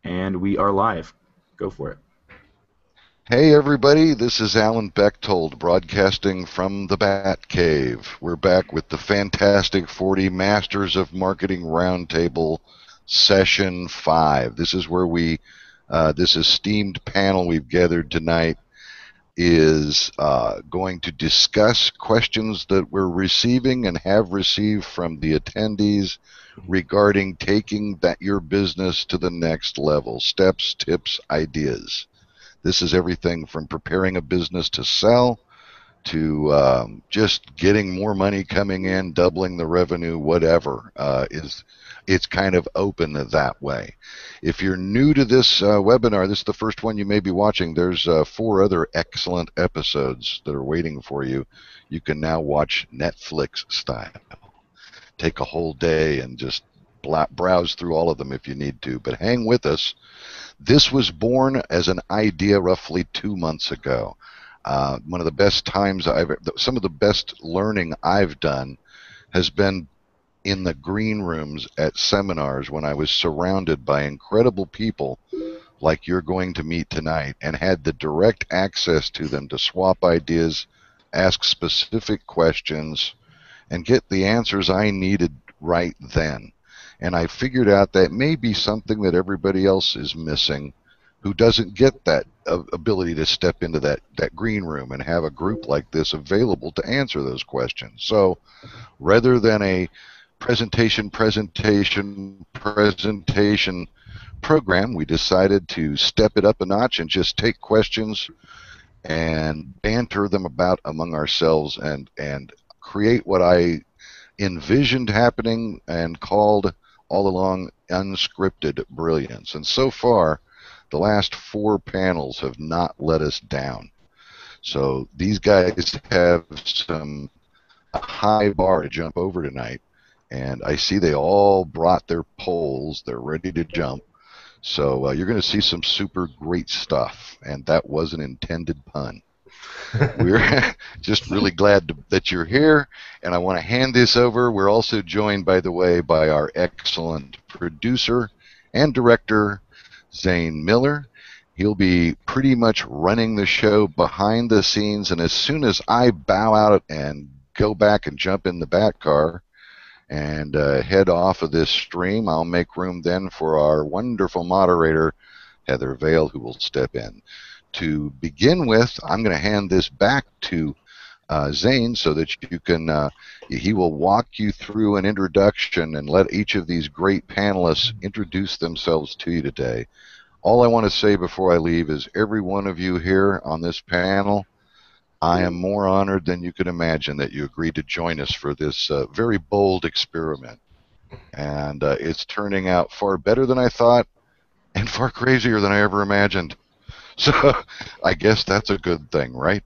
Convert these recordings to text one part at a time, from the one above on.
And we are live. Go for it. Hey everybody, this is Alan Bechtold broadcasting from the Bat Cave. We're back with the Fantastic 40 Masters of Marketing Roundtable Session 5. This is where this esteemed panel we've gathered tonight is going to discuss questions that we're receiving and have received from the attendees regarding taking your business to the next level. Steps, tips, ideas. This is everything from preparing a business to sell to just getting more money coming in, doubling the revenue, whatever. It's kind of open that way. If you're new to this webinar, this is the first one you may be watching. There's 4 other excellent episodes that are waiting for you. You can now watch Netflix style. Take a whole day and just browse through all of them if you need to, but hang with us. This was born as an idea roughly 2 months ago. One of the best times some of the best learning I've done has been in the green rooms at seminars when I was surrounded by incredible people like you're going to meet tonight and had the direct access to them to swap ideas, ask specific questions, and get the answers I needed right then. And I figured out that may be something that everybody else is missing who doesn't get that ability to step into that green room and have a group like this available to answer those questions. So rather than a presentation program, we decided to step it up a notch and just take questions and banter them about among ourselves and create what I envisioned happening and called all along unscripted brilliance. And so far, the last 4 panels have not let us down. So these guys have a high bar to jump over tonight. And I see they all brought their poles. They're ready to jump. So you're going to see some super great stuff. And that was an intended pun. We're just really glad that you're here, and I want to hand this over. We're also joined, by the way, by our excellent producer and director, Zane Miller. He'll be pretty much running the show behind the scenes, and as soon as I bow out and go back and jump in the bat car and head off of this stream, I'll make room then for our wonderful moderator, Heather Vale, who will step in. To begin with, I'm going to hand this back to Zane so that you can, he will walk you through an introduction and let each of these great panelists introduce themselves to you today. All I want to say before I leave is every one of you here on this panel, I am more honored than you can imagine that you agreed to join us for this very bold experiment. And it's turning out far better than I thought and far crazier than I ever imagined. So I guess that's a good thing, right?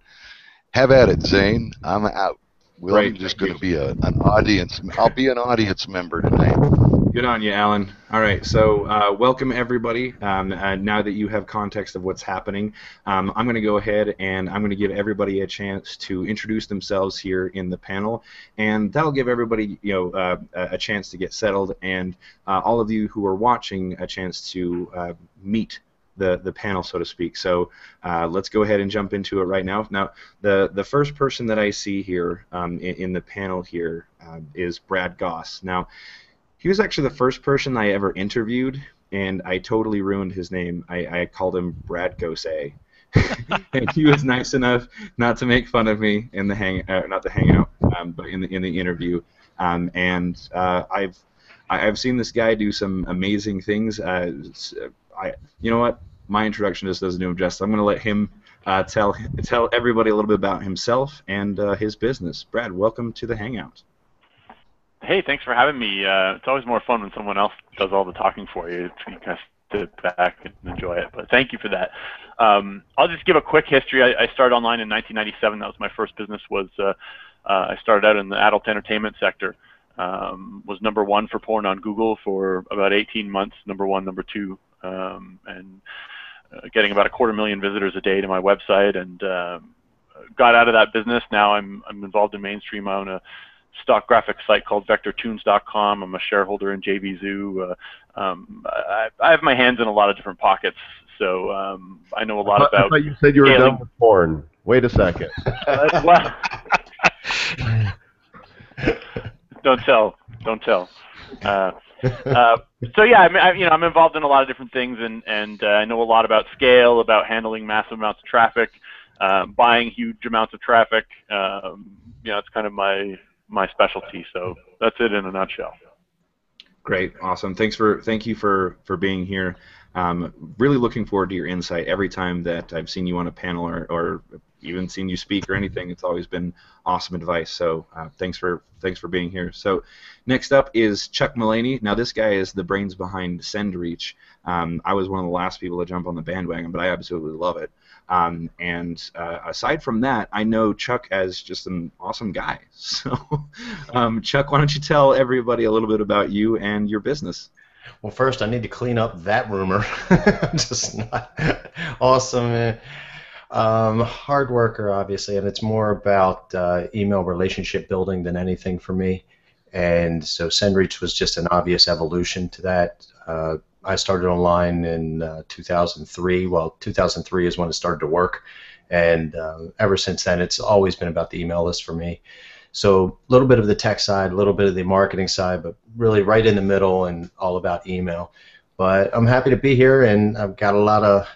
Have at it, Zane. I'm out. Well, I'm just going to be an audience. I'll be an audience member tonight. Good on you, Alan. All right, so welcome everybody. Now that you have context of what's happening, I'm going to go ahead and I'm going to give everybody a chance to introduce themselves here in the panel, and that'll give everybody, a chance to get settled, and all of you who are watching a chance to meet the panel, so to speak. So let's go ahead and jump into it right now. Now, the first person that I see here in the panel here is Brad Gosse. Now, he was actually the first person I ever interviewed, and I totally ruined his name. I called him Brad Gosse. And he was nice enough not to make fun of me in the not the hangout, but in the interview. I've seen this guy do some amazing things. You know what? My introduction just doesn't do him justice. I'm going to let him tell everybody a little bit about himself and his business. Brad, welcome to the hangout. Hey, thanks for having me. It's always more fun when someone else does all the talking for you. You kind of sit back and enjoy it. But thank you for that. I'll just give a quick history. I started online in 1997. That was my first business. I started out in the adult entertainment sector. Was #1 for porn on Google for about 18 months. #1, #2, and getting about 250,000 visitors a day to my website, and got out of that business. Now I'm involved in mainstream. I own a stock graphics site called VectorTunes.com. I'm a shareholder in JVZoo. I have my hands in a lot of different pockets, so I know a lot about. I thought you said you were done with porn. Wait a second. Don't tell. So yeah, I'm involved in a lot of different things, and I know a lot about scale, about handling massive amounts of traffic, buying huge amounts of traffic. It's kind of my specialty. So that's it in a nutshell. Great, awesome. Thank you for being here. Really looking forward to your insight. Every time that I've seen you on a panel or even seen you speak or anything, it's always been awesome advice. So thanks for being here. So next up is Chuck Mullaney. Now this guy is the brains behind SendReach. I was one of the last people to jump on the bandwagon, but I absolutely love it. Aside from that, I know Chuck as just an awesome guy. So Chuck, why don't you tell everybody a little bit about you and your business? Well, first I need to clean up that rumor. Just not awesome. Hard worker, obviously, and it's more about email relationship building than anything for me. And so SendReach was just an obvious evolution to that. I started online in 2003. Well, 2003 is when it started to work, and ever since then, it's always been about the email list for me. So a little bit of the tech side, a little bit of the marketing side, but really right in the middle and all about email. But I'm happy to be here, and I've got a lot of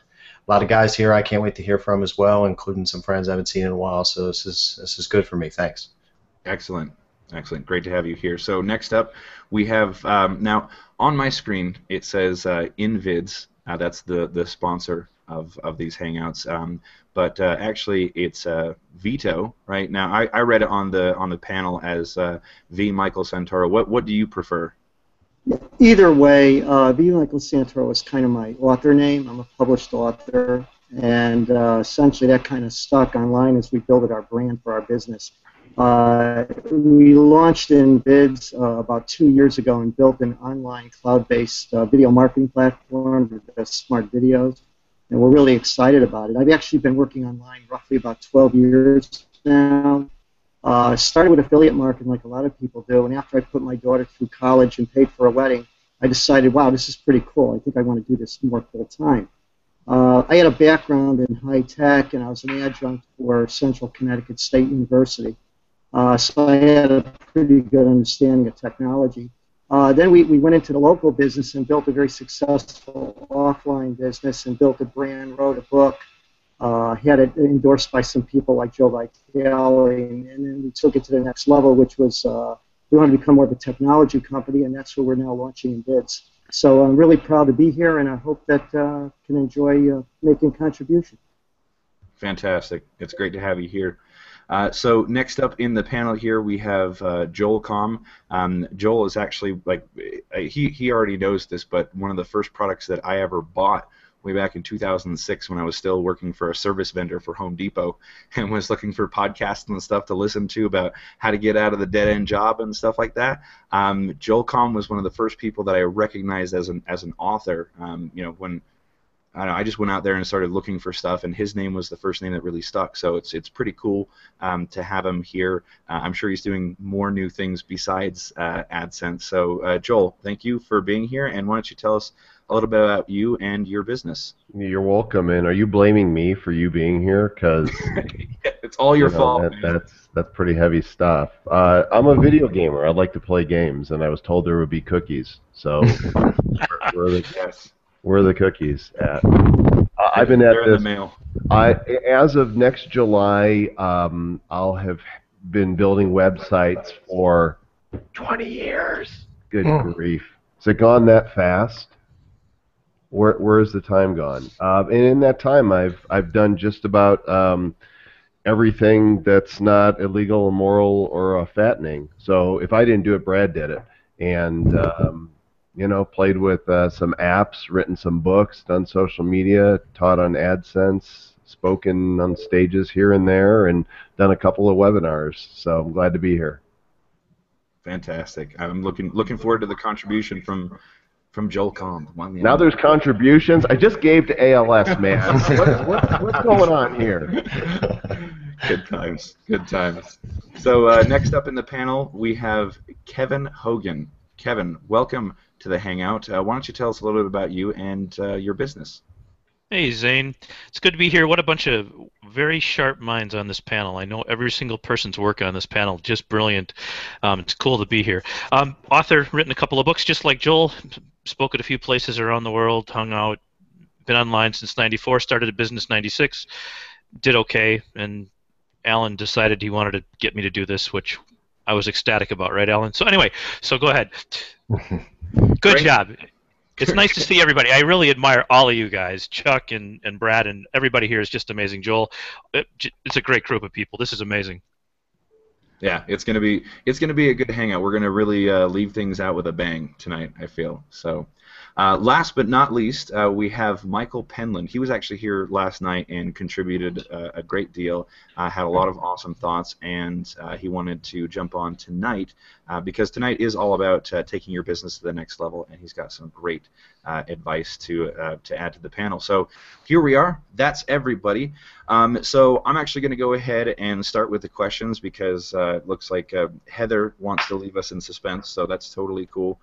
guys here I can't wait to hear from as well, including some friends I haven't seen in a while. So this is good for me. Thanks. Excellent. Great to have you here. So next up, we have now on my screen it says InVids. That's the sponsor of these Hangouts. But actually, it's Vito. Right now, I read it on the panel as V. Michael Santoro. What do you prefer? Either way, V. Michael Santoro is kind of my author name. I'm a published author, and essentially that kind of stuck online as we built our brand for our business. We launched InVids about 2 years ago and built an online cloud-based video marketing platform that does smart videos, and we're really excited about it. I've actually been working online roughly about 12 years now. Started with affiliate marketing like a lot of people do, and after I put my daughter through college and paid for a wedding, I decided, wow, this is pretty cool. I think I want to do this more full-time. I had a background in high tech, and I was an adjunct for Central Connecticut State University. So I had a pretty good understanding of technology. Then we went into the local business and built a very successful offline business and built a brand, wrote a book, had it endorsed by some people like Joe Vitale, and then we took it to the next level, which was we wanted to become more of a technology company, and that's where we're now launching InVids. So I'm really proud to be here, and I hope that can enjoy making a contribution. Fantastic. It's great to have you here. So next up in the panel here we have Joel Comm. Joel is actually, like, he already knows this, but one of the first products that I ever bought way back in 2006 when I was still working for a service vendor for Home Depot and was looking for podcasts and stuff to listen to about how to get out of the dead-end job and stuff like that. Joel Comm was one of the first people that I recognized as an author. When I just went out there and started looking for stuff, and his name was the first name that really stuck. So it's pretty cool to have him here. I'm sure he's doing more new things besides AdSense. So Joel, thank you for being here, and why don't you tell us a little bit about you and your business? You're welcome. And are you blaming me for you being here? Because it's all your fault. That's pretty heavy stuff. I'm a video gamer. I like to play games, and I was told there would be cookies. So where are the cookies at? I've been at this. In the mail. As of next July, I'll have been building websites for 20 years. Good grief! Has it gone that fast? Where's the time gone? And in that time, I've done just about everything that's not illegal, immoral, or fattening. So if I didn't do it, Brad did it. And played with some apps, written some books, done social media, taught on AdSense, spoken on stages here and there, and done a couple of webinars. So I'm glad to be here. Fantastic. I'm looking forward to the contribution from Joel Comm. Now there's contributions. I just gave to ALS, man. What's going on here? Good times. Good times. So next up in the panel, we have Kevin Hogan. Kevin, welcome to the Hangout. Why don't you tell us a little bit about you and your business? Hey, Zane. It's good to be here. What a bunch of very sharp minds on this panel. I know every single person's work on this panel. Just brilliant. It's cool to be here. Author, written a couple of books just like Joel. Spoke at a few places around the world, hung out, been online since 94, started a business 96, did okay, and Alan decided he wanted to get me to do this, which I was ecstatic about, right, Alan? So anyway, so go ahead. Good job. It's nice to see everybody. I really admire all of you guys, Chuck and Brad, and everybody here is just amazing. Joel, it's a great group of people. This is amazing. Yeah, it's gonna be a good hangout. We're gonna really leave things out with a bang tonight, I feel. So, last but not least, we have Michael Penland. He was actually here last night and contributed a great deal. Had a lot of awesome thoughts, and he wanted to jump on tonight because tonight is all about taking your business to the next level, and he's got some great advice to add to the panel. So here we are. That's everybody. So I'm actually going to go ahead and start with the questions because it looks like Heather wants to leave us in suspense, so that's totally cool.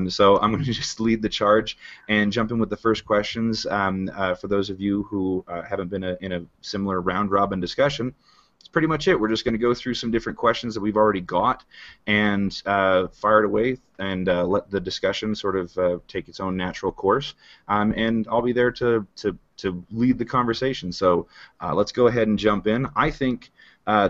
So I'm going to just lead the charge and jump in with the first questions. For those of you who haven't been in a similar round-robin discussion, that's pretty much it. We're just going to go through some different questions that we've already got and fire it away and let the discussion sort of take its own natural course. And I'll be there to lead the conversation. So let's go ahead and jump in. I think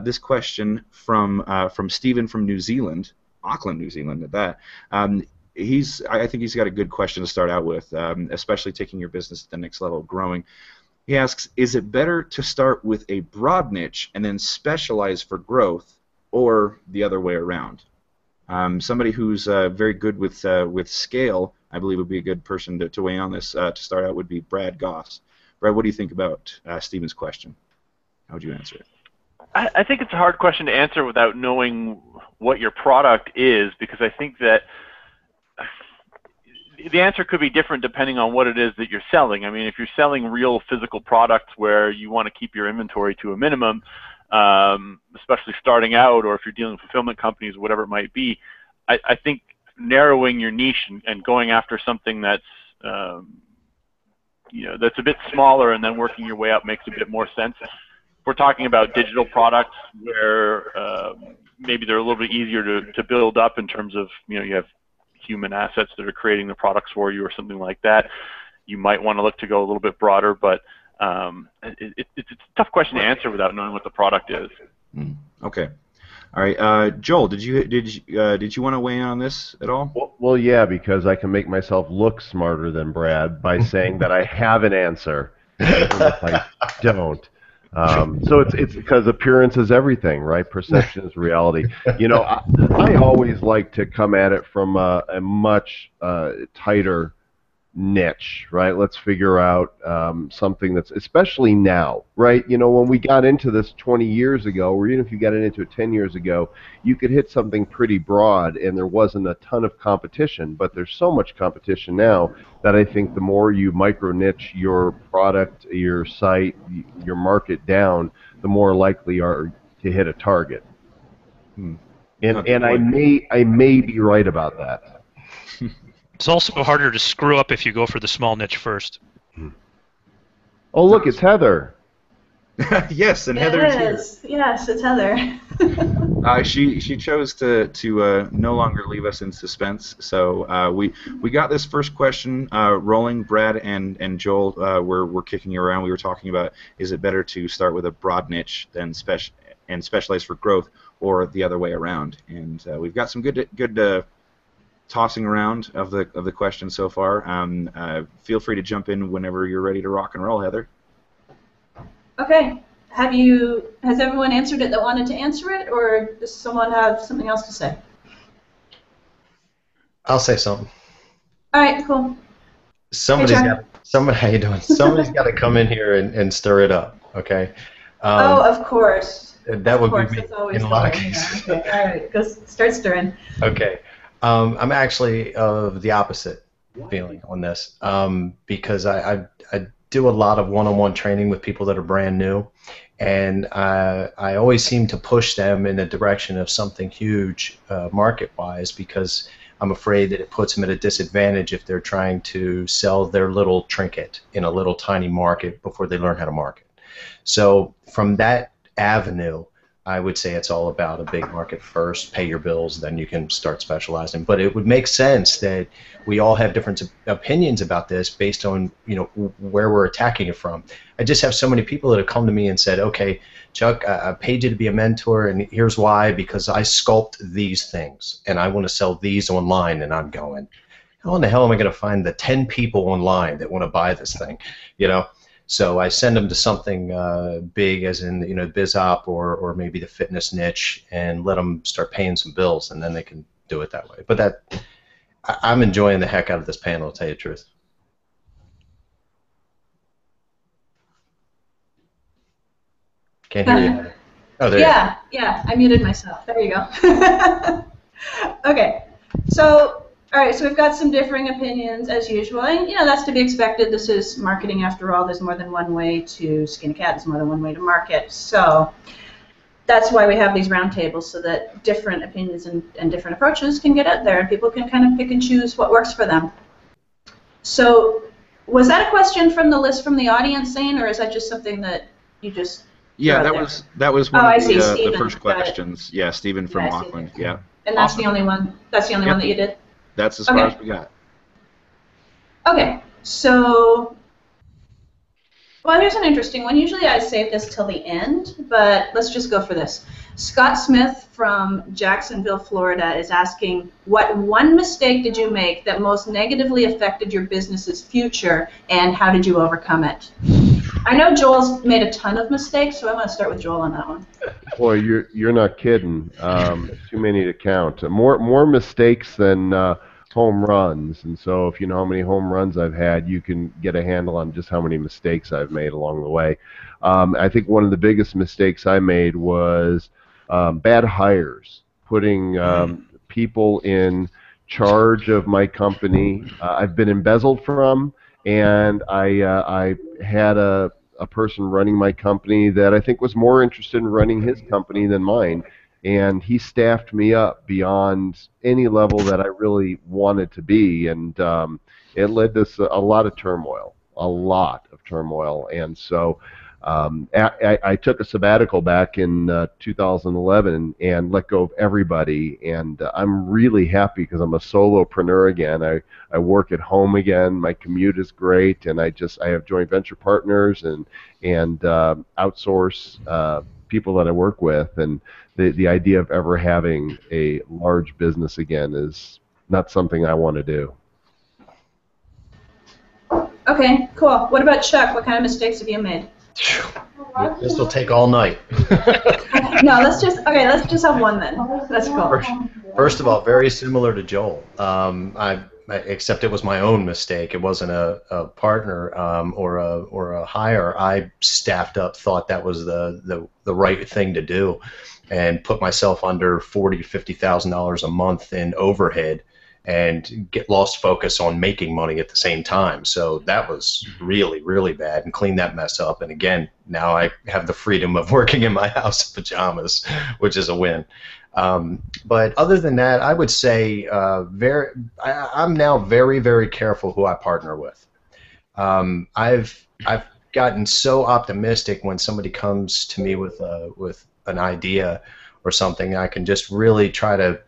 this question from Stephen from New Zealand, Auckland, New Zealand at that, I think he's got a good question to start out with, especially taking your business to the next level of growing. He asks, is it better to start with a broad niche and then specialize for growth, or the other way around? Somebody who's very good with scale, I believe, would be a good person to weigh in on this to start out would be Brad Gosse. Brad, what do you think about Stephen's question? How would you answer it? I think it's a hard question to answer without knowing what your product is, because I think that the answer could be different depending on what it is that you're selling. I mean, if you're selling real physical products where you want to keep your inventory to a minimum, especially starting out, or if you're dealing with fulfillment companies, whatever it might be, I think narrowing your niche and going after something that's that's a bit smaller and then working your way up makes a bit more sense. If we're talking about digital products where maybe they're a little bit easier to build up in terms of, you have human assets that are creating the products for you or something like that, you might want to look to go a little bit broader, but it's a tough question to answer without knowing what the product is. Okay. All right, Joel, did you want to weigh in on this at all? Well, yeah, because I can make myself look smarter than Brad by saying that I have an answer, even if I don't. So it's because appearance is everything, right? Perception is reality. I always like to come at it from a much tighter niche, right? Let's figure out something that's, especially now, right? When we got into this 20 years ago, or even if you got into it 10 years ago, you could hit something pretty broad and there wasn't a ton of competition, but there's so much competition now that I think the more you micro niche your product, your site, your market down, the more likely you are to hit a target. And I may be right about that. It's also harder to screw up if you go for the small niche first. Oh, look, it's Heather. Yes, and Heather's here. Yes, it's Heather. She chose to no longer leave us in suspense. So we got this first question rolling. Brad and Joel were kicking you around. We were talking about, is it better to start with a broad niche than specialize for growth, or the other way around? And we've got some good tossing around of the question so far. Feel free to jump in whenever you're ready to rock and roll, Heather. Okay. Has everyone answered it that wanted to answer it, or does someone have something else to say? I'll say something. All right, cool. How you doing? Somebody's got to come in here and stir it up, okay? Of course. That would be me in a lot of cases. Okay, all right, go start stirring. Okay. I'm actually of the opposite feeling on this because I do a lot of one-on-one training with people that are brand new, and I always seem to push them in the direction of something huge market-wise, because I'm afraid that it puts them at a disadvantage if they're trying to sell their little trinket in a little tiny market before they learn how to market. So from that avenue, I would say it's all about a big market first, pay your bills, then you can start specializing. But it would make sense that we all have different opinions about this based on, you know, where we're attacking it from. I just have so many people that have come to me and said, okay, Chuck, I paid you to be a mentor, and here's why: because I sculpt these things, and I want to sell these online. And I'm going, how in the hell am I going to find the 10 people online that want to buy this thing, you know? So I send them to something big, as in, you know, BizOp or maybe the fitness niche, and let them start paying some bills, and then they can do it that way. But I'm enjoying the heck out of this panel, to tell you the truth. Can't hear you. Oh, there you go. Yeah, I muted myself. There you go. Okay, so all right, so we've got some differing opinions as usual, and you know that's to be expected. This is marketing after all. There's more than one way to skin a cat. There's more than one way to market. So that's why we have these roundtables, so that different opinions and different approaches can get out there, and people can kind of pick and choose what works for them. So was that a question from the list from the audience, Zane, or is that just something that you just... Yeah, that was one of the first questions. Yeah, Stephen from Auckland. Yeah. And that's the only one. That's the only one that you did. That's as far as we got. Okay, so well, here's an interesting one. Usually I save this till the end, but let's just go for this. Scott Smith from Jacksonville, Florida, is asking, what one mistake did you make that most negatively affected your business's future, and how did you overcome it? I know Joel's made a ton of mistakes, so I want to start with Joel on that one. Boy, you're not kidding. Too many to count. More mistakes than home runs. And so if you know how many home runs I've had, you can get a handle on just how many mistakes I've made along the way. I think one of the biggest mistakes I made was bad hires, putting people in charge of my company. I've been embezzled from, and I had a person running my company that I think was more interested in running his company than mine, and he staffed me up beyond any level that I really wanted to be, and it led to a lot of turmoil, and so I took a sabbatical back in 2011 and let go of everybody, and I'm really happy because I'm a solopreneur again. I work at home again. My commute is great, and I have joint venture partners and outsource people that I work with, and the idea of ever having a large business again is not something I want to do. Okay, cool. What about Chuck? What kind of mistakes have you made? This will take all night. No, let's just have one then. That's cool. First of all, very similar to Joel. Except it was my own mistake. It wasn't a partner or a hire. I staffed up, thought that was the right thing to do, and put myself under $40,000 to $50,000 a month in overhead, and get lost focus on making money at the same time. So that was really, really bad, and cleaned that mess up. And again, now I have the freedom of working in my house in pajamas, which is a win. But other than that, I would say I'm now very, very careful who I partner with. I've gotten so optimistic when somebody comes to me with an idea or something. I can just really try to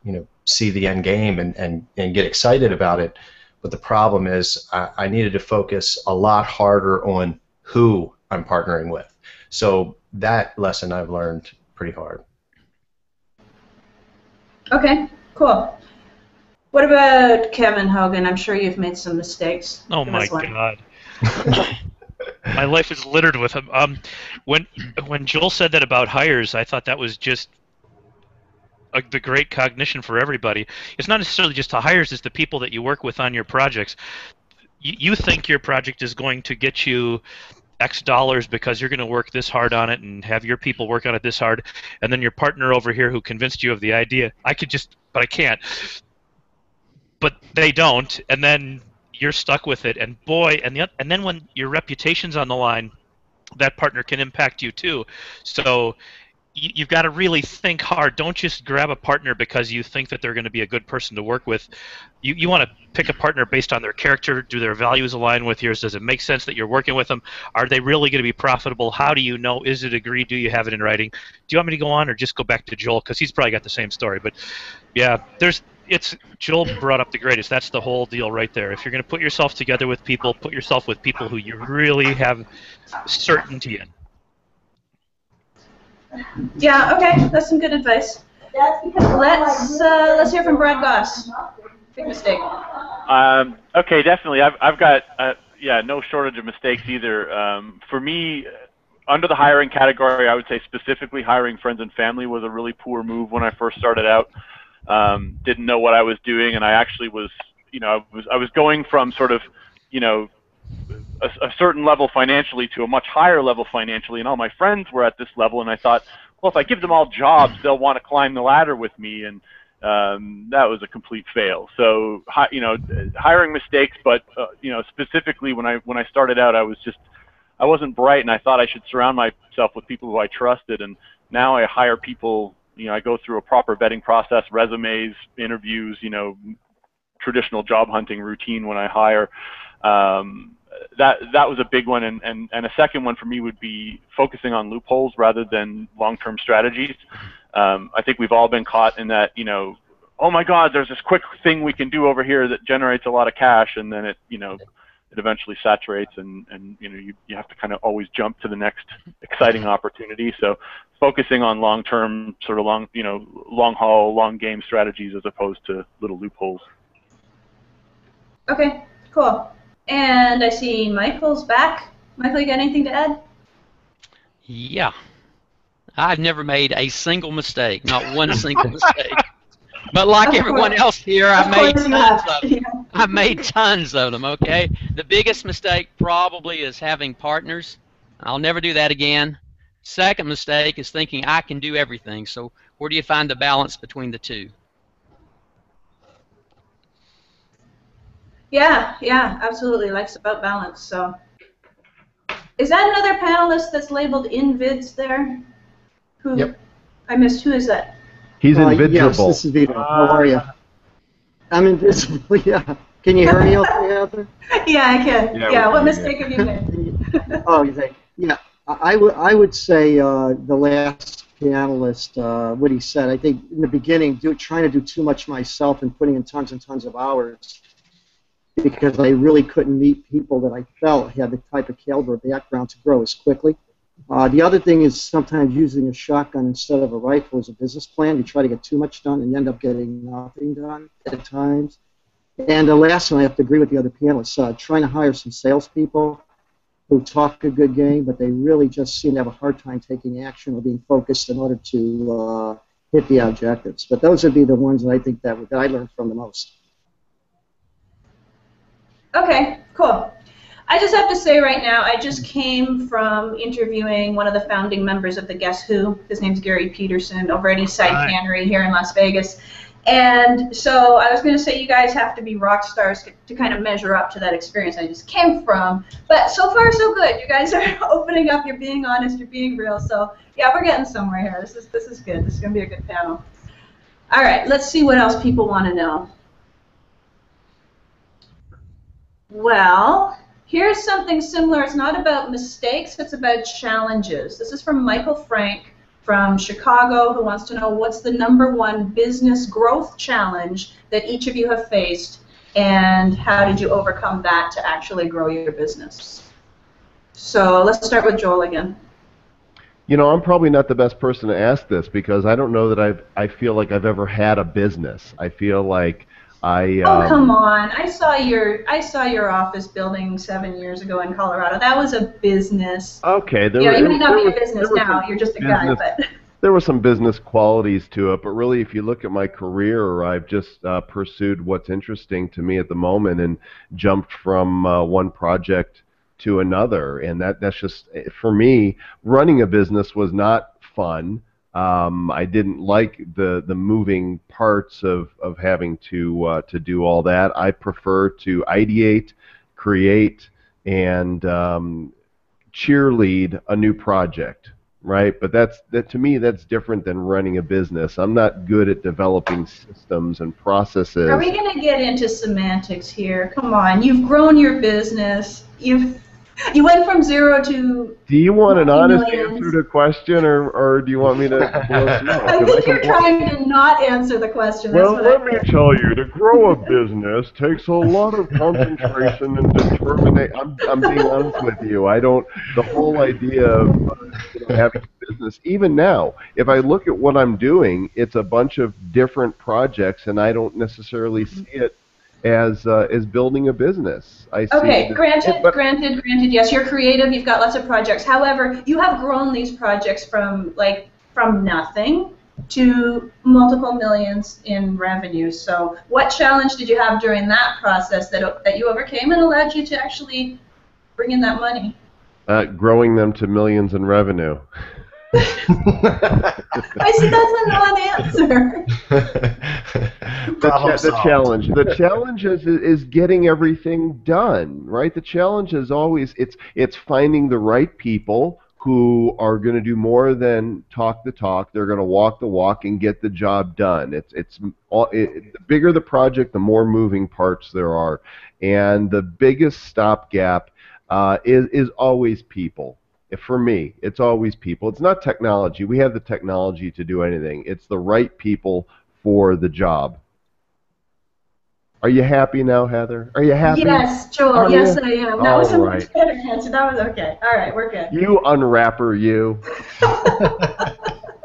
see the end game and get excited about it. But the problem is I needed to focus a lot harder on who I'm partnering with. So that lesson I've learned pretty hard. Okay, cool. What about Kevin Hogan? I'm sure you've made some mistakes. Oh my God. My life is littered with them. When Joel said that about hires, I thought that was just the great cognition for everybody. It's not necessarily just the hires, it's the people that you work with on your projects. You think your project is going to get you X dollars because you're going to work this hard on it and have your people work on it this hard, and then your partner over here who convinced you of the idea, but I can't. But they don't, and then you're stuck with it. And boy, and then when your reputation's on the line, that partner can impact you too. So you've got to really think hard. Don't just grab a partner because you think that they're going to be a good person to work with. You want to pick a partner based on their character. Do their values align with yours? Does it make sense that you're working with them? Are they really going to be profitable? How do you know? Is it agreed? Do you have it in writing? Do you want me to go on or just go back to Joel? Because he's probably got the same story. But yeah, Joel brought up the greatest. That's the whole deal right there. If you're going to put yourself together with people, put yourself with people who you really have certainty in. Yeah, okay, that's some good advice. Let's hear from Brad Gosse. Big mistake. Okay, definitely. I've got no shortage of mistakes either. For me, under the hiring category, I would say specifically hiring friends and family was a really poor move when I first started out. Didn't know what I was doing, and I actually was, I was going from sort of, a certain level financially to a much higher level financially, and all my friends were at this level, and I thought, well, if I give them all jobs, they'll want to climb the ladder with me, and that was a complete fail. So, hiring mistakes, but specifically when I started out, I wasn't bright, and I thought I should surround myself with people who I trusted, and now I hire people. I go through a proper vetting process, resumes, interviews, traditional job hunting routine when I hire. That was a big one, and a second one for me would be focusing on loopholes rather than long-term strategies. I think we've all been caught in that, oh my God, there's this quick thing we can do over here that generates a lot of cash, and then it eventually saturates, and you have to kind of always jump to the next exciting opportunity. So focusing on long-term, sort of long haul, long game strategies as opposed to little loopholes. Okay, cool. And I see Michael's back. Michael, you got anything to add? Yeah. I've never made a single mistake, not one single mistake. But like everyone else here, I've made tons of them. I've made tons of them, okay? The biggest mistake probably is having partners. I'll never do that again. Second mistake is thinking I can do everything. So where do you find the balance between the two? Yeah, absolutely. Life's about balance. So, is that another panelist that's labeled Invids there? Yep. I missed. Who is that? He's invisible. Yes, this is Vito. How are you? I'm invisible. Yeah. Can you hear me okay out there? Yeah, I can. Yeah. What mistake have you made? Oh, you think? Yeah. I would say the last panelist, what he said. I think in the beginning, trying to do too much myself and putting in tons and tons of hours, because I really couldn't meet people that I felt had the type of caliber background to grow as quickly. The other thing is sometimes using a shotgun instead of a rifle as a business plan. You try to get too much done and you end up getting nothing done at times. And the last one, I have to agree with the other panelists, trying to hire some salespeople who talk a good game, but they really just seem to have a hard time taking action or being focused in order to hit the objectives. But those would be the ones that I think that I learned from the most. Okay, cool. I just have to say right now, I just came from interviewing one of the founding members of the Guess Who. His name's Gary Peterson, over at Eastside Cannery here in Las Vegas. And so I was going to say you guys have to be rock stars to kind of measure up to that experience I just came from. But so far, so good. You guys are opening up. You're being honest. You're being real. So, yeah, we're getting somewhere here. This is good. This is going to be a good panel. All right, let's see what else people want to know. Well, here's something similar. It's not about mistakes, it's about challenges. This is from Michael Frank from Chicago, who wants to know what's the #1 business growth challenge that each of you have faced, and how did you overcome that to actually grow your business? So let's start with Joel again. I'm probably not the best person to ask this because I don't know that I feel like I've ever had a business. I feel like oh, come on! I saw your office building 7 years ago in Colorado. That was a business. Okay, you may not be a business now. You're just a guy, but there were some business qualities to it. But really, if you look at my career, I've just pursued what's interesting to me at the moment and jumped from one project to another. And that's just, for me, running a business was not fun. I didn't like the moving parts of having to do all that. I prefer to ideate, create, and cheerlead a new project, right? But that to me, that's different than running a business. I'm not good at developing systems and processes. Are we going to get into semantics here? Come on, you've grown your business. You went from 0 to. Do you want an honest millions. answer to the question, or do you want me to blow smoke? I think you're trying to not answer the question. That's Well, let me tell you, to grow a business takes a lot of concentration and determination. I'm being honest with you. I don't. The whole idea of having a business, even now, if I look at what I'm doing, it's a bunch of different projects, and I don't necessarily see it as building a business. I see okay, granted, yes, you're creative, you've got lots of projects. However, you have grown these projects from nothing to multiple millions in revenue. So what challenge did you have during that process that you overcame and allowed you to actually bring in that money? Growing them to millions in revenue. I see that's a non-answer. The challenge is getting everything done, right? The challenge is always it's finding the right people who are going to do more than talk the talk. They're going to walk the walk and get the job done. The bigger the project, the more moving parts there are, and the biggest stopgap is always people. For me, it's always people. It's not technology. We have the technology to do anything. It's the right people for the job. Are you happy now, Heather? Are you happy? Yes, Joel. Yes, I am. That was a much better answer. That was okay. All right, we're good. You unwrapper, you.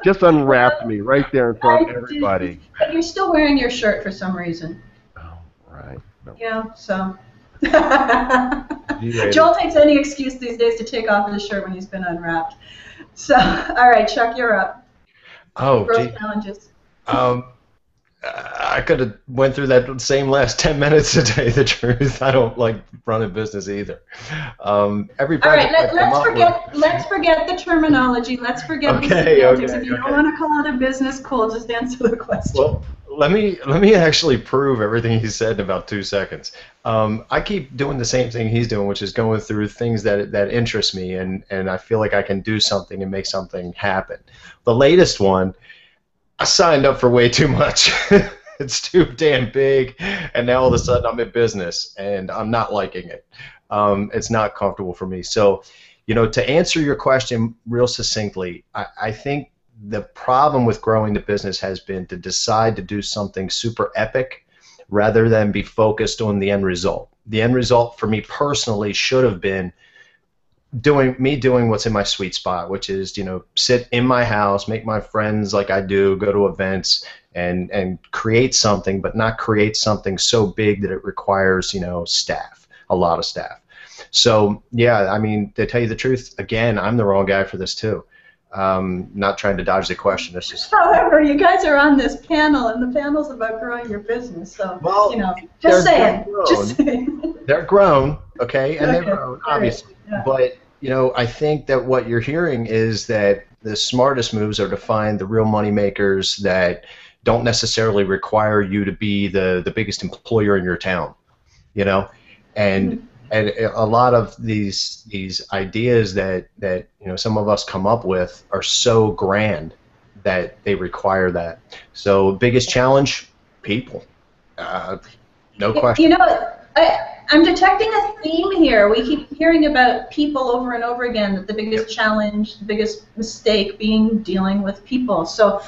Just unwrapped me right there in front of everybody. But you're still wearing your shirt for some reason. Oh, right. No. Yeah, so. Joel takes any excuse these days to take off his shirt when he's been unwrapped. So, all right, Chuck, you're up. Oh, growth challenges. I could have went through that same last 10 minutes to tell you the truth. I don't like running business either. Every project let's forget the terminology. Let's forget the semantics. If you don't want to call it a business, cool. Just answer the question. Well, let me actually prove everything he said in about 2 seconds. I keep doing the same thing he's doing, which is going through things that interest me, and I feel like I can do something and make something happen. The latest one, I signed up for way too much. It's too damn big, and now all of a sudden I'm in business, and I'm not liking it. It's not comfortable for me. So, to answer your question real succinctly, I think the problem with growing the business has been to decide to do something super epic rather than be focused on the end result. The end result for me personally should have been doing what's in my sweet spot, which is, sit in my house, make my friends like I do, go to events, and create something, but not create something so big that it requires, staff, a lot of staff. So, yeah, I mean, to tell you the truth, again, I'm the wrong guy for this too. Not trying to dodge the question. It's just. However, you guys are on this panel, and the panel's about growing your business. So, just saying. They're grown, okay, and they're grown, obviously. Yeah. But I think that what you're hearing is that the smartest moves are to find the real money makers that don't necessarily require you to be the biggest employer in your town, and a lot of these ideas that some of us come up with are so grand that they require that. So biggest challenge, people, no question. I'm detecting a theme here. We keep hearing about people over and over again, that the biggest challenge, the biggest mistake being dealing with people. So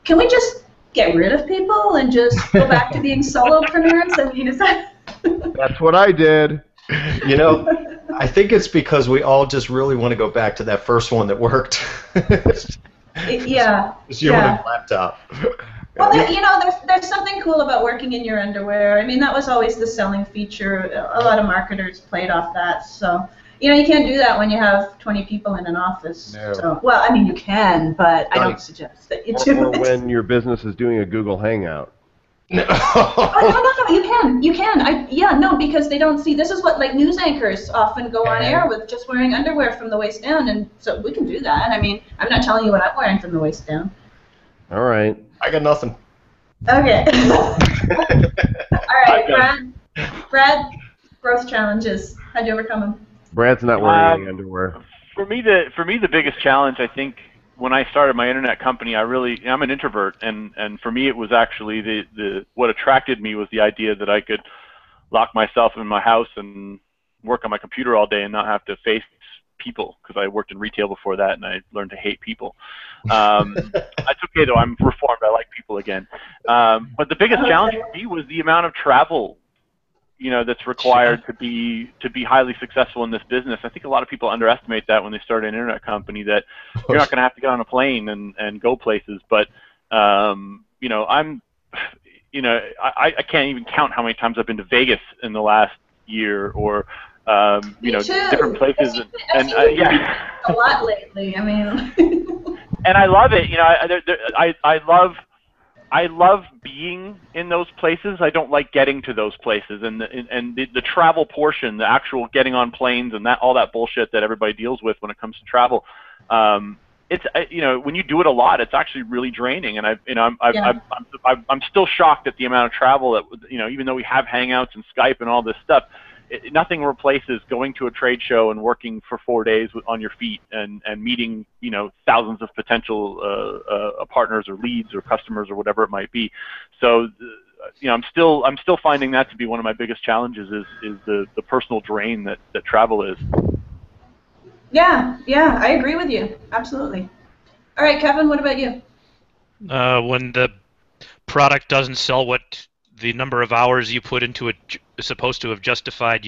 can we just get rid of people and just go back to being solopreneurs? I mean, is that... That's what I did. I think it's because we all just really want to go back to that first one that worked. Yeah. Just you on a laptop. Well, there's something cool about working in your underwear. I mean, that was always the selling feature. A lot of marketers played off that. So, you can't do that when you have 20 people in an office. No. So, well, I mean, you can, but I don't suggest that you do it. Or when your business is doing a Google Hangout. No. Oh, no, you can. Because they don't see. This is what news anchors often go on air with, just wearing underwear from the waist down, and so we can do that. I mean, I'm not telling you what I'm wearing from the waist down. All right. I got nothing. Okay. All right, Brad, growth challenges. How'd you overcome them? Brad's not wearing any underwear. For me, the biggest challenge, I think, when I started my internet company, I'm an introvert, and for me, it was actually what attracted me was the idea that I could lock myself in my house and work on my computer all day and not have to face people, because I worked in retail before that and I learned to hate people. That's okay though, I'm reformed, I like people again. But the biggest challenge for me was the amount of travel, that's required to be highly successful in this business. I think a lot of people underestimate that when they start an internet company, that you're not going to have to get on a plane and go places. But I can't even count how many times I've been to Vegas in the last year, or different places. And yeah, a lot lately. I mean, and I love it. I love being in those places. I don't like getting to those places, and the travel portion, the actual getting on planes and all that bullshit that everybody deals with when it comes to travel. It's when you do it a lot, it's actually really draining. And I'm still shocked at the amount of travel that even though we have Hangouts and Skype and all this stuff, nothing replaces going to a trade show and working for 4 days on your feet and meeting thousands of potential partners or leads or customers or whatever it might be. So I'm still finding that to be one of my biggest challenges is the personal drain that travel is. Yeah, I agree with you, absolutely. All right, Kevin, what about you? When the product doesn't sell what the number of hours you put into it is supposed to have justified,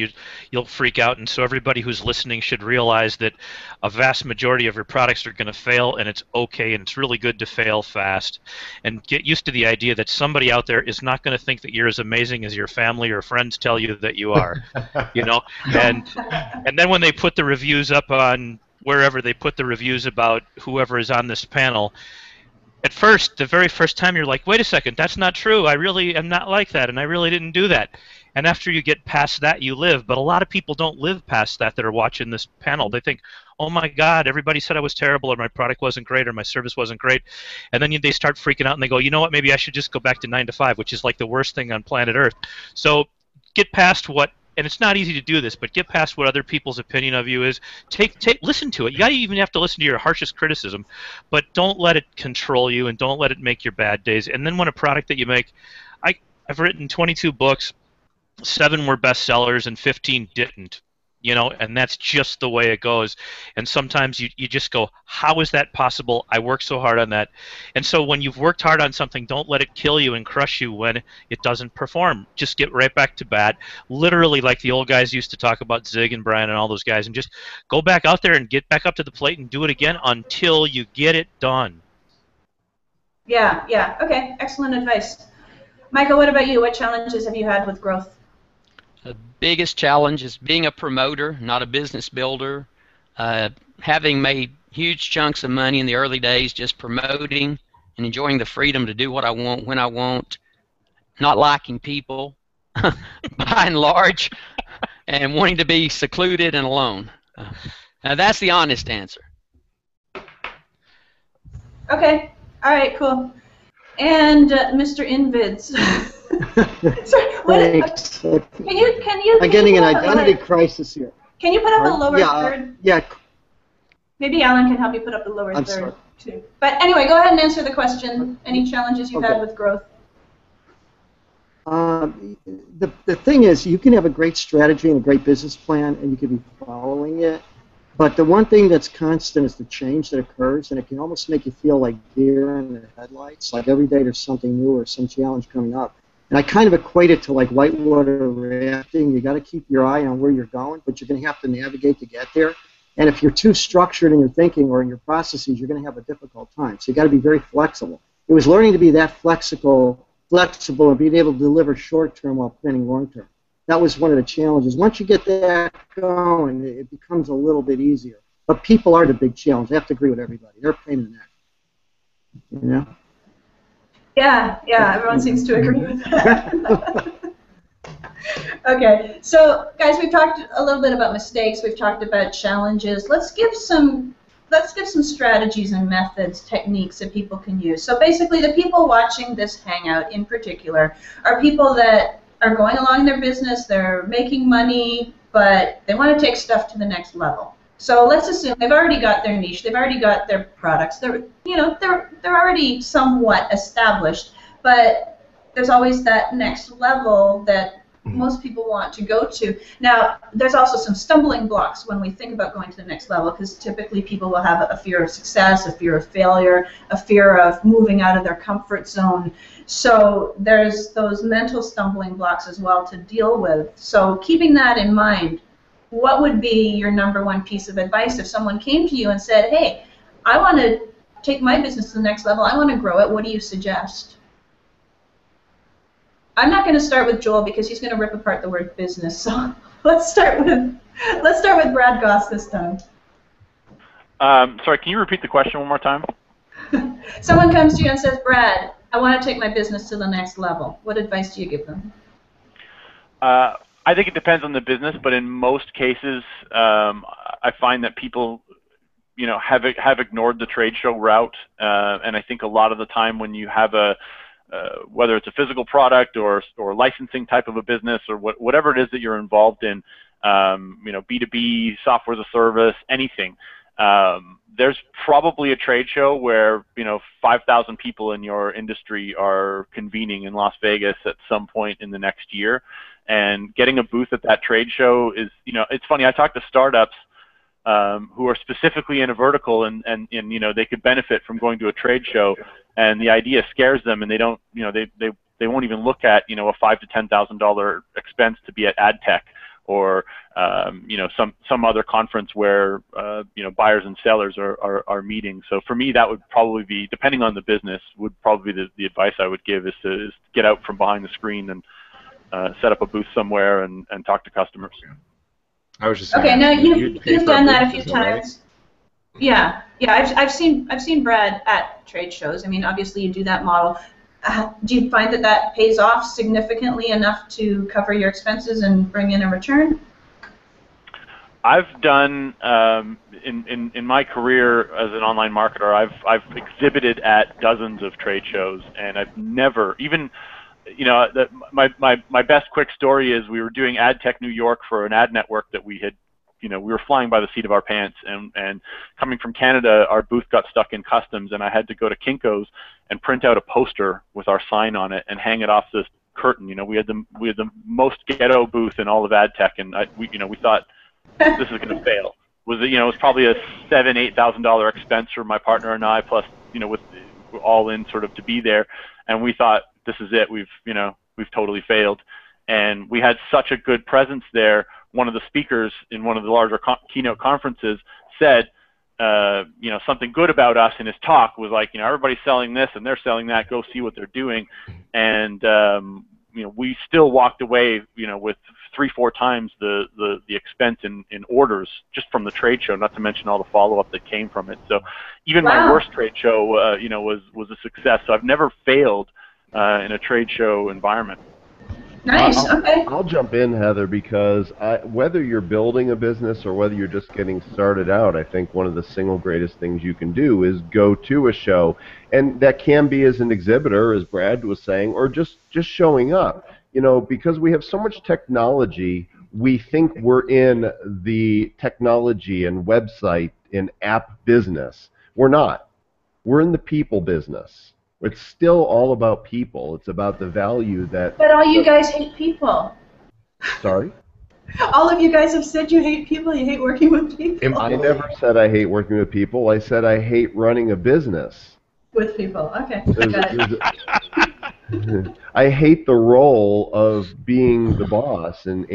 you'll freak out. And so everybody who's listening should realize that a vast majority of your products are going to fail, and it's okay, and it's really good to fail fast. And get used to the idea that somebody out there is not going to think that you're as amazing as your family or friends tell you that you are. And then when they put the reviews up on wherever they put the reviews about whoever is on this panel, at first, the very first time, you're like, wait a second, that's not true. I really am not like that, and I really didn't do that. And after you get past that, you live. But a lot of people don't live past that are watching this panel. They think, oh my God, everybody said I was terrible, or my product wasn't great, or my service wasn't great. And then they start freaking out, and they go, you know what, maybe I should just go back to 9 to 5, which is like the worst thing on planet Earth. So get past what, and it's not easy to do this, but get past what other people's opinion of you is. Listen to it. You even have to listen to your harshest criticism, but don't let it control you, and don't let it make your bad days. And then when a product that you make, I've written 22 books, 7 were bestsellers, and 15 didn't. And that's just the way it goes. And sometimes you just go, how is that possible? I worked so hard on that. And so when you've worked hard on something, don't let it kill you and crush you when it doesn't perform. Just get right back to bat, literally like the old guys used to talk about, Zig and Brian and all those guys, and just go back out there and get back up to the plate and do it again until you get it done. Yeah. Okay, excellent advice. Michael, what about you? What challenges have you had with growth? The biggest challenge is being a promoter, not a business builder. Having made huge chunks of money in the early days just promoting and enjoying the freedom to do what I want when I want, not liking people by and large, and wanting to be secluded and alone. Now that's the honest answer. Okay. All right, cool. And Mr. Invids. Thanks. Can you? I'm getting an identity crisis here. Can you put up the lower third? Yeah. Maybe Alan can help you put up the lower third sorry. too. But anyway, go ahead and answer the question. Any challenges you've had with growth? The thing is, you can have a great strategy and a great business plan, and you can be following it. But the one thing that's constant is the change that occurs, and it can almost make you feel like deer in the headlights. Like every day there's something new or some challenge coming up. And I kind of equate it to like whitewater rafting. You got to keep your eye on where you're going, but you're going to have to navigate to get there. And if you're too structured in your thinking or in your processes, you're going to have a difficult time. So you got to be very flexible. It was learning to be that flexible and being able to deliver short-term while planning long-term. That was one of the challenges. Once you get that going, it becomes a little bit easier. But people are the big challenge. I have to agree with everybody. They're a pain in the neck. Yeah, everyone seems to agree with that. Okay, so guys, we've talked a little bit about mistakes. We've talked about challenges. Let's let's give some strategies and methods, techniques that people can use. So basically, the people watching this hangout in particular are people that are going along in their business, they're making money, but they want to take stuff to the next level. So let's assume they've already got their niche, they've already got their products, they're already somewhat established, but there's always that next level that most people want to go to. Now, there's also some stumbling blocks when we think about going to the next level, because typically people will have a fear of success, a fear of failure, a fear of moving out of their comfort zone. So there's those mental stumbling blocks as well to deal with. So keeping that in mind, what would be your number one piece of advice if someone came to you and said, hey, I want to take my business to the next level, I want to grow it, what do you suggest? I'm not going to start with Joel because he's going to rip apart the word business. So let's start with Brad Gosse this time. Sorry, can you repeat the question one more time? Someone comes to you and says, Brad, I want to take my business to the next level. What advice do you give them? I think it depends on the business, but in most cases, I find that people, have ignored the trade show route, and I think a lot of the time when you have whether it's a physical product or licensing type of a business or whatever it is that you're involved in, B2B, software as a service, anything. There's probably a trade show where 5,000 people in your industry are convening in Las Vegas at some point in the next year, and getting a booth at that trade show is, it's funny. I talk to startups who are specifically in a vertical and they could benefit from going to a trade show, and the idea scares them, and they don't, they won't even look at a $5,000 to $10,000 expense to be at AdTech or some other conference where buyers and sellers are meeting. So for me, that would probably be, depending on the business, would probably be the advice I would give is to get out from behind the screen and set up a booth somewhere and talk to customers. I was just saying. Okay, now you've done that a few times. Right? Yeah. I've seen Brad at trade shows. I mean, obviously you do that model. Do you find that pays off significantly enough to cover your expenses and bring in a return? I've done in my career as an online marketer, I've exhibited at dozens of trade shows, and I've never even. My best quick story is we were doing AdTech New York for an ad network that we had, we were flying by the seat of our pants, and coming from Canada, our booth got stuck in customs, and I had to go to Kinko's and print out a poster with our sign on it and hang it off this curtain. We had the most ghetto booth in all of AdTech, and we thought this is going to fail. It was probably a $7,000-8,000 expense for my partner and I, plus with all in sort of to be there, and we thought, this is it. We've totally failed, and we had such a good presence there. One of the speakers in one of the larger keynote conferences said, something good about us in his talk was like, everybody's selling this and they're selling that. Go see what they're doing, and we still walked away, with 3-4 times the expense in orders just from the trade show. Not to mention all the follow-up that came from it. So even my worst trade show, was a success. So I've never failed in a trade show environment. Nice. Okay. I'll jump in, Heather, because whether you're building a business or whether you're just getting started out, I think one of the single greatest things you can do is go to a show, and that can be as an exhibitor, as Brad was saying, or just showing up. Because we have so much technology, we think we're in the technology and website and app business. We're not. We're in the people business. It's still all about people. It's about the value that... But all you guys hate people. Sorry? All of you guys have said you hate people, you hate working with people. I never said I hate working with people. I said I hate running a business. With people, okay. Got it. I hate the role of being the boss and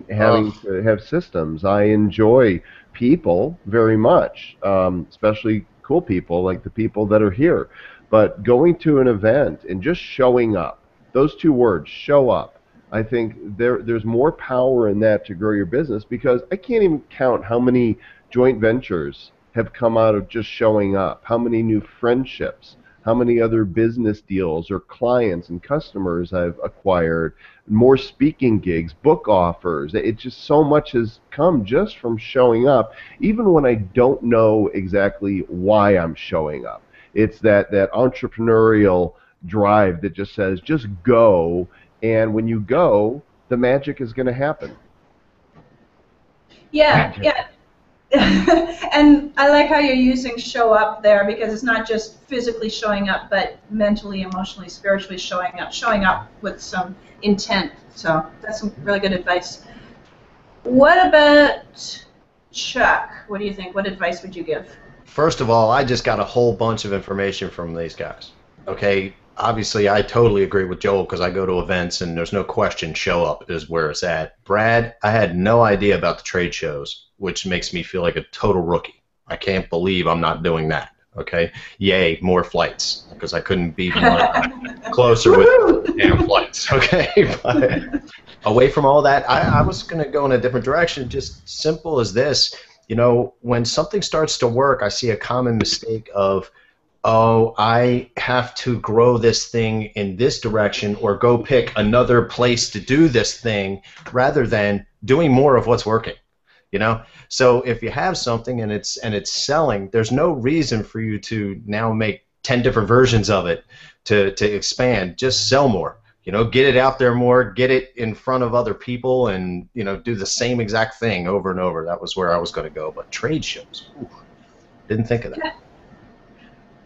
having to have systems. I enjoy people very much, especially cool people like the people that are here. But going to an event and just showing up, those two words, show up, I think there's more power in that to grow your business, because I can't even count how many joint ventures have come out of just showing up, how many new friendships. how many other business deals or clients and customers I've acquired, more speaking gigs, book offers. It just, so much has come just from showing up, even when I don't know exactly why I'm showing up. It's that entrepreneurial drive that just says, just go, and when you go, the magic is going to happen. Yeah, yeah. And I like how you're using show up there, because it's not just physically showing up, but mentally, emotionally, spiritually showing up with some intent. So that's some really good advice. What about Chuck? What do you think? What advice would you give? First of all, I just got a whole bunch of information from these guys. Okay, obviously I totally agree with Joel, because I go to events and there's no question show up is where it's at. Brad, I had no idea about the trade shows, which makes me feel like a total rookie. I can't believe I'm not doing that. Okay, yay, more flights, because I couldn't be closer with damn flights. Okay, but away from all that, I was going to go in a different direction. Just simple as this. You know, when something starts to work, I see a common mistake of, oh, I have to grow this thing in this direction or go pick another place to do this thing, rather than doing more of what's working. You know, so if you have something and it's selling, there's no reason for you to now make 10 different versions of it to expand. Just sell more. You know, get it out there more, get it in front of other people, and, you know, do the same exact thing over and over. That was where I was going to go. But trade shows, didn't think of that.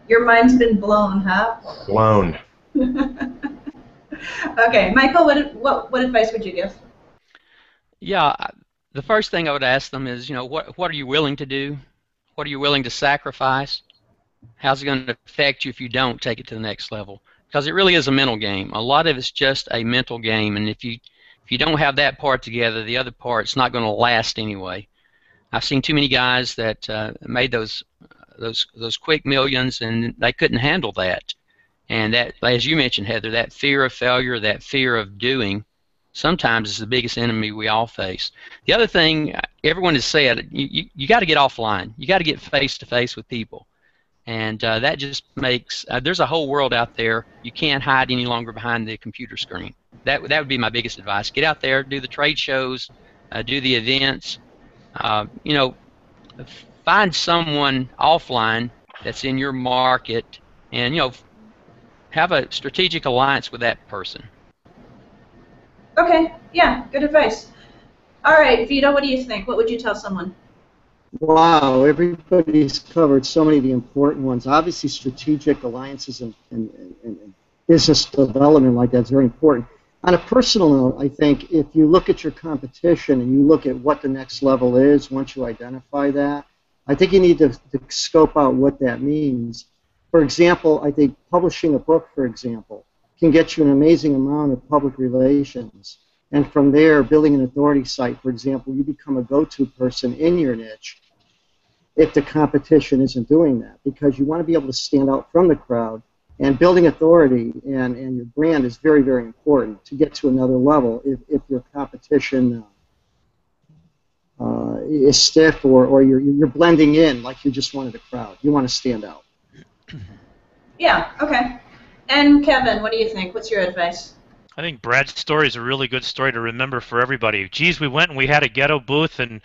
Your mind's been blown, huh? Blown. Okay, Michael, what advice would you give? Yeah, the first thing I would ask them is, you know, what are you willing to do? What are you willing to sacrifice? How's it going to affect you if you don't take it to the next level? Because it really is a mental game. A lot of it's just a mental game, and if you don't have that part together, the other part's not going to last anyway. I've seen too many guys that made those quick millions, and they couldn't handle that. And that, as you mentioned, Heather, that fear of failure, that fear of doing, sometimes is the biggest enemy we all face. The other thing everyone has said, you got to get offline. You got to get face to face with people. And that just makes, there's a whole world out there. You can't hide any longer behind the computer screen. That would be my biggest advice. Get out there, do the trade shows, do the events. You know, find someone offline that's in your market, and, you know, have a strategic alliance with that person. Okay, yeah, good advice. All right, Vito, what do you think? What would you tell someone? Wow, everybody's covered so many of the important ones. Obviously, strategic alliances and business development like that's very important. On a personal note, I think if you look at your competition and you look at what the next level is, once you identify that, I think you need to scope out what that means. For example, I think publishing a book, for example, can get you an amazing amount of public relations. And from there, building an authority site, for example, you become a go-to person in your niche if the competition isn't doing that, because you want to be able to stand out from the crowd. And building authority and your brand is very, very important to get to another level if your competition is stiff or you're blending in like you're just one of the crowd. You want to stand out. Yeah, okay. And Kevin, what do you think? What's your advice? I think Brad's story is a really good story to remember for everybody. Geez, we went and we had a ghetto booth and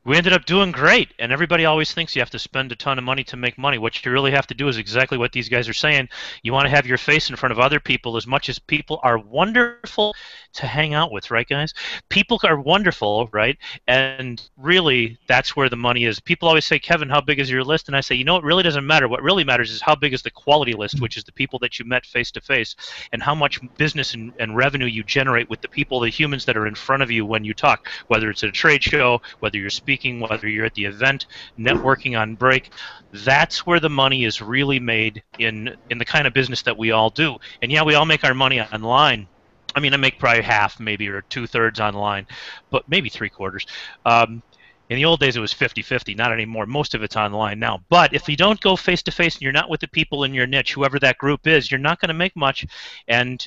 we ended up doing great. And everybody always thinks you have to spend a ton of money to make money. What you really have to do is exactly what these guys are saying. You want to have your face in front of other people. As much as people are wonderful to hang out with, right, guys? People are wonderful, right? And really, that's where the money is. People always say, Kevin, how big is your list? And I say, you know, it really doesn't matter. What really matters is how big is the quality list, which is the people that you met face to face, and how much business and revenue you generate with the people, the humans that are in front of you when you talk, whether it's at a trade show, whether you're speaking, whether you're at the event, networking on break. That's where the money is really made in the kind of business that we all do. And yeah, we all make our money online. I mean, I make probably half, maybe, or 2/3 online, but maybe 3/4. In the old days, it was 50-50, not anymore. Most of it's online now. But if you don't go face-to-face and you're not with the people in your niche, whoever that group is, you're not going to make much. And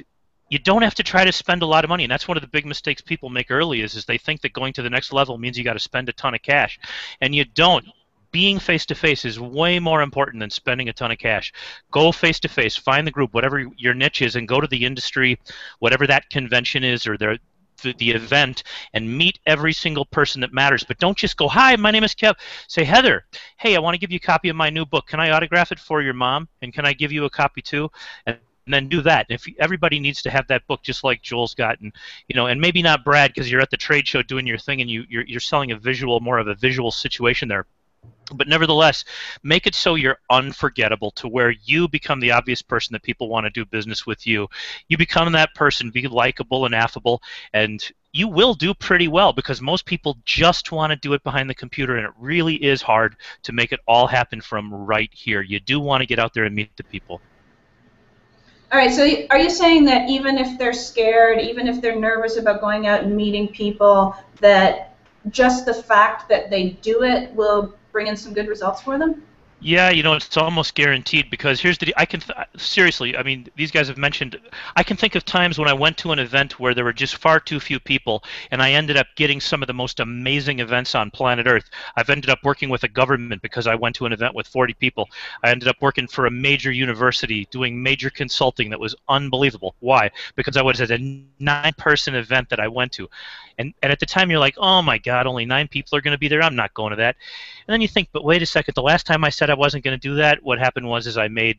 you don't have to try to spend a lot of money. And that's one of the big mistakes people make early is they think that going to the next level means you got to spend a ton of cash. And you don't. being face-to-face is way more important than spending a ton of cash. Go face-to-face, find the group, whatever your niche is, and go to the industry, whatever that convention is or the event, and meet every single person that matters. But don't just go, hi, my name is Kev. Say, Heather, hey, I want to give you a copy of my new book. Can I autograph it for your mom? And can I give you a copy too? And then do that. If everybody needs to have that book, just like Joel's got, and and maybe not Brad because you're at the trade show doing your thing and you're selling more of a visual situation there. But nevertheless, make it so you're unforgettable to where you become the obvious person that people want to do business with you. You become that person, be likable and affable, and you will do pretty well because most people just want to do it behind the computer, and it really is hard to make it all happen from right here. You do want to get out there and meet the people. All right, so are you saying that even if they're scared, even if they're nervous about going out and meeting people, that just the fact that they do it will bring in some good results for them? Yeah, it's almost guaranteed because here's the seriously, I mean, these guys have mentioned, I can think of times when I went to an event where there were just far too few people and I ended up getting some of the most amazing events on planet Earth. I've ended up working with a government because I went to an event with 40 people. I ended up working for a major university doing major consulting that was unbelievable. Why? Because I was at a 9-person event that I went to. And at the time, you're like, oh, my God, only 9 people are going to be there. I'm not going to that. And then you think, but wait a second. The last time I said I wasn't going to do that, what happened was I made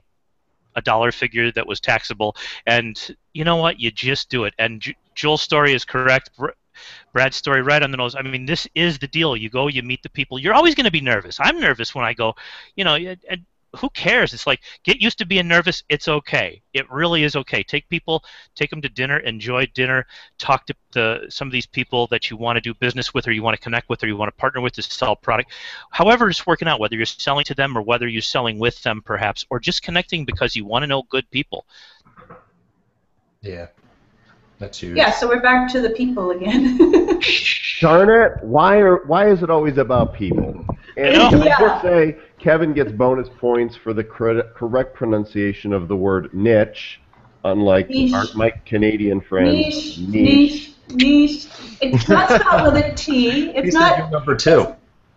a dollar figure that was taxable. And you know what? You just do it. And Joel's story is correct. Brad's story right on the nose. I mean, this is the deal. You go, you meet the people. You're always going to be nervous. I'm nervous when I go, and who cares? It's like, get used to being nervous. It's okay. It really is okay. Take them to dinner, enjoy dinner, talk to some of these people that you want to do business with or you want to connect with or you want to partner with to sell a product. However it's working out, whether you're selling to them or whether you're selling with them perhaps, or just connecting because you want to know good people. Yeah. That's huge. Yeah, so we're back to the people again. Darn it! Why is it always about people? And can I just say, Kevin gets bonus points for the correct pronunciation of the word niche, unlike my Canadian friends. Niche. It's not spelled with a T. It's not number 2.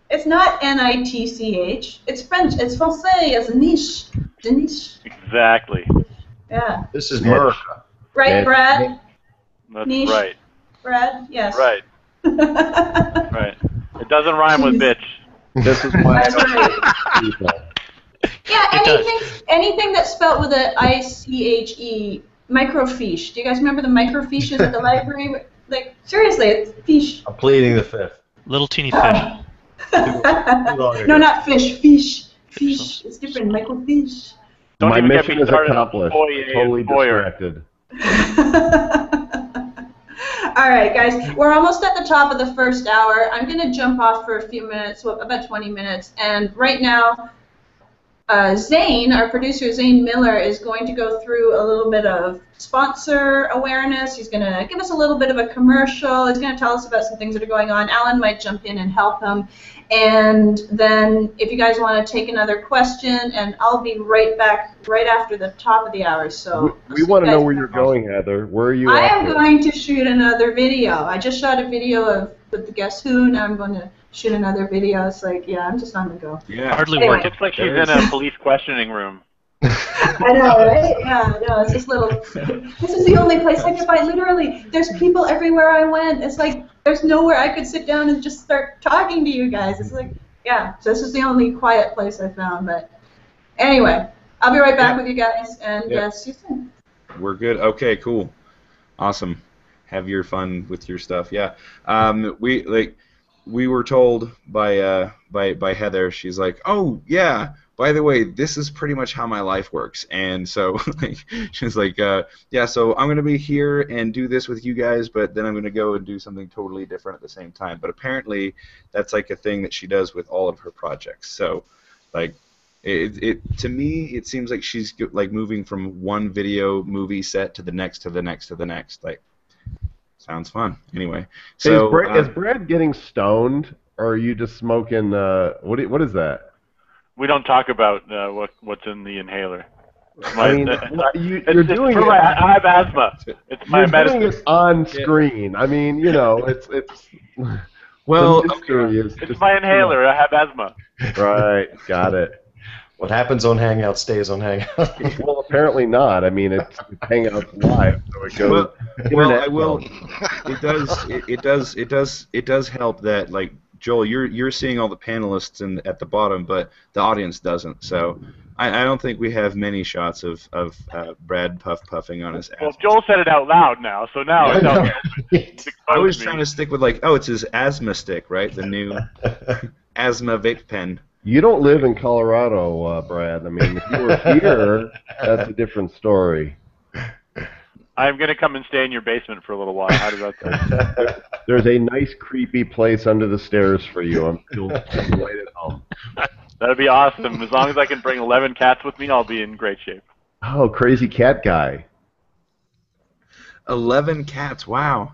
It's not N-I-T-C-H. It's French. It's Francais as a niche. The niche. Exactly. Yeah. This is America. Right, Brad? That's niche. right. Brad? Yes. Right. Right. It doesn't rhyme with bitch. This is why that's right. Yeah, anything that's spelled with a I-C-H-E, microfiche. Do you guys remember the microfiches at the library? Like, seriously, it's fiche. I'm pleading the fifth. Little teeny fish. No, not fish. Fiche. Fiche. It's different. Microfiche. My mission is accomplished. Totally distracted. All right, guys, we're almost at the top of the first hour. I'm going to jump off for a few minutes, about 20 minutes, and right now, Zane, our producer, Zane Miller, is going to go through a little bit of sponsor awareness. He's going to give us a little bit of a commercial. He's going to tell us about some things that are going on. Alan might jump in and help him. And then if you guys want to take another question, and I'll be right back right after the top of the hour. So we want to know where you're going, Heather. Where are you I am going to shoot another video. I just shot a video with the Guess Who. Now I'm going to shoot another video. It's like, yeah, I'm just on the go. Yeah, hardly anyway. working. Looks like she's in a police questioning room. I know, right? Yeah, no, it's this little. This is the only place I could find. Literally, there's people everywhere I went. It's like there's nowhere I could sit down and just start talking to you guys. It's like, yeah. So this is the only quiet place I found. But anyway, I'll be right back with you guys, and see you soon. We're good. Okay, cool, awesome. Have your fun with your stuff. Yeah. We were told by Heather. She's like, oh yeah. By the way, this is pretty much how my life works. And so she's like, yeah, so I'm going to be here and do this with you guys, but then I'm going to go and do something totally different at the same time. But apparently that's like a thing that she does with all of her projects. So like to me, it seems like she's like moving from one video movie set to the next to the next to the next. Like, sounds fun. Anyway, so is Brad getting stoned, or are you just smoking? What is that? We don't talk about what's in the inhaler. You're doing it. I have asthma. It's my medicine. You're doing it on screen. I mean, it's. Well, the mystery is it's my inhaler. I have asthma. Right, got it. What happens on Hangout stays on Hangout. Well, apparently not. I mean, it's Hangouts live, so it goes. Well, I will. It does help that, like, Joel, you're seeing all the panelists at the bottom, but the audience doesn't. So I don't think we have many shots of Brad puffing on his ass. Well, Joel said it out loud now, so now it's I was trying to stick with, like, oh, it's his asthma stick, right? The new asthma vape pen. You don't live in Colorado, Brad. I mean, if you were here, that's a different story. I'm going to come and stay in your basement for a little while. How does that sound? There's a nice, creepy place under the stairs for you. I'm still right at home. That'd be awesome. As long as I can bring 11 cats with me, I'll be in great shape. Oh, crazy cat guy. 11 cats, wow.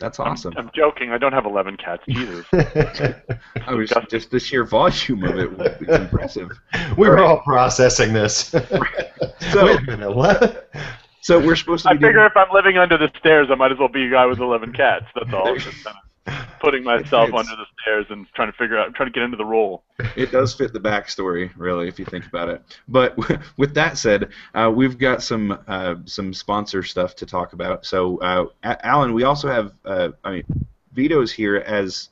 That's awesome. I'm joking. I don't have 11 cats. Jesus. I was just the sheer volume of it was impressive. We were all processing this. So, wait a minute, what? So we're supposed to be I figure if I'm living under the stairs, I might as well be a guy with 11 cats. That's all. Just kind of putting myself under the stairs and trying to get into the role. It does fit the backstory, really, if you think about it. But with that said, we've got some sponsor stuff to talk about. So, Alan, we also have, Vito's here as,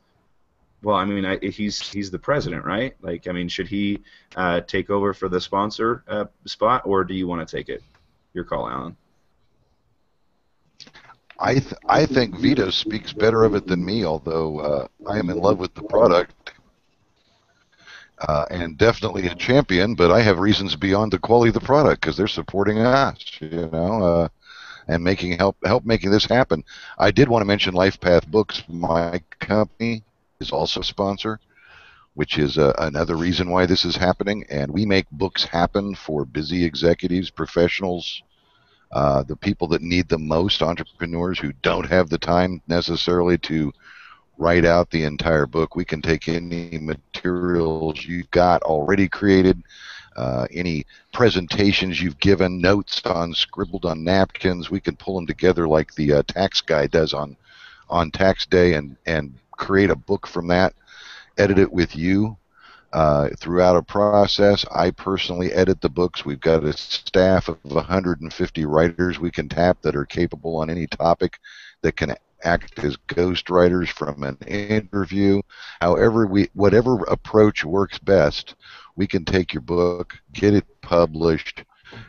well, I mean, he's the president, right? Like, I mean, should he take over for the sponsor spot, or do you want to take it? Your call, Alan. I think Vito speaks better of it than me, although I am in love with the product and definitely a champion, but I have reasons beyond the quality of the product because they're supporting us, and help making this happen. I did want to mention LifePath Books. My company is also a sponsor, which is another reason why this is happening, and we make books happen for busy executives, professionals, the people that need them most, entrepreneurs who don't have the time necessarily to write out the entire book. We can take any materials you've got already created, any presentations you've given, notes scribbled on napkins. We can pull them together like the tax guy does on tax day and create a book from that. Edit it with you throughout a process. I personally edit the books. We've got a staff of 150 writers we can tap that are capable on any topic that can act as ghost writers from an interview. Whatever approach works best, we can take your book, get it published,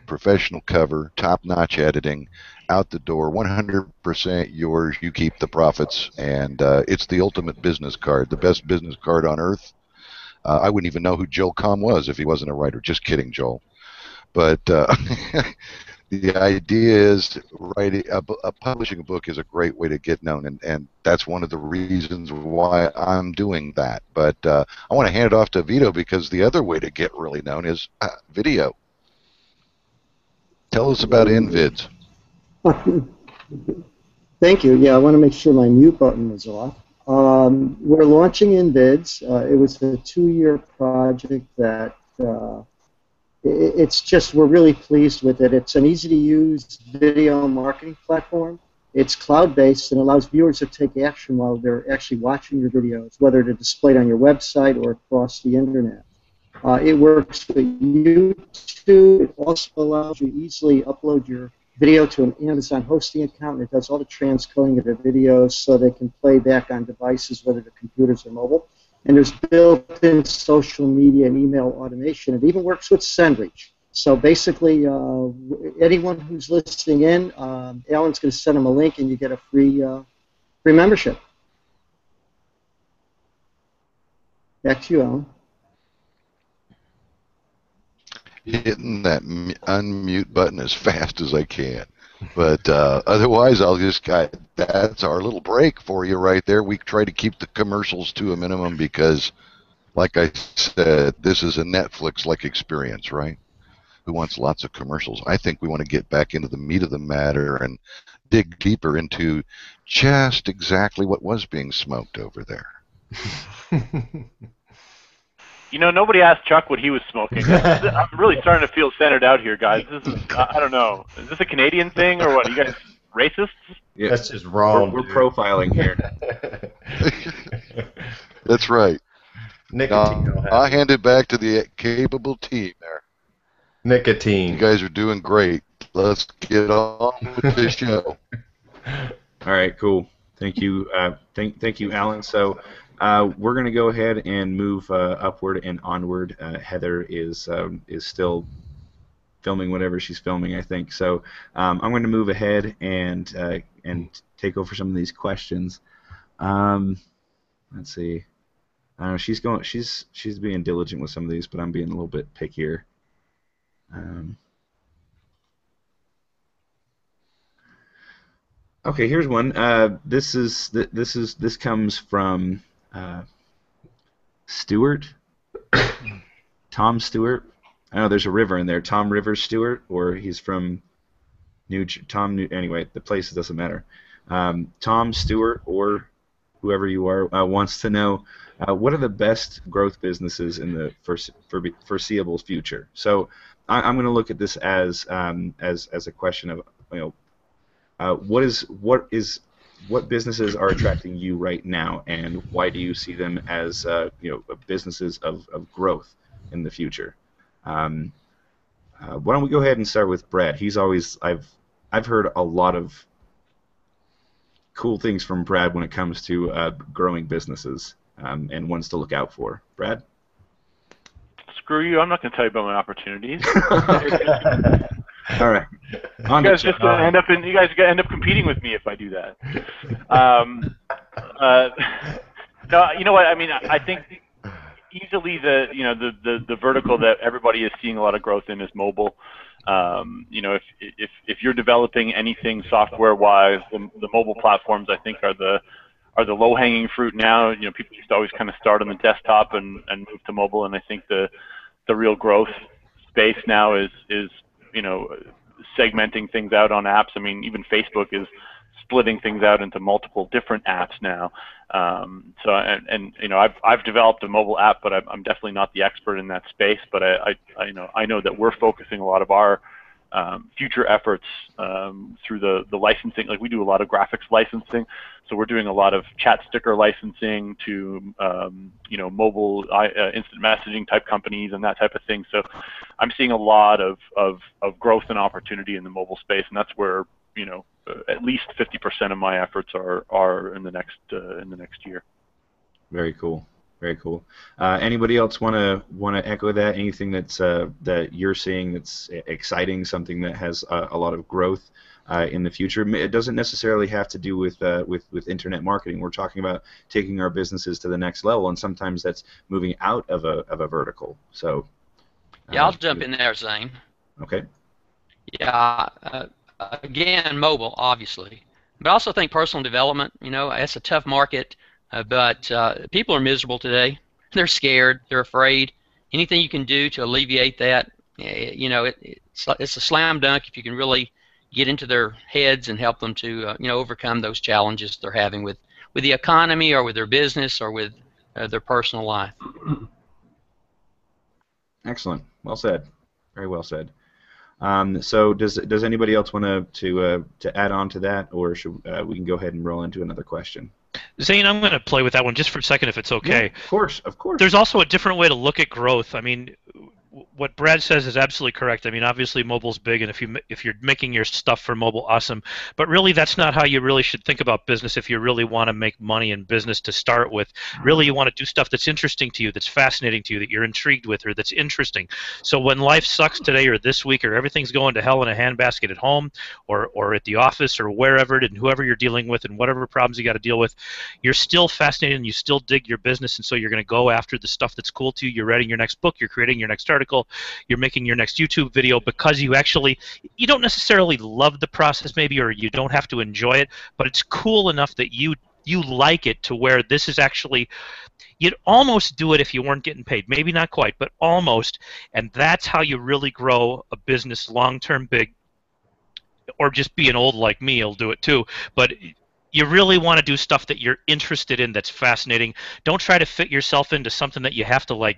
professional cover, top-notch editing, out the door, 100% yours. You keep the profits, and it's the ultimate business card, the best business card on earth. I wouldn't even know who Joel Comm was if he wasn't a writer. Just kidding, Joel. But the idea is publishing a book is a great way to get known, and that's one of the reasons why I'm doing that. But I want to hand it off to Vito because the other way to get really known is video. Tell us about InVids. Thank you. Yeah, I want to make sure my mute button is off. We're launching InVids. It was a 2-year project that we're really pleased with it. It's an easy-to-use video marketing platform. It's cloud-based and allows viewers to take action while they're actually watching your videos, whether to display it on your website or across the internet. It works with YouTube. It also allows you to easily upload your video to an Amazon hosting account, and it does all the transcoding of the videos so they can play back on devices, whether they're computers or mobile. And there's built-in social media and email automation. It even works with SendReach. So basically, anyone who's listening in, Alan's going to send them a link, and you get a free membership. Back to you, Alan. Hitting that unmute button as fast as I can. But otherwise, that's our little break for you right there. We try to keep the commercials to a minimum because, like I said, this is a Netflix-like experience, right? Who wants lots of commercials? I think we want to get back into the meat of the matter and dig deeper into just exactly what was being smoked over there. You know, nobody asked Chuck what he was smoking. I'm really starting to feel centered out here, guys. This is, I don't know. Is this a Canadian thing or what? Are you guys racists? Yeah. That's just wrong. We're profiling here. That's right. Nicotine. I hand it back to the capable team there. Nicotine. You guys are doing great. Let's get on with the show. All right, cool. Thank you, thank you, Alan. So we're going to go ahead and move upward and onward. Heather is still filming whatever she's filming, I think. So I'm going to move ahead and take over some of these questions. Let's see. I don't know. She's being diligent with some of these, but I'm being a little bit pickier. Okay, here's one. This comes from Stewart, Tom Stewart. I know there's a river in there. Tom Rivers Stewart, or he's from anyway, the place doesn't matter. Tom Stewart, or whoever you are, wants to know what are the best growth businesses in the foreseeable future. So I'm going to look at this as a question of, what businesses are attracting you right now, and why do you see them as businesses of growth in the future? Why don't we go ahead and start with Brad? He's always I've heard a lot of cool things from Brad when it comes to growing businesses and ones to look out for. Brad? Screw you! I'm not going to tell you about my opportunities. All right. You guys just end up competing with me if I do that. No, you know what? I mean, I think easily the vertical that everybody is seeing a lot of growth in is mobile. If you're developing anything software-wise, the mobile platforms I think are the low-hanging fruit now. People used to always kind of start on the desktop and move to mobile, and I think the real growth space now is segmenting things out on apps. I mean, even Facebook is splitting things out into multiple different apps now. I've developed a mobile app, but I'm definitely not the expert in that space. But I know that we're focusing a lot of our future efforts through the licensing. Like, we do a lot of graphics licensing, so we're doing a lot of chat sticker licensing to mobile instant messaging type companies and that type of thing. So I'm seeing a lot of growth and opportunity in the mobile space, and that's where at least 50% of my efforts are in the next year. Very cool. Very cool. Anybody else want to echo that? Anything that you're seeing that's exciting, something that has a lot of growth in the future? It doesn't necessarily have to do with internet marketing. We're talking about taking our businesses to the next level, and sometimes that's moving out of a vertical. So. Yeah, I'll jump in there, Zane. Okay. Yeah. Again, mobile, obviously, but I also think personal development. It's a tough market. But people are miserable today. They're scared. They're afraid. Anything you can do to alleviate that, it's a slam dunk if you can really get into their heads and help them to, overcome those challenges they're having with the economy or with their business or with their personal life. Excellent. Well said. Very well said. So does anybody else want to add on to that, or should we can go ahead and roll into another question? Zane, I'm going to play with that one just for a second, if it's okay. Yeah, of course, of course. There's also a different way to look at growth. I mean, what Brad says is absolutely correct. I mean, obviously mobile's big, and if you're making your stuff for mobile, awesome. But really, that's not how you really should think about business. If you really want to make money in business to start with, really you want to do stuff that's interesting to you, that's fascinating to you, that you're intrigued with, or that's interesting. So when life sucks today or this week, or everything's going to hell in a handbasket at home, or at the office, or wherever, and whoever you're dealing with, and whatever problems you got to deal with, you're still fascinated and you still dig your business, and so you're going to go after the stuff that's cool to you. You're writing your next book, you're creating your next article, you're making your next YouTube video, because you don't necessarily love the process maybe, or you don't have to enjoy it, but it's cool enough that you like it to where this is actually, you'd almost do it if you weren't getting paid. Maybe not quite, but almost, and that's how you really grow a business long-term big, or just being old like me will do it too, but you really want to do stuff that you're interested in, that's fascinating. Don't try to fit yourself into something that you have to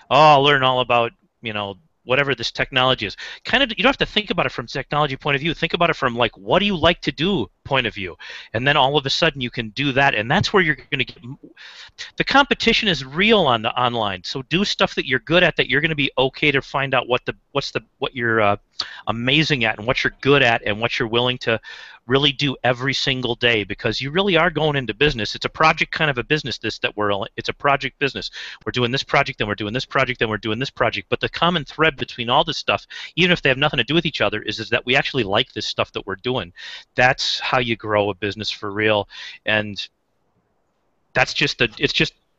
I'll learn all about, whatever this technology is. You don't have to think about it from a technology point of view. Think about it from what do you like to do point of view, and then all of a sudden you can do that, and that's where you're going to get. The competition is real on the online, so do stuff that you're good at, that you're going to be okay to find out what you're amazing at and what you're good at and what you're willing to really do every single day, because you really are going into business. It's a project kind of a business. It's a project business. We're doing this project, then we're doing this project, then we're doing this project. But the common thread between all this stuff, even if they have nothing to do with each other, is that we actually like this stuff that we're doing. That's how you grow a business for real, and it's just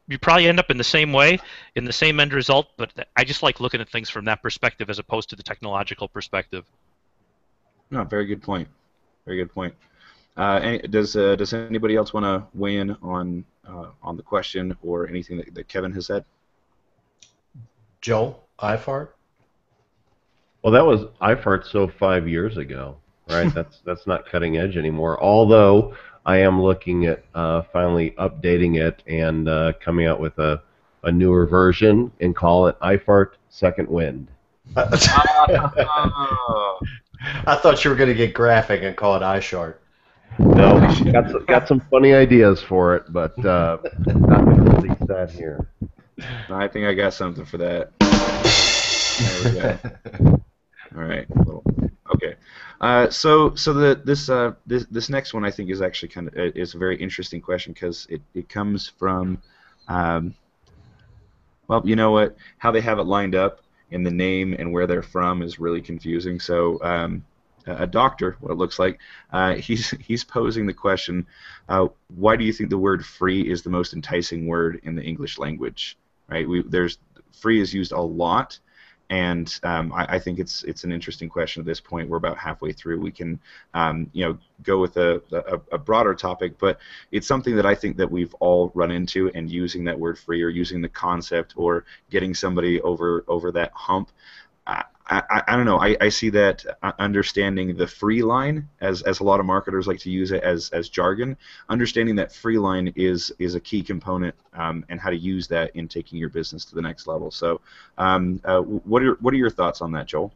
you probably end up in the same way, in the same end result. But I just like looking at things from that perspective as opposed to the technological perspective. No, very good point. Very good point. Does anybody else want to weigh in on the question or anything that Kevin has said? Joel, IFART? Well, that was IFART so 5 years ago, right? That's not cutting edge anymore. Although I am looking at finally updating it and coming out with a newer version and call it IFART Second Wind. I thought you were going to get graphic and call it iShart. No, got some funny ideas for it, but not going to release that here. I think I got something for that. There we go. All right. Okay. So this next one I think is actually is a very interesting question, because it comes from, well, you know what? How they have it lined up in the name and where they're from is really confusing. So a doctor, what it looks like, he's posing the question, why do you think the word free is the most enticing word in the English language? Right? Free is used a lot, and I think it's an interesting question at this point. We're about halfway through. We can go with a broader topic, but it's something that I think that we've all run into, and using that word free or using the concept or getting somebody over that hump. I don't know. I see that understanding the free line, as a lot of marketers like to use it as jargon. Understanding that free line is a key component, and how to use that in taking your business to the next level. So, what are your thoughts on that, Joel?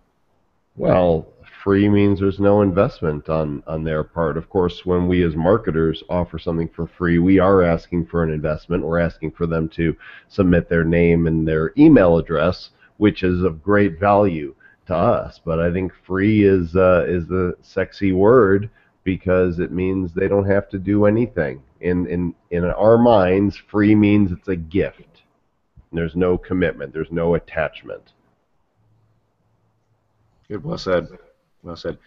Well, free means there's no investment on their part. Of course, when we as marketers offer something for free, we are asking for an investment. We're asking for them to submit their name and their email address, which is of great value to us. But I think free is the sexy word, because it means they don't have to do anything. In our minds, free means it's a gift. There's no commitment. There's no attachment. Good. Well said. Well said.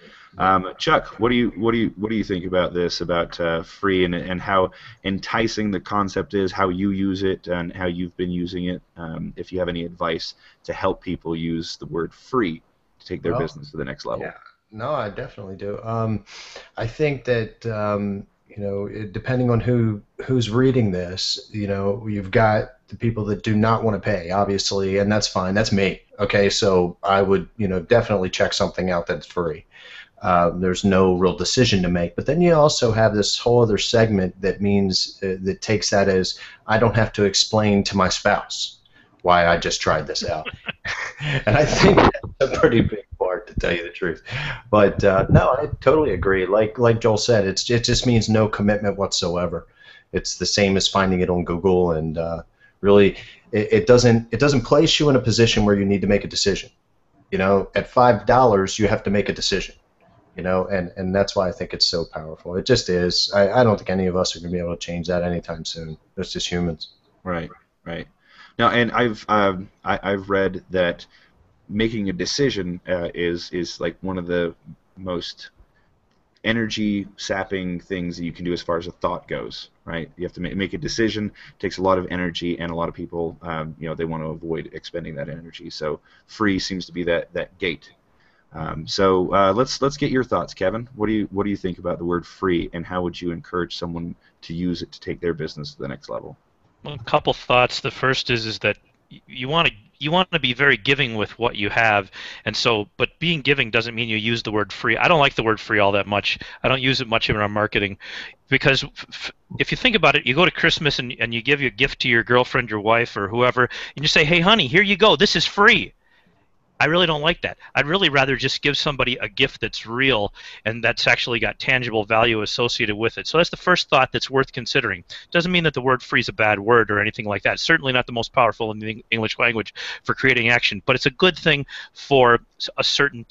Chuck, what do you think about this, about free, and how enticing the concept is, how you use it, and how you've been using it? If you have any advice to help people use the word free to take their business to the next level. Yeah. No, I definitely do. I think that depending on who's reading this, you've got the people that do not want to pay, obviously, and that's fine. That's me. Okay, so I would definitely check something out that's free. There's no real decision to make. But then you also have this whole other segment that means that takes that as, I don't have to explain to my spouse why I just tried this out. And I think that's a pretty big part, to tell you the truth. But no, I totally agree. Like Joel said, it just means no commitment whatsoever. It's the same as finding it on Google, and really it doesn't place you in a position where you need to make a decision. At $5 you have to make a decision. And that's why I think it's so powerful. It just is. I don't think any of us are going to be able to change that anytime soon. It's just humans. Right. Now, and I've read that making a decision is like one of the most energy sapping things that you can do as far as a thought goes. Right? You have to make a decision. It takes a lot of energy, and a lot of people, they want to avoid expending that energy. So free seems to be that gate. So let's get your thoughts, Kevin. What do you think about the word free, and how would you encourage someone to use it to take their business to the next level? Well, a couple thoughts. The first is that you want to be very giving with what you have, and so, but being giving doesn't mean you use the word free. I don't like the word free all that much. I don't use it much in our marketing, because if you think about it, you go to Christmas and you give your gift to your girlfriend, your wife, or whoever, and you say, "Hey, honey, here you go. This is free." I really don't like that. I'd really rather just give somebody a gift that's real and that's actually got tangible value associated with it. So that's the first thought that's worth considering. Doesn't mean that the word free is a bad word or anything like that. It's certainly not the most powerful in the English language for creating action, but it's a good thing for a certain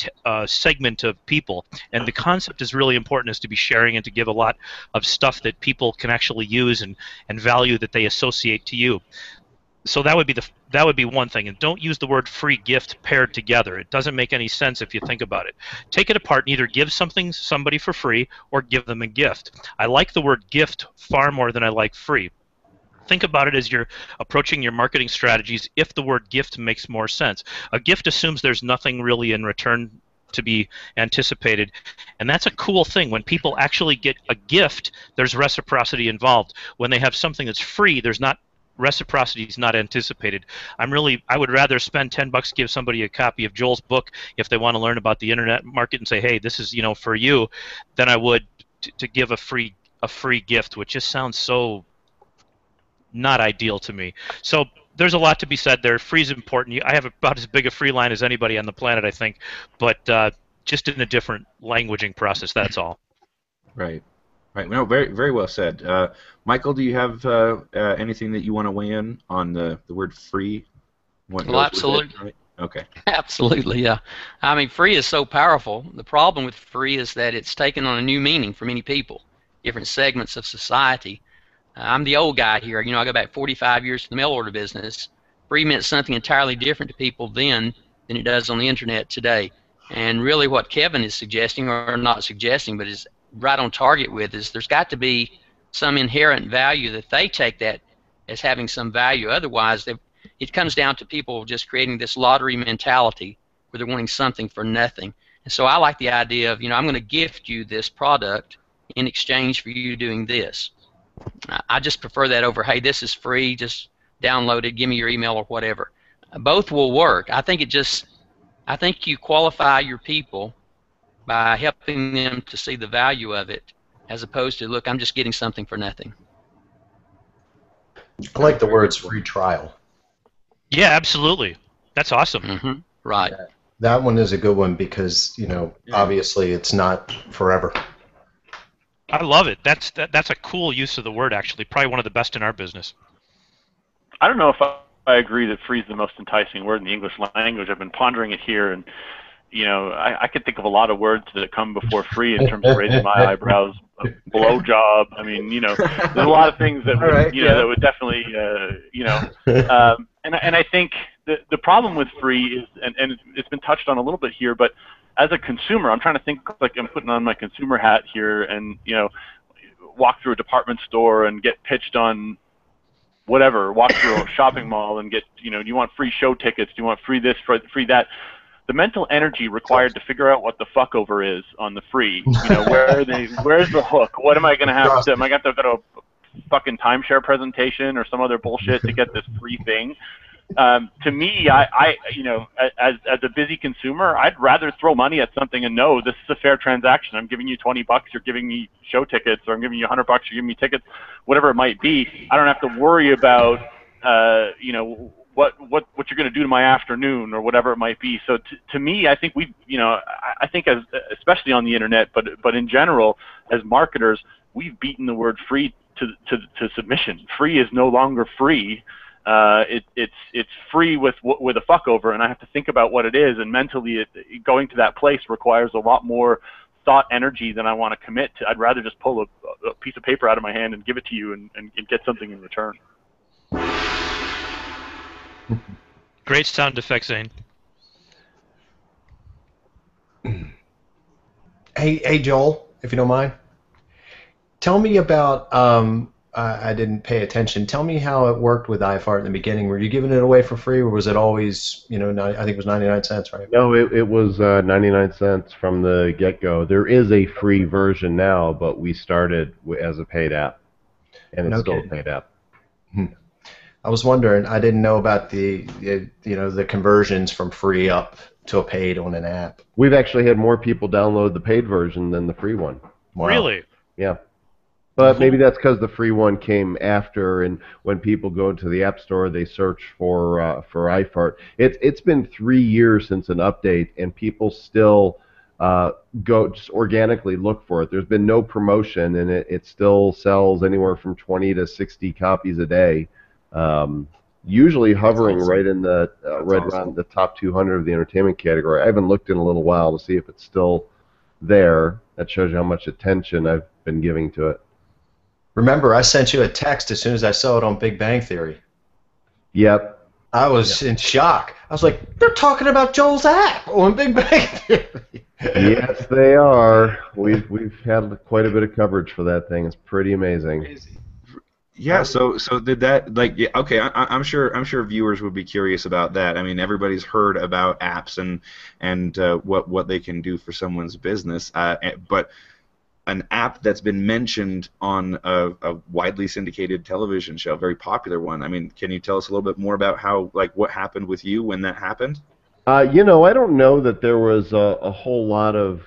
segment of people. And the concept is really important, is to be sharing and to give a lot of stuff that people can actually use and value that they associate to you. So that would be one thing, and don't use the word free gift paired together. It doesn't make any sense if you think about it. Take it apart and either give somebody for free or give them a gift. I like the word gift far more than I like free. Think about it as you're approaching your marketing strategies if the word gift makes more sense. A gift assumes there's nothing really in return to be anticipated, and that's a cool thing. When people actually get a gift, there's reciprocity involved. When they have something that's free, there's not. Reciprocity is not anticipated. I would rather spend $10 to give somebody a copy of Joel's book if they want to learn about the internet market and say, hey, this is for you, than I would to give a free gift, which just sounds so not ideal to me. So there's a lot to be said there. Free is important. I have about as big a free line as anybody on the planet, I think, but just in a different languaging process. That's all. Right. Right. No, very, very well said. Michael, do you have anything that you want to weigh in on the word free? Well, absolutely. Right? Okay. Absolutely, yeah. I mean, free is so powerful. The problem with free is that it's taken on a new meaning for many people, different segments of society. I'm the old guy here. I go back 45 years to the mail order business. Free meant something entirely different to people then than it does on the internet today. And really what Kevin is suggesting, or not suggesting, but is right on target with, is there's got to be some inherent value that they take that as having some value. Otherwise, it comes down to people just creating this lottery mentality where they're wanting something for nothing. And so I like the idea of, I'm going to gift you this product in exchange for you doing this. I just prefer that over, hey, this is free, just download it, give me your email or whatever. Both will work. I think you qualify your people by helping them to see the value of it, as opposed to, look, I'm just getting something for nothing. I like the words free trial. Yeah, absolutely. That's awesome. Mm-hmm. Right. That one is a good one because, obviously it's not forever. I love it. That's a cool use of the word, actually. Probably one of the best in our business. I don't know if I agree that free is the most enticing word in the English language. I've been pondering it here, and I could think of a lot of words that come before free in terms of raising my eyebrows. A blowjob. I mean, there's a lot of things that would, that would definitely, and I think the problem with free is, and it's been touched on a little bit here, but as a consumer, I'm trying to think like I'm putting on my consumer hat here, and walk through a department store and get pitched on whatever. Walk through a shopping mall and get, do you want free show tickets? Do you want free this, free that? The mental energy required to figure out what the fuck over is on the free. Where's the hook? What am I going to have to? Am I going to have to go to a fucking timeshare presentation or some other bullshit to get this free thing? To me, I as a busy consumer, I'd rather throw money at something and know this is a fair transaction. I'm giving you $20, you're giving me show tickets, or I'm giving you $100, you're giving me tickets, whatever it might be. I don't have to worry about what you're going to do to my afternoon or whatever it might be. So to me, I think I think especially on the internet, but in general, as marketers, we've beaten the word free to submission. Free is no longer free. It's free with a fuck over, and I have to think about what it is, and mentally going to that place requires a lot more thought energy than I want to commit to. I'd rather just pull a piece of paper out of my hand and give it to you and get something in return. Great sound effects, Zane. Hey, Joel, if you don't mind, tell me about. I didn't pay attention. Tell me how it worked with iFart in the beginning. Were you giving it away for free, or was it always, I think it was 99 cents, right? No, it was 99 cents from the get-go. There is a free version now, but we started as a paid app, and it's still a paid app. I was wondering. I didn't know about the conversions from free up to a paid on an app. We've actually had more people download the paid version than the free one. Wow. Really? Yeah. But maybe that's because the free one came after, and when people go to the App Store, they search for iFart. It's been 3 years since an update, and people still go just organically look for it. There's been no promotion, and it still sells anywhere from 20 to 60 copies a day. Usually hovering right in the around the top 200 of the entertainment category. I haven't looked in a little while to see if it's still there. That shows you how much attention I've been giving to it. Remember, I sent you a text as soon as I saw it on Big Bang Theory. Yep. I was in shock. I was like, they're talking about Joel's app on Big Bang Theory. Yes, they are. We've had quite a bit of coverage for that thing. It's pretty amazing. Yeah. So did that okay? I'm sure viewers would be curious about that. I mean, everybody's heard about apps and what they can do for someone's business, but an app that's been mentioned on a widely syndicated television show, a very popular one. I mean, can you tell us a little bit more about how, what happened with you when that happened? I don't know that there was a whole lot of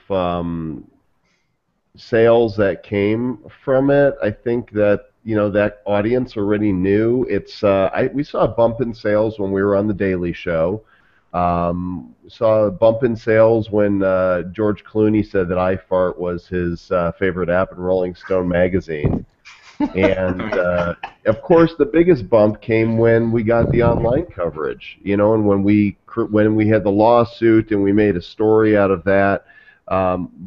sales that came from it. I think that that audience already knew. We saw a bump in sales when we were on the Daily Show. Saw a bump in sales when George Clooney said that iFart was his favorite app in Rolling Stone magazine. And of course, the biggest bump came when we got the online coverage, and when we had the lawsuit and we made a story out of that.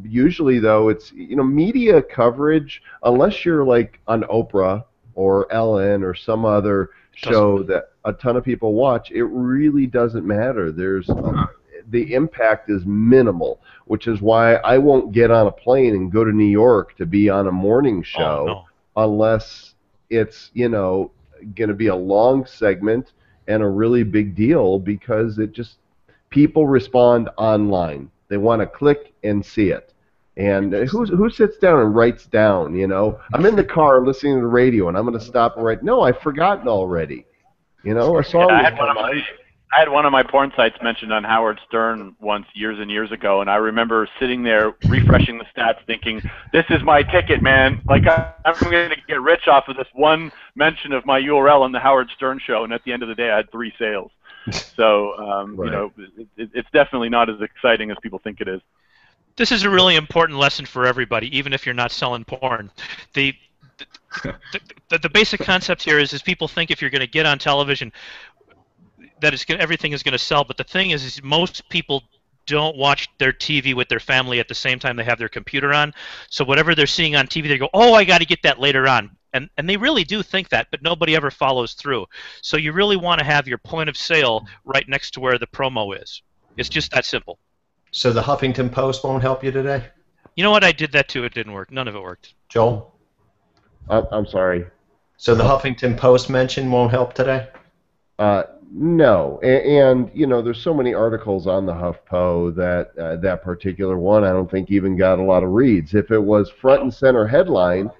Usually, though, it's media coverage, unless you're like on Oprah or Ellen or some other show that a ton of people watch, it really doesn't matter. The impact is minimal, which is why I won't get on a plane and go to New York to be on a morning show unless it's going to be a long segment and a really big deal, because people respond online. They want to click and see it. And who sits down and writes down, I'm in the car listening to the radio and I'm going to stop and write, no, I've forgotten already. A song. I had one of my porn sites mentioned on Howard Stern once years and years ago, and I remember sitting there refreshing the stats thinking, this is my ticket, man. Like, I'm going to get rich off of this one mention of my URL on the Howard Stern show, and at the end of the day I had 3 sales. So, Right. It's definitely not as exciting as people think it is. This is a really important lesson for everybody, even if you're not selling porn. The basic concept here is people think if you're going to get on television that everything is going to sell, but the thing is most people don't watch their TV with their family at the same time they have their computer on. So whatever they're seeing on TV, they go, oh, I got to get that later on. And they really do think that, but nobody ever follows through. So you really want to have your point of sale right next to where the promo is. It's just that simple. So the Huffington Post won't help you today? You know what? I did that too. It didn't work. None of it worked. Joel? I'm sorry. So the Huffington Post mention won't help today? No, and there's so many articles on the HuffPo that that particular one I don't think even got a lot of reads. If it was front and center headline,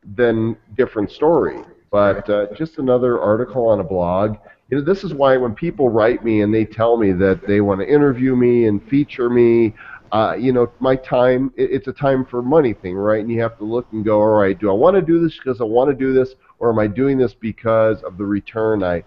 then different story. But just another article on a blog. This is why when people write me and they tell me that they want to interview me and feature me, my time, it's a time for money thing, right? And you have to look and go, all right, do I want to do this because I want to do this, or am I doing this because of the return I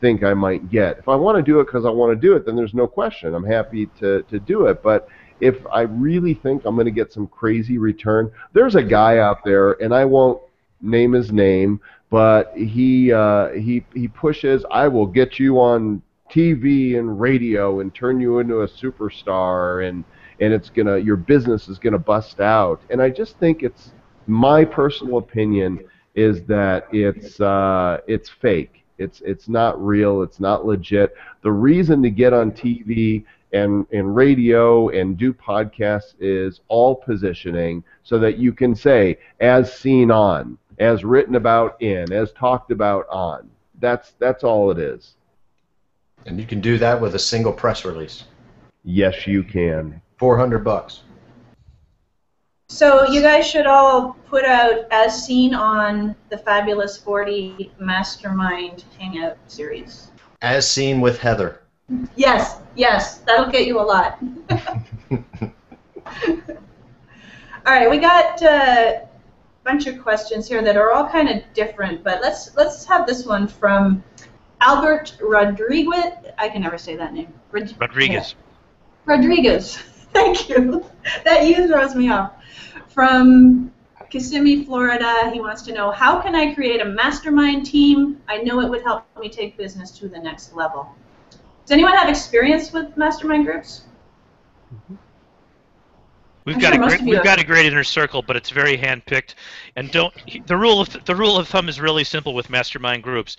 think I might get? If I want to do it because I want to do it, then there's no question. I'm happy to do it. But if I really think I'm going to get some crazy return, there's a guy out there, and I won't name his name, but he pushes, I will get you on TV and radio and turn you into a superstar, and it's your business is gonna bust out. And I just think my personal opinion is that it's fake. It's not real. It's not legit. The reason to get on TV and radio and do podcasts is all positioning, so that you can say, as seen on, as written about in, as talked about on. That's all it is. And you can do that with a single press release. Yes, you can. $400. So you guys should all put out as seen on the Fabulous 40 Mastermind Hangout series. As seen with Heather. Yes, that'll get you a lot. All right, we got bunch of questions here that are all kind of different, but let's have this one from Albert Rodriguez. I can never say that name. Rodriguez. Yeah. Rodriguez. Thank you. That you throws me off. From Kissimmee, Florida, he wants to know, how can I create a mastermind team? I know it would help me take business to the next level. Does anyone have experience with mastermind groups? We've got a great inner circle, but it's very handpicked. And the rule of thumb is really simple with mastermind groups.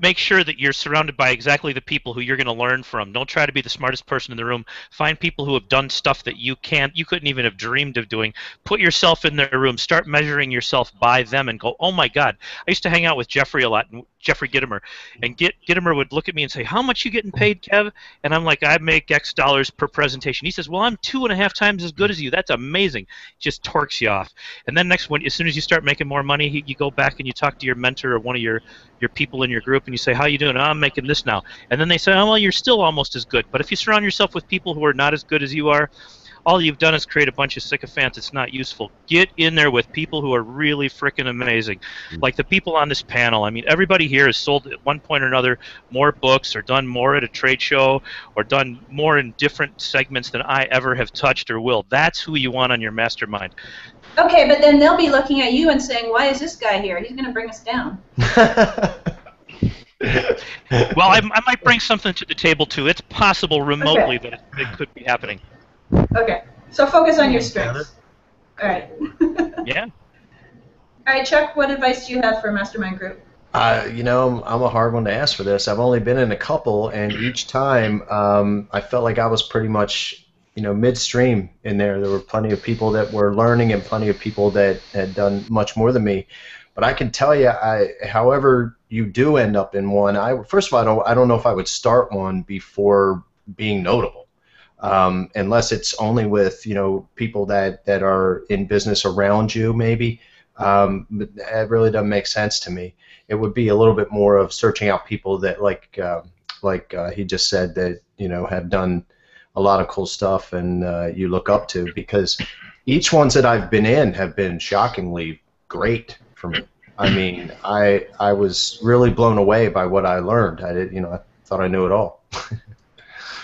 Make sure that you're surrounded by exactly the people who you're going to learn from. Don't try to be the smartest person in the room. Find people who have done stuff that you couldn't even have dreamed of doing. Put yourself in their room. Start measuring yourself by them and go, oh my God. I used to hang out with Jeffrey a lot, Jeffrey Gittimer, and Gittimer would look at me and say, how much you getting paid, Kev? And I'm like, I make X dollars per presentation. He says, well, I'm 2.5 times as good as you. That's amazing. Just torques you off. And then as soon as you start making more money, you go back and you talk to your mentor or one of your people in your group and you say, how you doing? Oh, I'm making this now. And then they say, oh, well, you're still almost as good. But if you surround yourself with people who are not as good as you are, all you've done is create a bunch of sycophants. It's not useful. Get in there with people who are really freaking amazing. Like the people on this panel. I mean, everybody here has sold at one point or another more books or done more at a trade show or done more in different segments than I ever have touched or will. That's who you want on your mastermind. Okay, but then they'll be looking at you and saying, why is this guy here? He's going to bring us down. Well, I might bring something to the table, too. It's possible remotely that it could be happening. Okay, so focus on your strengths. All right. Yeah. All right, Chuck, what advice do you have for a mastermind group? I'm a hard one to ask for this. I've only been in a couple, and each time I felt like I was pretty much, midstream in there. There were plenty of people that were learning and plenty of people that had done much more than me. But I can tell you, however you do end up in one, first of all, I don't know if I would start one before being notable. Unless it's only with people that are in business around you, maybe. But it really doesn't make sense to me. It would be a little bit more of searching out people that like he just said, that have done a lot of cool stuff and you look up to, because each ones that I've been in have been shockingly great for me. I mean, I was really blown away by what I learned. I thought I knew it all.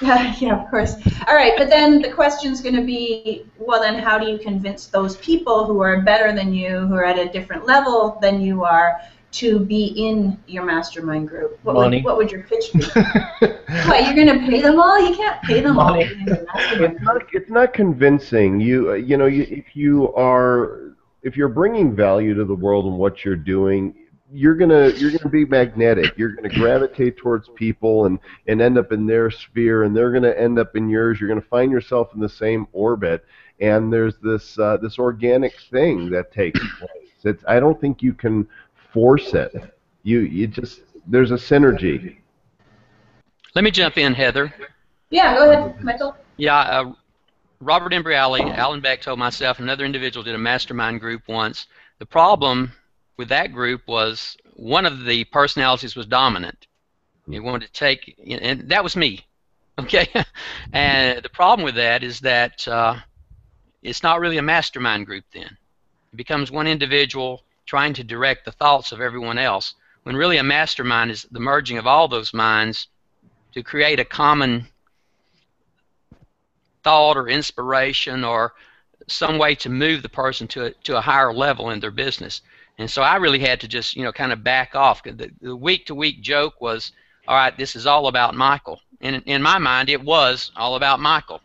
Yeah, of course. All right, but then the question's going to be, well, then how do you convince those people who are better than you, who are at a different level than you are, to be in your mastermind group? What would your pitch be? What, you're going to pay them all? You can't pay them all. It's not convincing. If you're bringing value to the world and what you're doing, you're gonna be magnetic. You're gonna gravitate towards people and end up in their sphere, and they're gonna end up in yours. You're gonna find yourself in the same orbit, and there's this organic thing that takes place. I don't think you can force it. There's a synergy. Let me jump in, Heather. Yeah, go ahead, Michael. Yeah, Robert Imbriale, Alan Bechtold, myself, another individual did a mastermind group once. The problem with that group was one of the personalities was dominant. He wanted to take, and that was me, okay? And the problem with that is that it's not really a mastermind group then. It becomes one individual trying to direct the thoughts of everyone else, when really a mastermind is the merging of all those minds to create a common thought or inspiration or some way to move the person to a higher level in their business. And so I really had to just, kind of back off. The week-to-week joke was, all right, this is all about Michael. And in my mind, it was all about Michael.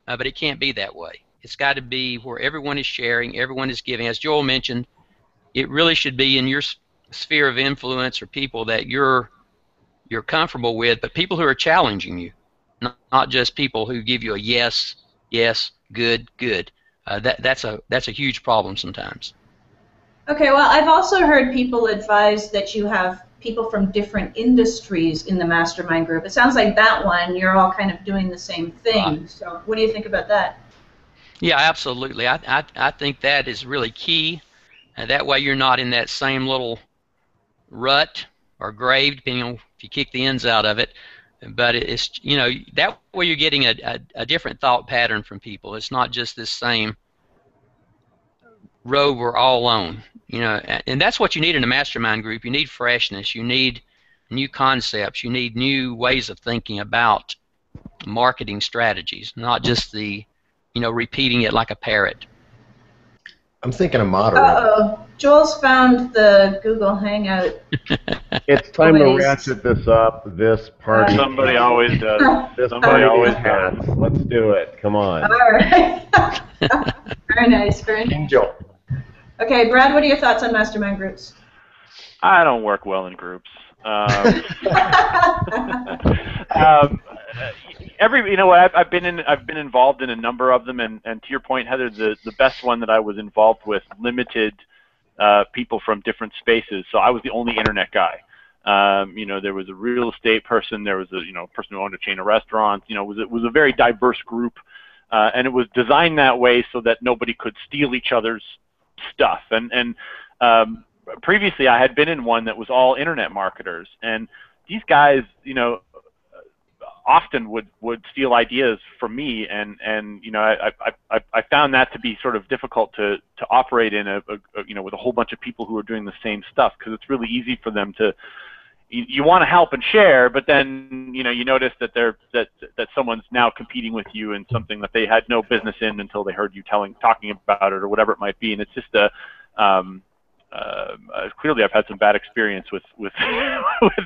But it can't be that way. It's got to be where everyone is sharing, everyone is giving. As Joel mentioned, it really should be in your sphere of influence or people that you're comfortable with, but people who are challenging you, not just people who give you a yes, yes, good, good. That's a huge problem sometimes. Okay, well, I've also heard people advise that you have people from different industries in the mastermind group. It sounds like that one, you're all kind of doing the same thing. So what do you think about that? Yeah, absolutely. I think that is really key. That way you're not in that same little rut or grave, depending on if you kick the ends out of it. But it's, that way you're getting a different thought pattern from people. It's not just this same road we're all on. And that's what you need in a mastermind group. You need freshness. You need new concepts. You need new ways of thinking about marketing strategies, not just the, repeating it like a parrot. I'm thinking of moderator. Uh-oh. Joel's found the Google Hangout. It's time to ratchet this up. This party. Somebody always does. Somebody always has. Let's do it. Come on. All right. Very nice. Very nice. King Joel. Okay, Brad, what are your thoughts on mastermind groups? I don't work well in groups. I've been involved in a number of them, and to your point, Heather, the best one that I was involved with limited people from different spaces, so I was the only internet guy. There was a real estate person, there was a person who owned a chain of restaurants. It was a very diverse group, and it was designed that way so that nobody could steal each other's stuff. And previously, I had been in one that was all internet marketers, and these guys, often would steal ideas from me, and I found that to be sort of difficult to operate in with a whole bunch of people who are doing the same stuff, because it's really easy for them to. You want to help and share, but then you notice that that someone's now competing with you in something that they had no business in until they heard you talking about it or whatever it might be, and it's just clearly I've had some bad experience with with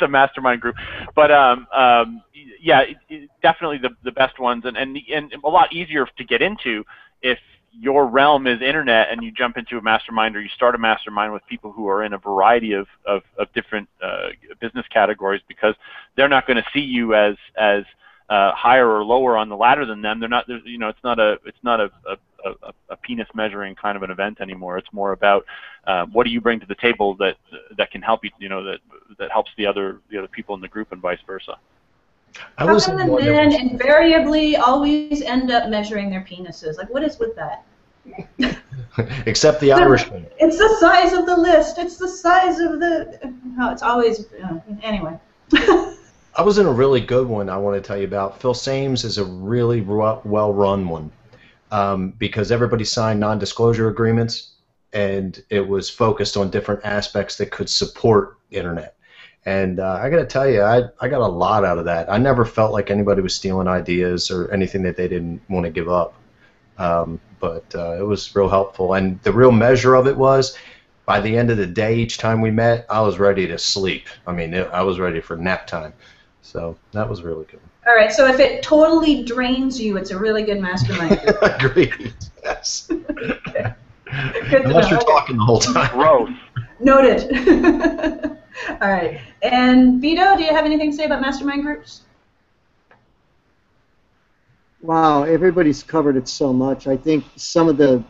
the mastermind group, but definitely the best ones, and a lot easier to get into if your realm is internet and you jump into a mastermind or you start a mastermind with people who are in a variety of different business categories, because they're not going to see you as higher or lower on the ladder than them. They're not, it's not a penis measuring kind of an event anymore. It's more about what do you bring to the table that can help you, that helps the other people in the group, and vice versa. How come the men invariably always end up measuring their penises? Like, what is with that? Except the Irishman. It's the size of the list. It's the size of the. No, it's always anyway. I was in a really good one I want to tell you about. Phil Sames is a really well-run one, because everybody signed non-disclosure agreements, and it was focused on different aspects that could support internet. And I got to tell you, I got a lot out of that. I never felt like anybody was stealing ideas or anything that they didn't want to give up. But it was real helpful. And the real measure of it was, by the end of the day, each time we met, I was ready to sleep. I mean, I was ready for nap time. So that was really good. All right, so if it totally drains you, it's a really good mastermind group. Agreed. Yes. Okay. Unless you're talking the whole time. Gross. Noted. All right. And Vito, do you have anything to say about mastermind groups? Wow, everybody's covered it so much. I think some of the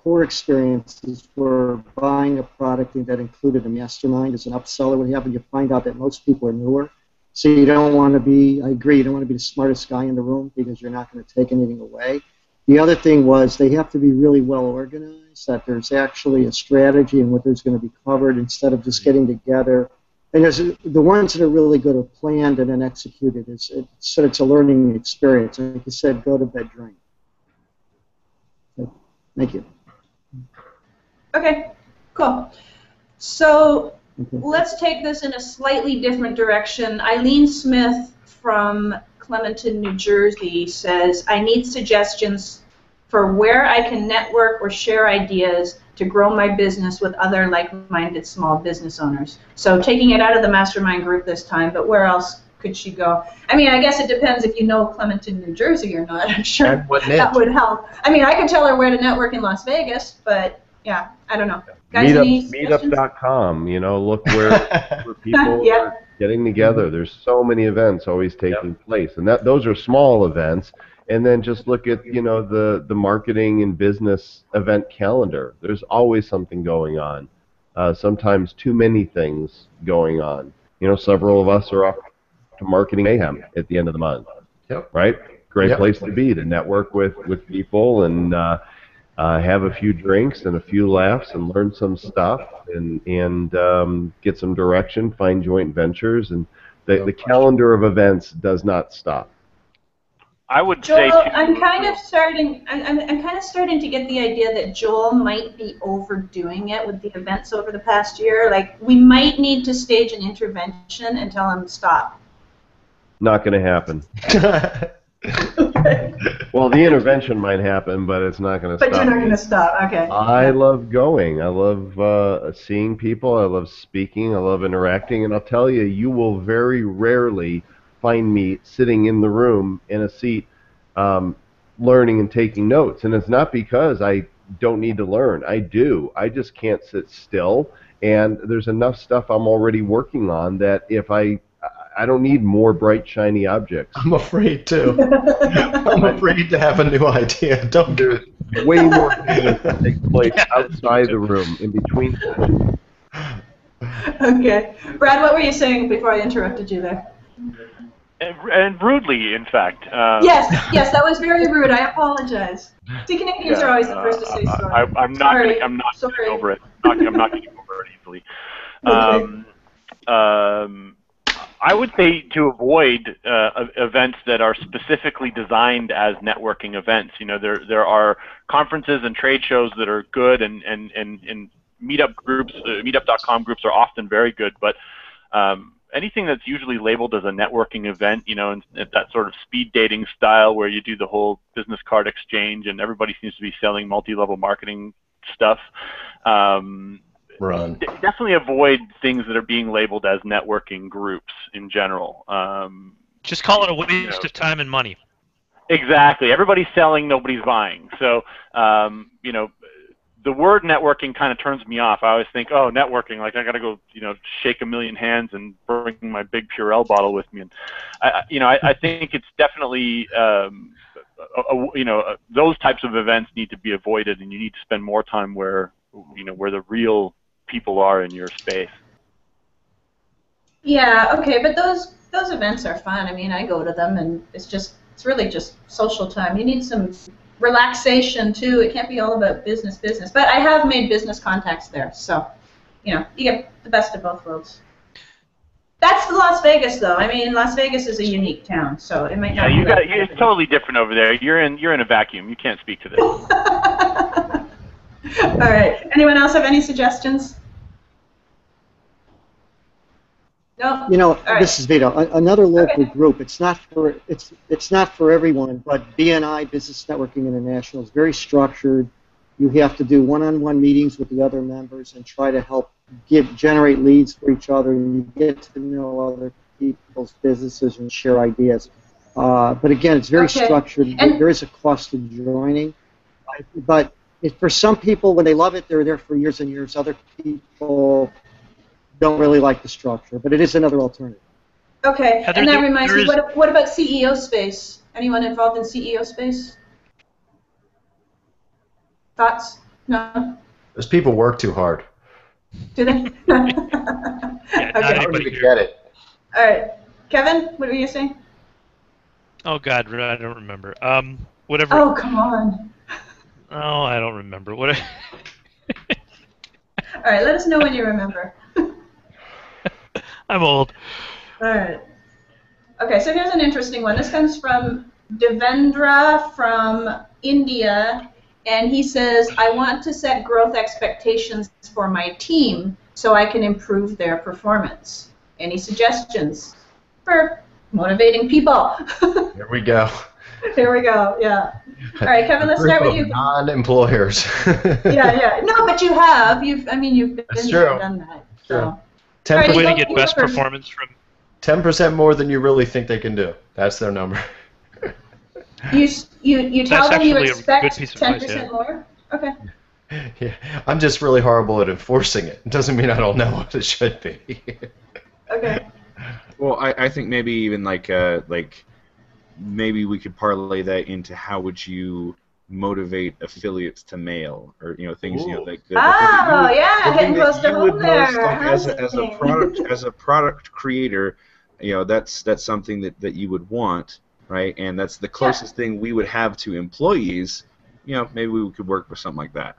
poor experiences were buying a product that included a mastermind as an upseller. What happened, you find out that most people are newer. So you don't want to be, I agree, you don't want to be the smartest guy in the room, because you're not going to take anything away. The other thing was they have to be really well organized, that there's actually a strategy and what there's going to be covered, instead of just getting together. And there's the ones that are really good are planned and then executed. It's a learning experience. Like you said, go to bed, drink. So, thank you. Okay, cool. So let's take this in a slightly different direction. Eileen Smith from Clementon, New Jersey says, I need suggestions for where I can network or share ideas to grow my business with other like-minded small business owners. So taking it out of the mastermind group this time, but where else could she go? I mean, I guess it depends if you know Clementon, New Jersey or not. I'm sure that would help. I mean, I could tell her where to network in Las Vegas, but yeah, I don't know. Guys, Meetup.com, look where people are getting together. There's so many events always taking place, and those are small events. And then just look at, the marketing and business event calendar. There's always something going on. Sometimes too many things going on. Several of us are off to Marketing Mayhem at the end of the month. Yep. Right? Great place to be, to network with people and have a few drinks and a few laughs and learn some stuff and get some direction, find joint ventures. And the calendar of events does not stop. I would Joel, say too, I'm kind of starting. I'm kind of starting to get the idea that Joel might be overdoing it with the events over the past year. Like, we might need to stage an intervention and tell him stop. Not going to happen. Okay. Well, the intervention might happen, but it's not going to stop. But you're not going to stop. Okay. I love going. I love seeing people. I love speaking. I love interacting. And I'll tell you, you will very rarely find me sitting in the room in a seat learning and taking notes. And it's not because I don't need to learn. I do. I just can't sit still. And there's enough stuff I'm already working on that if I don't need more bright, shiny objects. I'm afraid to. I'm afraid to have a new idea. Don't do it. Way more things that take place outside the room, in between sessions. Okay. Brad, what were you saying before I interrupted you there? and rudely, in fact. Yes, that was very rude. I apologize. See, Canadians are always the first to say sorry. I'm not getting over it. I'm not getting over it easily. Okay. I would say to avoid events that are specifically designed as networking events. You know, there are conferences and trade shows that are good, and meetup groups, meetup.com groups are often very good, but anything that's usually labeled as a networking event, you know, and that sort of speed dating style where you do the whole business card exchange and everybody seems to be selling multi-level marketing stuff. Run. Definitely avoid things that are being labeled as networking groups in general. Just call it a waste of time and money. Exactly. Everybody's selling, nobody's buying. So, you know, the word networking kind of turns me off. I always think, oh, networking, like I got to go, you know, shake a million hands and bring my big Purell bottle with me. And, I think it's definitely, you know, those types of events need to be avoided, and you need to spend more time where, you know, where the real people are in your space. Yeah, okay, but those events are fun. I mean, I go to them, and it's really just social time. You need some relaxation too. It can't be all about business. But I have made business contacts there, so you know, you get the best of both worlds. That's Las Vegas, though. I mean, Las Vegas is a unique town, so it might not. Yeah, it's totally different over there. You're in a vacuum. You can't speak to this. All right. Anyone else have any suggestions? No. You know, right. This is Vito. Another local group. It's not for everyone, but BNI, Business Networking International, is very structured. You have to do one-on-one meetings with the other members and try to help generate leads for each other. And you get to know other people's businesses and share ideas. But again, it's very structured. And there is a cost to joining, but for some people, when they love it, they're there for years and years. Other people don't really like the structure, but it is another alternative. Okay, and that reminds me, what about CEO space? Anyone involved in CEO space? Thoughts? No? Those people work too hard. Do they? Yeah, not anybody get it. All right. Kevin, what were you saying? Oh, God, I don't remember. Whatever. Oh, come on. Oh, I don't remember. What? All right, let us know when you remember. I'm old. All right. Okay, so here's an interesting one. This comes from Devendra from India, and he says, I want to set growth expectations for my team so I can improve their performance. Any suggestions for motivating people? Here we go. Here we go, yeah. All right, Kevin, let's start with you. Non-employers. Yeah. No, but you have. You've been there and done that. So. 10% way to get best performance from 10% more than you really think they can do. That's their number. You tell them you expect 10% more? Okay. Yeah, I'm just really horrible at enforcing it. It doesn't mean I don't know what it should be. Okay. Well, I think maybe even like maybe we could parlay that into how would you motivate affiliates to mail, or things like that. Hitting close to home there. As a product creator, that's something that you would want, right? And that's the closest thing we would have to employees. Maybe we could work with something like that.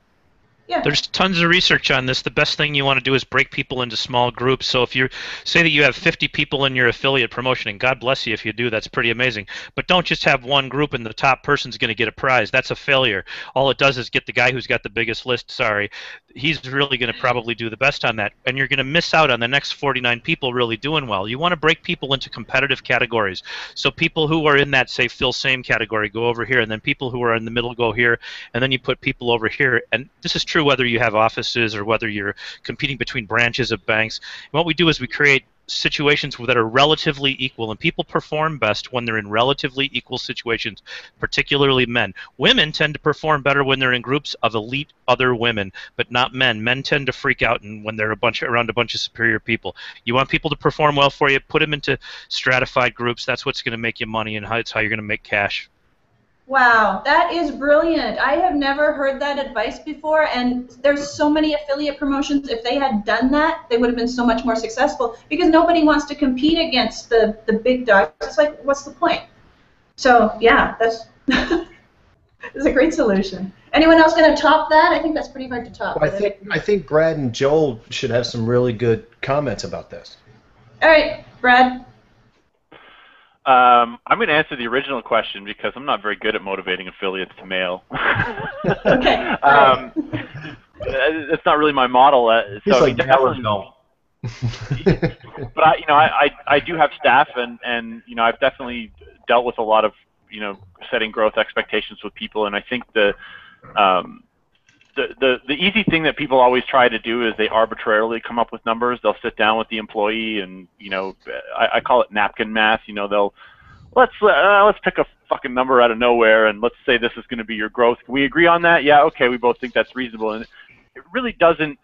Yeah. There's tons of research on this. The best thing you want to do is break people into small groups. So if you say that you have 50 people in your affiliate promotion, and God bless you if you do, that's pretty amazing. But don't just have one group and the top person's going to get a prize. That's a failure. All it does is get the guy who's got the biggest list, sorry, he's really going to probably do the best on that. And you're going to miss out on the next 49 people really doing well. You want to break people into competitive categories. So people who are in that, say, fill same category go over here, and then people who are in the middle go here, and then you put people over here. And this is true whether you have offices or whether you're competing between branches of banks. And what we do is we create situations that are relatively equal, and people perform best when they're in relatively equal situations, particularly men. Women tend to perform better when they're in groups of elite other women, but not men. Men tend to freak out when they're around a bunch of superior people. You want people to perform well for you, put them into stratified groups. That's what's going to make you money, and it's how you're going to make cash. Wow, that is brilliant. I have never heard that advice before, and there's so many affiliate promotions. If they had done that, they would have been so much more successful because nobody wants to compete against the big dogs. It's like, what's the point? So, yeah, that's that's a great solution. Anyone else going to top that? I think that's pretty hard to top. Well, I think Brad and Joel should have some really good comments about this. All right, Brad. I'm going to answer the original question because I'm not very good at motivating affiliates to mail. Okay. It's not really my model. He's so like, no. But I do have staff, and I've definitely dealt with a lot of setting growth expectations with people, and I think the easy thing that people always try to do is they arbitrarily come up with numbers. They'll sit down with the employee and, I call it napkin math. Let's pick a fucking number out of nowhere and let's say this is going to be your growth. Can we agree on that? Yeah, okay, we both think that's reasonable. And it really doesn't,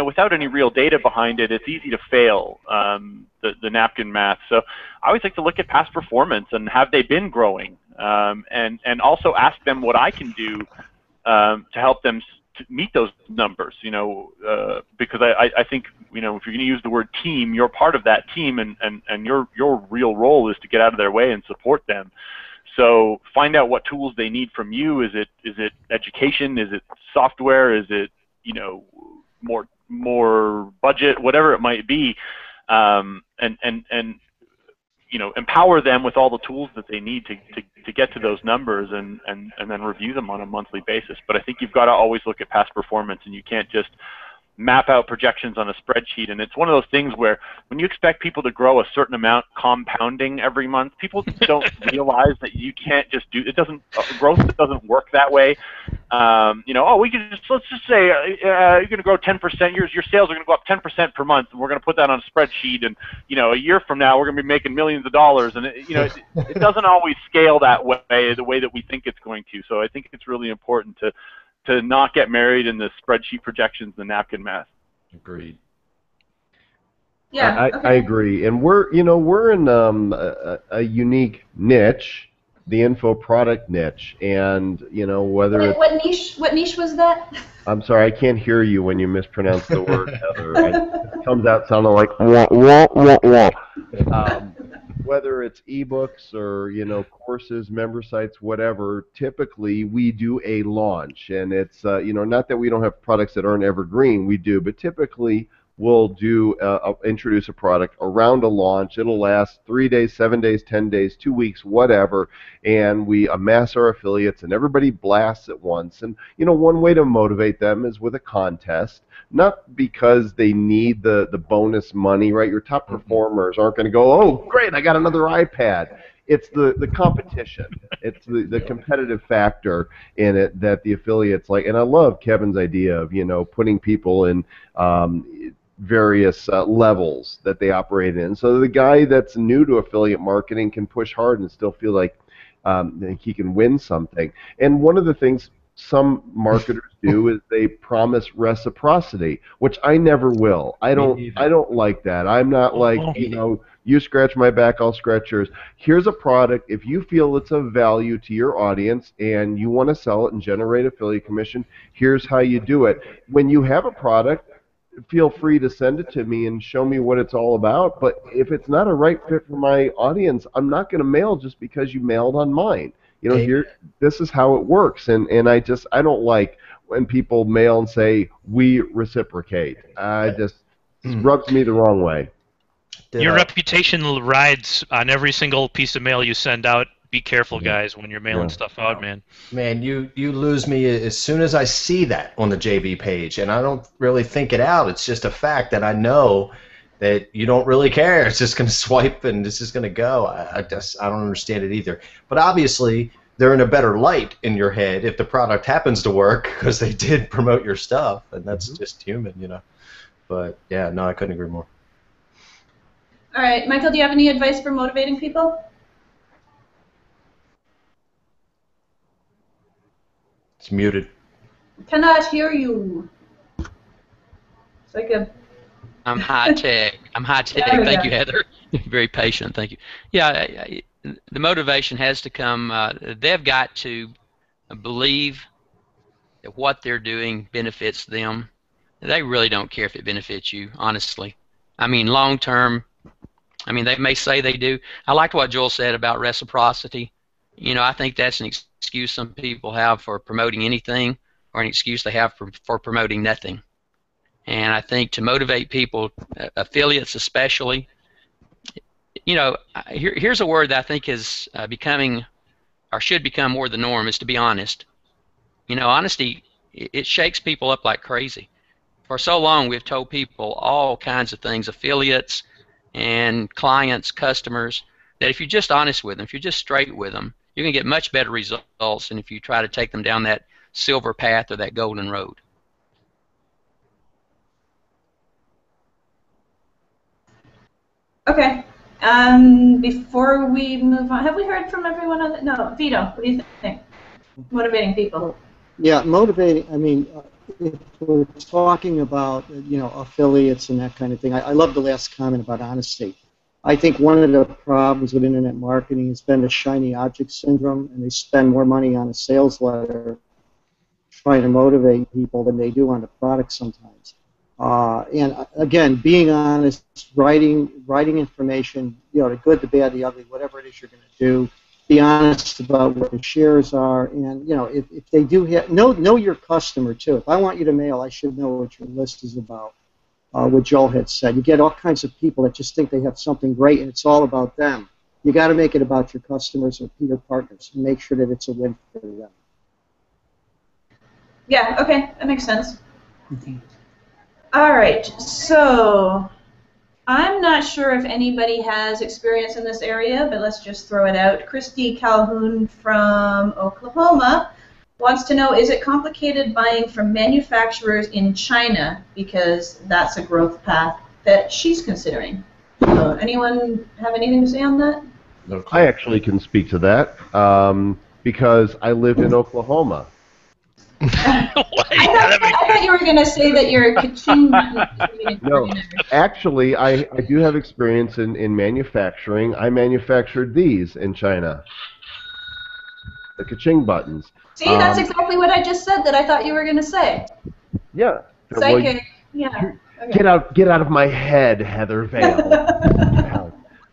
without any real data behind it, it's easy to fail, the napkin math. So I always like to look at past performance and have they been growing, and also ask them what I can do to help them to meet those numbers, because I think, if you're going to use the word team, you're part of that team, and your real role is to get out of their way and support them. So find out what tools they need from you. Is it education? Is it software? Is it, more budget, whatever it might be, and empower them with all the tools that they need to get to those numbers, and then review them on a monthly basis. But I think you've got to always look at past performance, and you can't just map out projections on a spreadsheet. And it's one of those things where when you expect people to grow a certain amount compounding every month, people don't realize that you can't just do it. Growth doesn't work that way. We can let's just say you're going to grow 10%. Your sales are going to go up 10% per month, and we're going to put that on a spreadsheet. And a year from now, we're going to be making millions of dollars. And it doesn't always scale that way, the way that we think it's going to. So I think it's really important to not get married in the spreadsheet projections, the napkin math. Agreed. Yeah, I agree, and we're in a unique niche, the info product niche, and whether what niche was that? I'm sorry, I can't hear you when you mispronounce the word, Heather. It comes out sounding like wah wah wah wah. Whether it's ebooks or courses, member sites, whatever, typically we do a launch, and it's not that we don't have products that aren't evergreen, we do, but typically we'll do introduce a product around a launch. It'll last 3 days, 7 days, 10 days, 2 weeks, whatever, and we amass our affiliates, and everybody blasts at once. And one way to motivate them is with a contest. Not because they need the bonus money, right? Your top performers aren't going to go, oh, great, I got another iPad. It's the competition. It's the competitive factor in it that the affiliates like. And I love Kevin's idea of, putting people in various levels that they operate in. So the guy that's new to affiliate marketing can push hard and still feel like he can win something. And one of the things some marketers do is they promise reciprocity, which I never will. I don't like that. I'm not like, you scratch my back, I'll scratch yours. Here's a product. If you feel it's of value to your audience and you want to sell it and generate affiliate commission, here's how you do it. When you have a product, feel free to send it to me and show me what it's all about. But if it's not a right fit for my audience, I'm not going to mail just because you mailed on mine. You know, this is how it works, and I don't like when people mail and say we reciprocate. It rubs me the wrong way. Your reputation rides on every single piece of mail you send out. Be careful, guys, when you're mailing stuff out, man. Man, you lose me as soon as I see that on the JB page, and I don't really think it out. It's just a fact that I know that you don't really care. It's just going to swipe and it's just going to go. I don't understand it either. But obviously, they're in a better light in your head if the product happens to work because they did promote your stuff, and that's just human, you know. But yeah, no, I couldn't agree more. All right, Michael, do you have any advice for motivating people? It's muted. Cannot hear you. It's like a... I'm high tech. Thank you, Heather. Very patient. Thank you. Yeah, the motivation has to come. They've got to believe that what they're doing benefits them. They really don't care if it benefits you, honestly. I mean, long term, I mean, they may say they do. I liked what Joel said about reciprocity. You know, I think that's an excuse some people have for promoting anything, or an excuse they have for promoting nothing. And I think to motivate people, affiliates especially, you know, here's a word that I think is becoming, or should become more the norm, is to be honest. You know, honesty, it shakes people up like crazy. For so long, we've told people all kinds of things, affiliates and clients, customers, that if you're just honest with them, if you're just straight with them, you're going to get much better results than if you try to take them down that silver path or that golden road. Okay. Before we move on, have we heard from everyone on that? No, Vito, what do you think? Motivating people. Yeah, motivating. I mean, if we're talking about, you know, affiliates and that kind of thing, I love the last comment about honesty. I think one of the problems with internet marketing has been the shiny object syndrome, and they spend more money on a sales letter trying to motivate people than they do on the product sometimes. And again, being honest, writing information, you know, the good, the bad, the ugly, whatever it is you're going to do. Be honest about what the shares are, and you know, if they do have, know your customer too. If I want you to mail, I should know what your list is about. What Joel had said, you get all kinds of people that just think they have something great, and it's all about them. You got to make it about your customers or your partners, and make sure that it's a win for them. Yeah. Okay, that makes sense. All right, so I'm not sure if anybody has experience in this area, but let's just throw it out. Christy Calhoun from Oklahoma wants to know, is it complicated buying from manufacturers in China, because that's a growth path that she's considering. Anyone have anything to say on that? I actually can speak to that because I live in Oklahoma. I thought you were going to say that you're a ka-ching. No, actually, I do have experience in manufacturing. I manufactured these in China, the ka-ching buttons. See, that's exactly what I just said that I thought you were going to say. Yeah. Psychic. Yeah. Okay. Get out of my head, Heather Vale.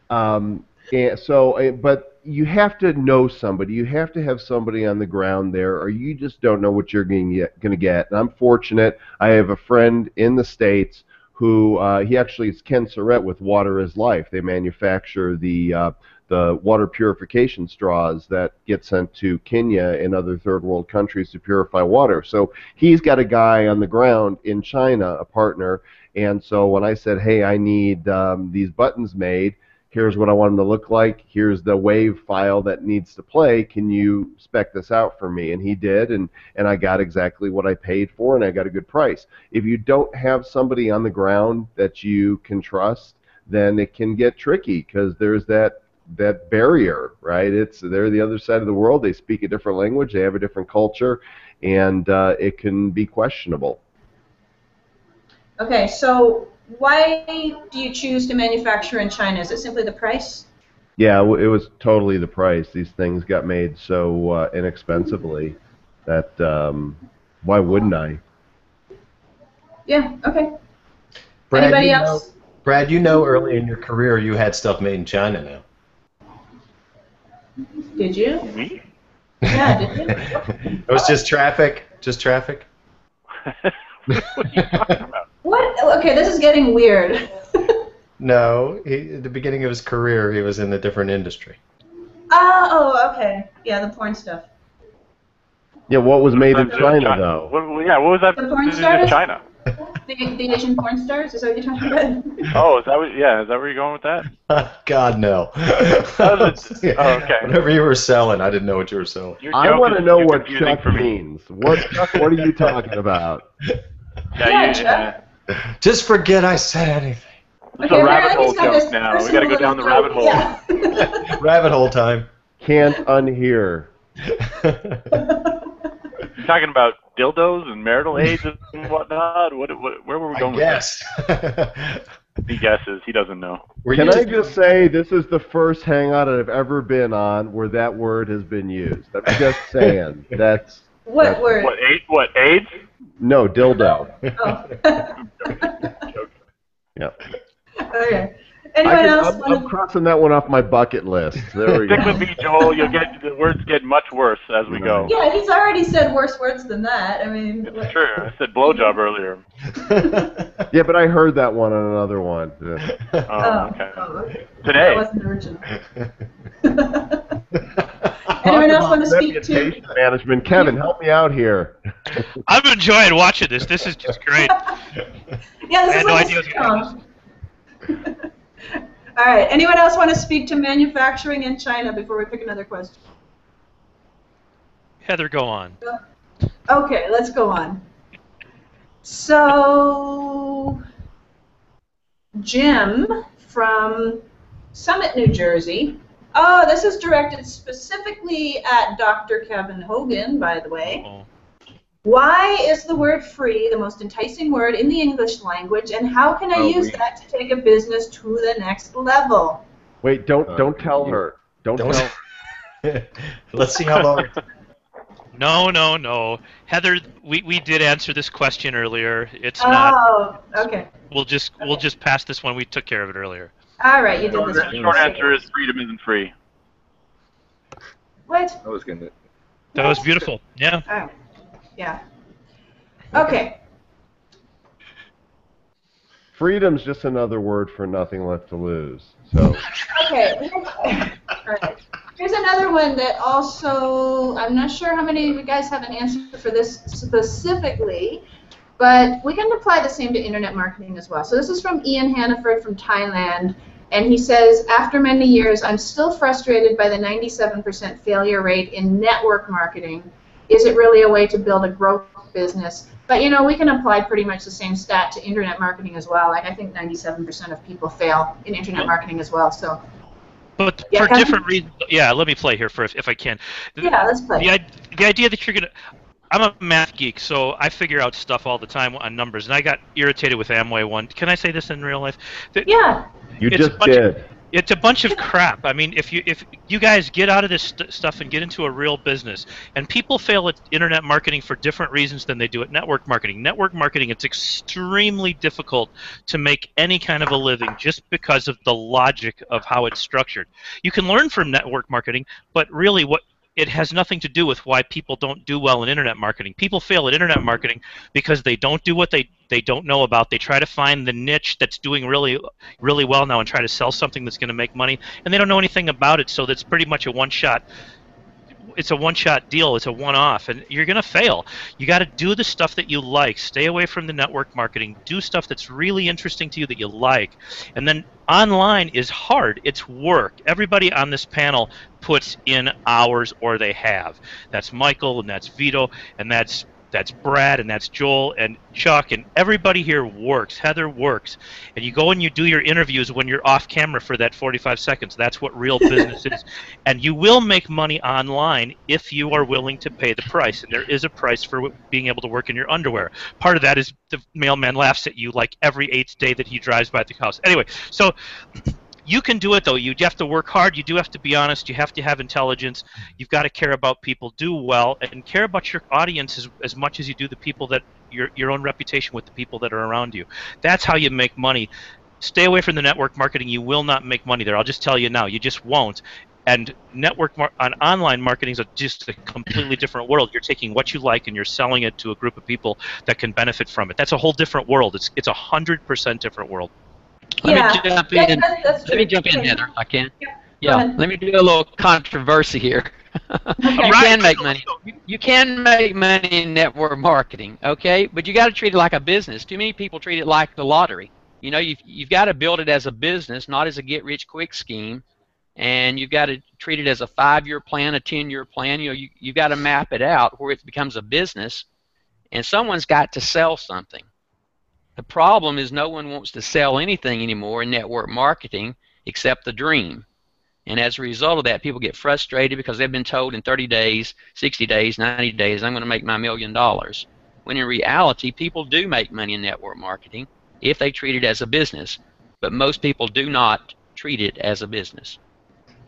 But you have to know somebody. You have to have somebody on the ground there, or you just don't know what you're going to get. And I'm fortunate. I have a friend in the States who he actually is Ken Surratt with Water is Life. They manufacture the water purification straws that get sent to Kenya and other third world countries to purify water. So he's got a guy on the ground in China, a partner. And so when I said, hey, I need these buttons made, here's what I want them to look like, here's the WAV file that needs to play, can you spec this out for me? And he did, and I got exactly what I paid for, and I got a good price. If you don't have somebody on the ground that you can trust, then it can get tricky, because there's that barrier, right? They're the other side of the world, they speak a different language, they have a different culture, and it can be questionable. Okay, so why do you choose to manufacture in China? Is it simply the price? Yeah, it was totally the price. These things got made so inexpensively that why wouldn't I? Yeah, okay. Anybody else? Brad, you know early in your career you had stuff made in China now. Did you? Me? Yeah, did you? It was just traffic. Just traffic. What are you talking about? What? Okay, this is getting weird. No, at the beginning of his career, he was in a different industry. Oh, okay. Yeah, the porn stuff. Yeah, what was made in China, though? What was that? The porn in stars? China. The Asian porn stars? Is that what you're talking about? Oh, is that where you're going with that? God, no. Oh, okay. Whatever you were selling, I didn't know what you were selling. I want to know what Chuck means. What are you talking about? Yeah. Just forget I said anything. It's a rabbit hole joke now. We got to go down the rabbit hole. Yeah. Rabbit hole time. Can't unhear. You're talking about dildos and marital aids and whatnot? Where were we going with Yes. He guesses. He doesn't know. Can I just say this is the first hangout I've ever been on where that word has been used. I'm just saying. What word? What, AIDS? No, dildo. Oh. Yeah. Okay. Anyone else? I'm crossing that one off my bucket list. There we go. Stick with me, Joel. The words get much worse as we go. Yeah, he's already said worse words than that. I mean, It's true. I said blowjob earlier. Yeah, but I heard that one on another one. Oh, okay. That Today. wasn't original. Anyone else want to speak to? Reputation management. Kevin, help me out here. I'm enjoying watching this. This is just great. Yeah, this I is had no like idea a it was going sitcom. All right. Anyone else want to speak to manufacturing in China before we pick another question? Heather, go on. Okay, let's go on. So, Jim from Summit, New Jersey. Oh, this is directed specifically at Dr. Kevin Hogan, by the way. Oh. Why is the word free the most enticing word in the English language, and how can I use that to take a business to the next level? Wait, don't tell her. Don't tell her. Let's see how long. No. Heather, we did answer this question earlier. It's not. Oh, okay. We'll just pass this one. We took care of it earlier. All right, you did this. The short answer is freedom isn't free. What? I was gonna. That was beautiful. Yeah. Oh, yeah. Okay. Freedom's just another word for nothing left to lose. So. Okay. All right. Here's another one that also, I'm not sure how many of you guys have an answer for this specifically, but we can apply the same to internet marketing as well. So this is from Ian Hannaford from Thailand, and he says, after many years, I'm still frustrated by the 97% failure rate in network marketing. Is it really a way to build a growth business? But, you know, we can apply pretty much the same stat to internet marketing as well. Like, I think 97% of people fail in internet marketing as well, so. But Yeah, for different reasons. Yeah, let me play here for if I can. Yeah, let's play. The idea that you're going to... I'm a math geek, so I figure out stuff all the time on numbers, and I got irritated with Amway one. Can I say this in real life? Yeah. You just did. It's a bunch of crap. I mean, if you guys get out of this stuff and get into a real business, and people fail at internet marketing for different reasons than they do at network marketing. Network marketing, it's extremely difficult to make any kind of a living just because of the logic of how it's structured. You can learn from network marketing, but really it has nothing to do with why people don't do well in internet marketing. People fail at internet marketing because they don't do what they don't know about. They try to find the niche that's doing really, really well now and try to sell something that's going to make money, and they don't know anything about it, so that's pretty much a one-shot. It's a one-shot deal. It's a one-off, and you're going to fail. You got to do the stuff that you like. Stay away from the network marketing. Do stuff that's really interesting to you that you like. And then online is hard. It's work. Everybody on this panel puts in hours, or they have. That's Michael, and that's Vito, and that's Brad, and that's Joel, and Chuck, and everybody here works. Heather works. And you go and you do your interviews when you're off camera for that 45 seconds. That's what real business is. And you will make money online if you are willing to pay the price. And there is a price for being able to work in your underwear. Part of that is the mailman laughs at you like every 8th day that he drives by the house. Anyway, so... You can do it, though. You have to work hard. You do have to be honest. You have to have intelligence. You've got to care about people, do well, and care about your audience as much as you do the people that your own reputation with the people that are around you. That's how you make money. Stay away from the network marketing. You will not make money there. I'll just tell you now. You just won't. And online marketing is just a completely different world. You're taking what you like and you're selling it to a group of people that can benefit from it. That's a whole different world. It's 100% different world. Let me jump in. Let me jump in, Heather, if I can. Yeah, let me do a little controversy here. You can make money. You can make money in network marketing, okay? But you got to treat it like a business. Too many people treat it like the lottery. You know, you've got to build it as a business, not as a get-rich-quick scheme. And you've got to treat it as a 5-year plan, a 10-year plan. You know, you've got to map it out where it becomes a business, and someone's got to sell something. The problem is no one wants to sell anything anymore in network marketing except the dream. And as a result of that, people get frustrated because they've been told in 30 days, 60 days, 90 days, I'm going to make my $1 million. When in reality, people do make money in network marketing if they treat it as a business. But most people do not treat it as a business.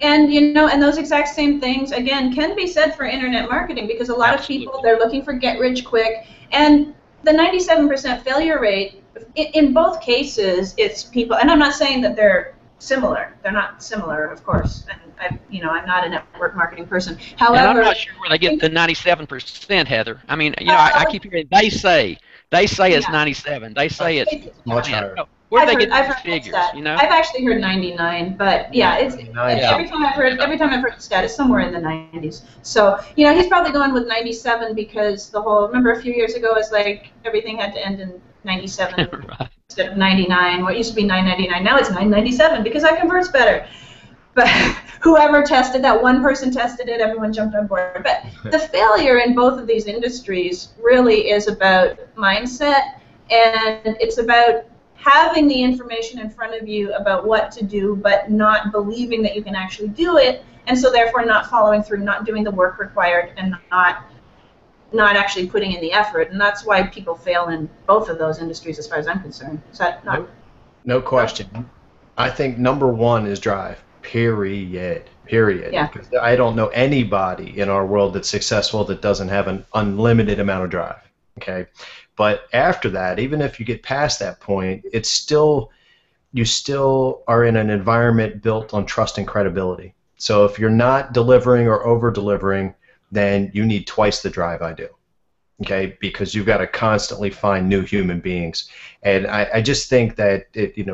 And and those exact same things again can be said for internet marketing, because a lot of people, they're looking for get rich quick, and the 97% failure rate in both cases, it's people, and I'm not saying that they're similar. They're not similar, of course. And I'm not a network marketing person. However, and I'm not sure where they get the 97%, Heather. I mean, I keep hearing they say it's 97. They say it's much higher. Where do they get these figures? I've actually heard 99, but yeah, every time I've heard the stat, it's somewhere in the 90s. So he's probably going with 97 because remember a few years ago, it's like everything had to end in 97 right. Instead of 99. What used to be 999, now it's 997 because that converts better. But whoever tested that, one person tested it, everyone jumped on board. But the failure in both of these industries really is about mindset, and it's about having the information in front of you about what to do, but not believing that you can actually do it, and so therefore not following through, not doing the work required, and not actually putting in the effort. And that's why people fail in both of those industries, as far as I'm concerned. Is that not? No question. I think number one is drive. Period. Yeah. Because I don't know anybody in our world that's successful that doesn't have an unlimited amount of drive. Okay. But after that, even if you get past that point, you still are in an environment built on trust and credibility. So if you're not delivering or over-delivering, then you need twice the drive I do. Okay, because you've got to constantly find new human beings. And I just think that,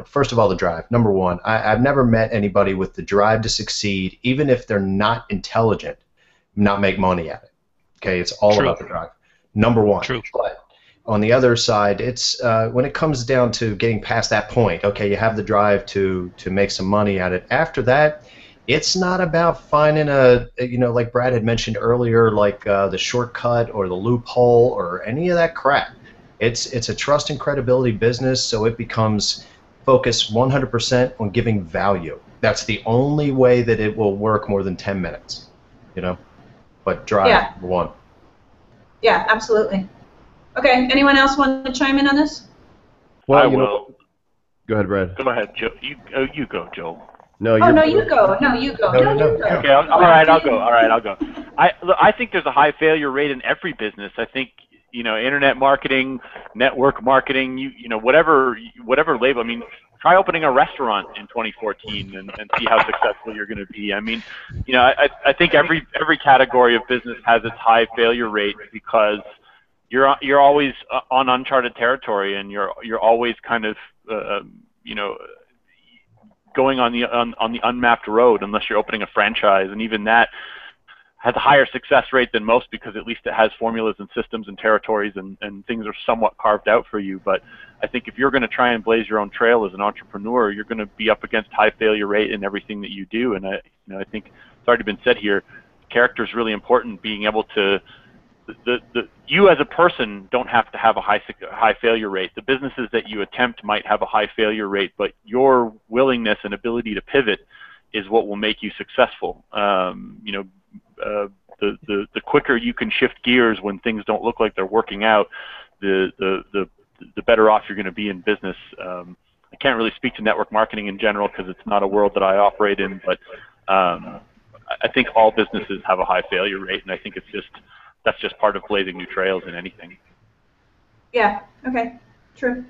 first of all, the drive. Number one, I've never met anybody with the drive to succeed, even if they're not intelligent, not make money at it. Okay, it's all about the drive. Number one. True. But on the other side, it's when it comes down to getting past that point, okay, you have the drive to make some money at it. After that, it's not about finding like Brad had mentioned earlier, like the shortcut or the loophole or any of that crap. It's a trust and credibility business, so it becomes focused 100% on giving value. That's the only way that it will work more than 10 minutes, But drive, number one. Yeah, absolutely. Okay, anyone else want to chime in on this? Well, I will. Go ahead, Brad. Go ahead, Joe. You go, Joel. No, you go. No, you go. Okay, all right, I'll go. I think there's a high failure rate in every business. I think internet marketing, network marketing, whatever label. I mean, try opening a restaurant in 2014 and see how successful you're going to be. I mean, I think every category of business has its high failure rate because you're always on uncharted territory, and you're always kind of going on the unmapped road, unless you're opening a franchise, and even that has a higher success rate than most because at least it has formulas and systems and territories and things are somewhat carved out for you. But I think if you're going to try and blaze your own trail as an entrepreneur, you're going to be up against high failure rate in everything that you do. And I think it's already been said here, character is really important. Being able to you as a person don't have to have a high failure rate. The businesses that you attempt might have a high failure rate, but your willingness and ability to pivot is what will make you successful. The quicker you can shift gears when things don't look like they're working out, the better off you're going to be in business. I can't really speak to network marketing in general because it's not a world that I operate in, but I think all businesses have a high failure rate, and I think that's just part of blazing new trails in anything. Yeah. Okay. True.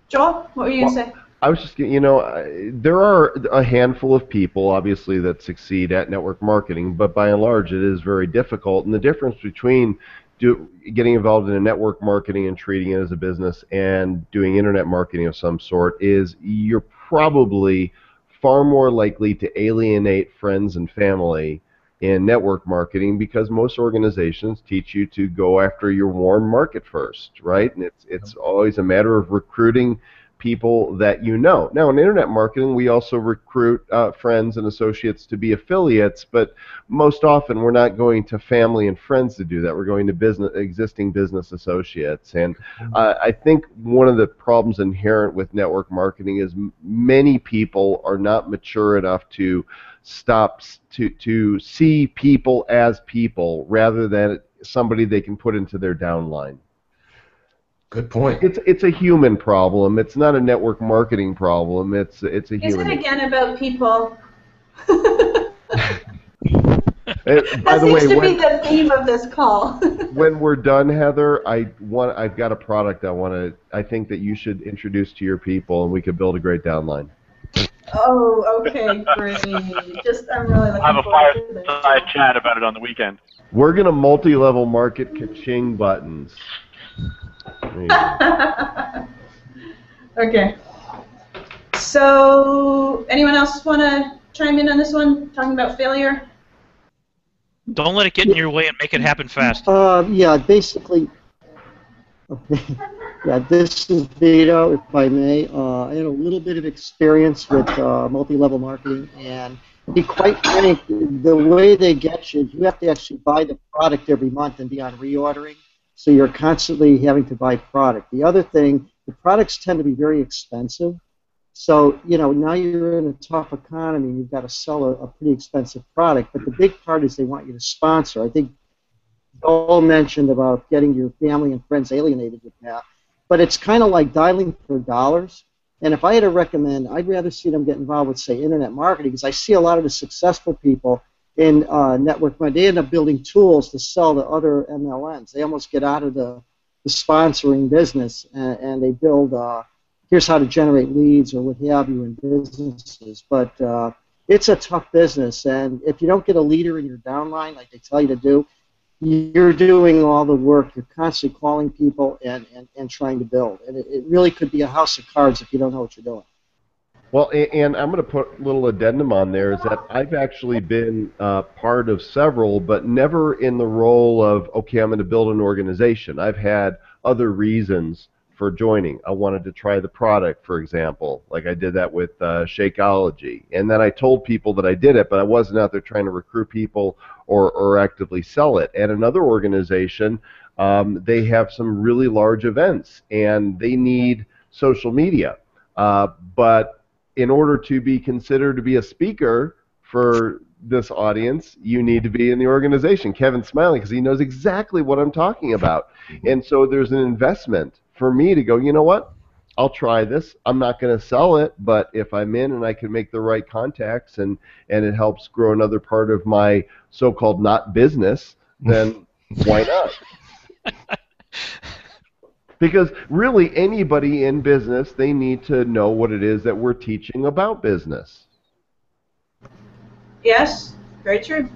Joel, what were you going to say? I was just, there are a handful of people, obviously, that succeed at network marketing, but by and large, it is very difficult. And the difference between getting involved in a network marketing and treating it as a business and doing internet marketing of some sort is you're probably far more likely to alienate friends and family in network marketing because most organizations teach you to go after your warm market first, right? And it's always a matter of recruiting people that you know. Now, in internet marketing, we also recruit friends and associates to be affiliates, but most often we're not going to family and friends to do that. We're going to existing business associates. And I think one of the problems inherent with network marketing is many people are not mature enough to stop to see people as people rather than somebody they can put into their downline. Good point. It's a human problem. It's not a network marketing problem. It's a human. Is it again about people? By the way, seems to be the theme of this call. When we're done, Heather, I've got a product I think that you should introduce to your people, and we could build a great downline. Oh, okay, great. I'm really looking I have a forward to this. fireside chat about it on the weekend. We're gonna multi-level market ka-ching buttons. Okay. So, anyone else want to chime in on this one? Talking about failure? Don't let it get in your way and make it happen fast. Yeah, basically. Okay. Yeah, this is Vito, if I may. I had a little bit of experience with multi-level marketing, and to be quite frank, the way they get you, you have to actually buy the product every month and be on reordering. So you're constantly having to buy product. The other thing, the products tend to be very expensive. So, now you're in a tough economy and you've got to sell a pretty expensive product. But the big part is they want you to sponsor. I think Joel mentioned about getting your family and friends alienated with that. But it's kind of like dialing for dollars. And if I had to recommend, I'd rather see them get involved with, say, internet marketing, because I see a lot of the successful people in network marketing, they end up building tools to sell to other MLMs. They almost get out of the sponsoring business, and they build, here's how to generate leads or what have you in businesses. But it's a tough business, and if you don't get a leader in your downline like they tell you to do, you're doing all the work. You're constantly calling people and trying to build. And it really could be a house of cards if you don't know what you're doing. Well, and I'm going to put a little addendum on there, is that I've actually been part of several, but never in the role of, okay, I'm going to build an organization. I've had other reasons for joining. I wanted to try the product, for example, like I did that with Shakeology. And then I told people that I did it, but I wasn't out there trying to recruit people or actively sell it. At another organization, they have some really large events, and they need social media. But in order to be considered to be a speaker for this audience, you need to be in the organization. Kevin's smiling because he knows exactly what I'm talking about. And so there's an investment for me to go, you know what? I'll try this. I'm not going to sell it, but if I'm in and I can make the right contacts and it helps grow another part of my so-called not business, then why not? Because really, anybody in business, they need to know what it is that we're teaching about business. Yes, very true.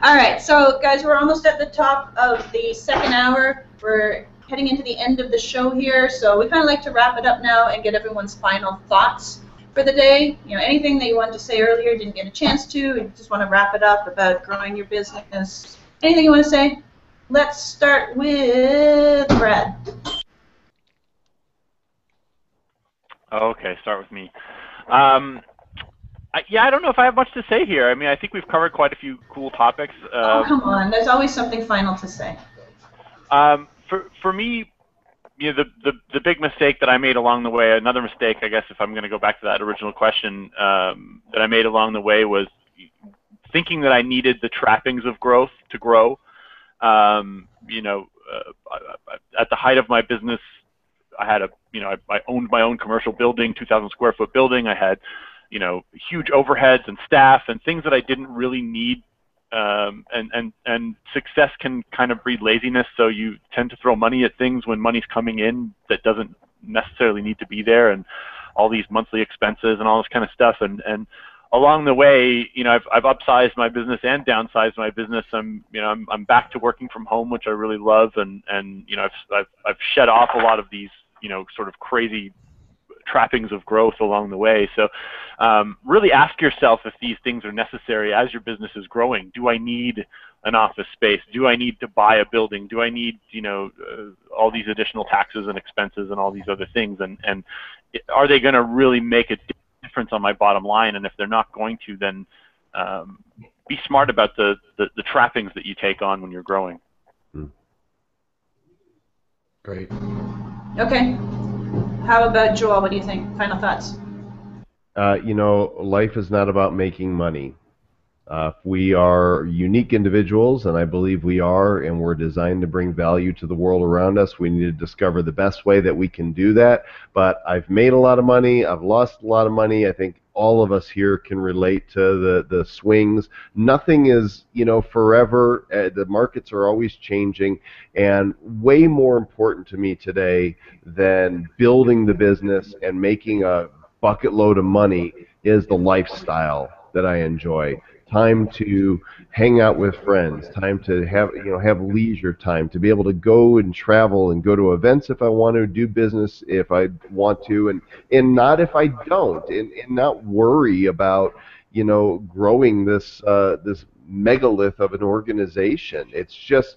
All right, so guys, we're almost at the top of the second hour. We're heading into the end of the show here, so we kind of like to wrap it up now and get everyone's final thoughts for the day. Anything that you wanted to say earlier, didn't get a chance to, you just want to wrap it up about growing your business. Anything you want to say? Let's start with Brad. Okay, start with me. Yeah, I don't know if I have much to say here. I mean, I think we've covered quite a few cool topics. Oh, come on. There's always something final to say. For me, the big mistake that I made along the way, another mistake, I guess, if I'm going to go back to that original question, that I made along the way was thinking that I needed the trappings of growth to grow. At the height of my business, I had I owned my own commercial building, 2,000 square foot building. I had, huge overheads and staff and things that I didn't really need and success can kind of breed laziness. So you tend to throw money at things when money's coming in that doesn't necessarily need to be there, and all these monthly expenses and all this kind of stuff. And along the way, I've upsized my business and downsized my business. I'm back to working from home, which I really love, and I've shed off a lot of these sort of crazy trappings of growth along the way. So really ask yourself if these things are necessary as your business is growing. Do I need an office space? Do I need to buy a building? Do I need all these additional taxes and expenses and all these other things? And are they going to really make a difference on my bottom line? And if they're not going to, then be smart about the trappings that you take on when you're growing. Great. Okay. How about Joel? What do you think? Final thoughts? Life is not about making money. We are unique individuals, and I believe we are, and we're designed to bring value to the world around us. We need to discover the best way that we can do that. But I've made a lot of money. I've lost a lot of money. I think all of us here can relate to the swings. Nothing is, forever. The markets are always changing, and way more important to me today than building the business and making a bucket load of money is the lifestyle that I enjoy. Time to hang out with friends, time to have leisure time, to be able to go and travel and go to events if I want to, do business if I want to, and not if I don't, and not worry about growing this megalith of an organization. It's just,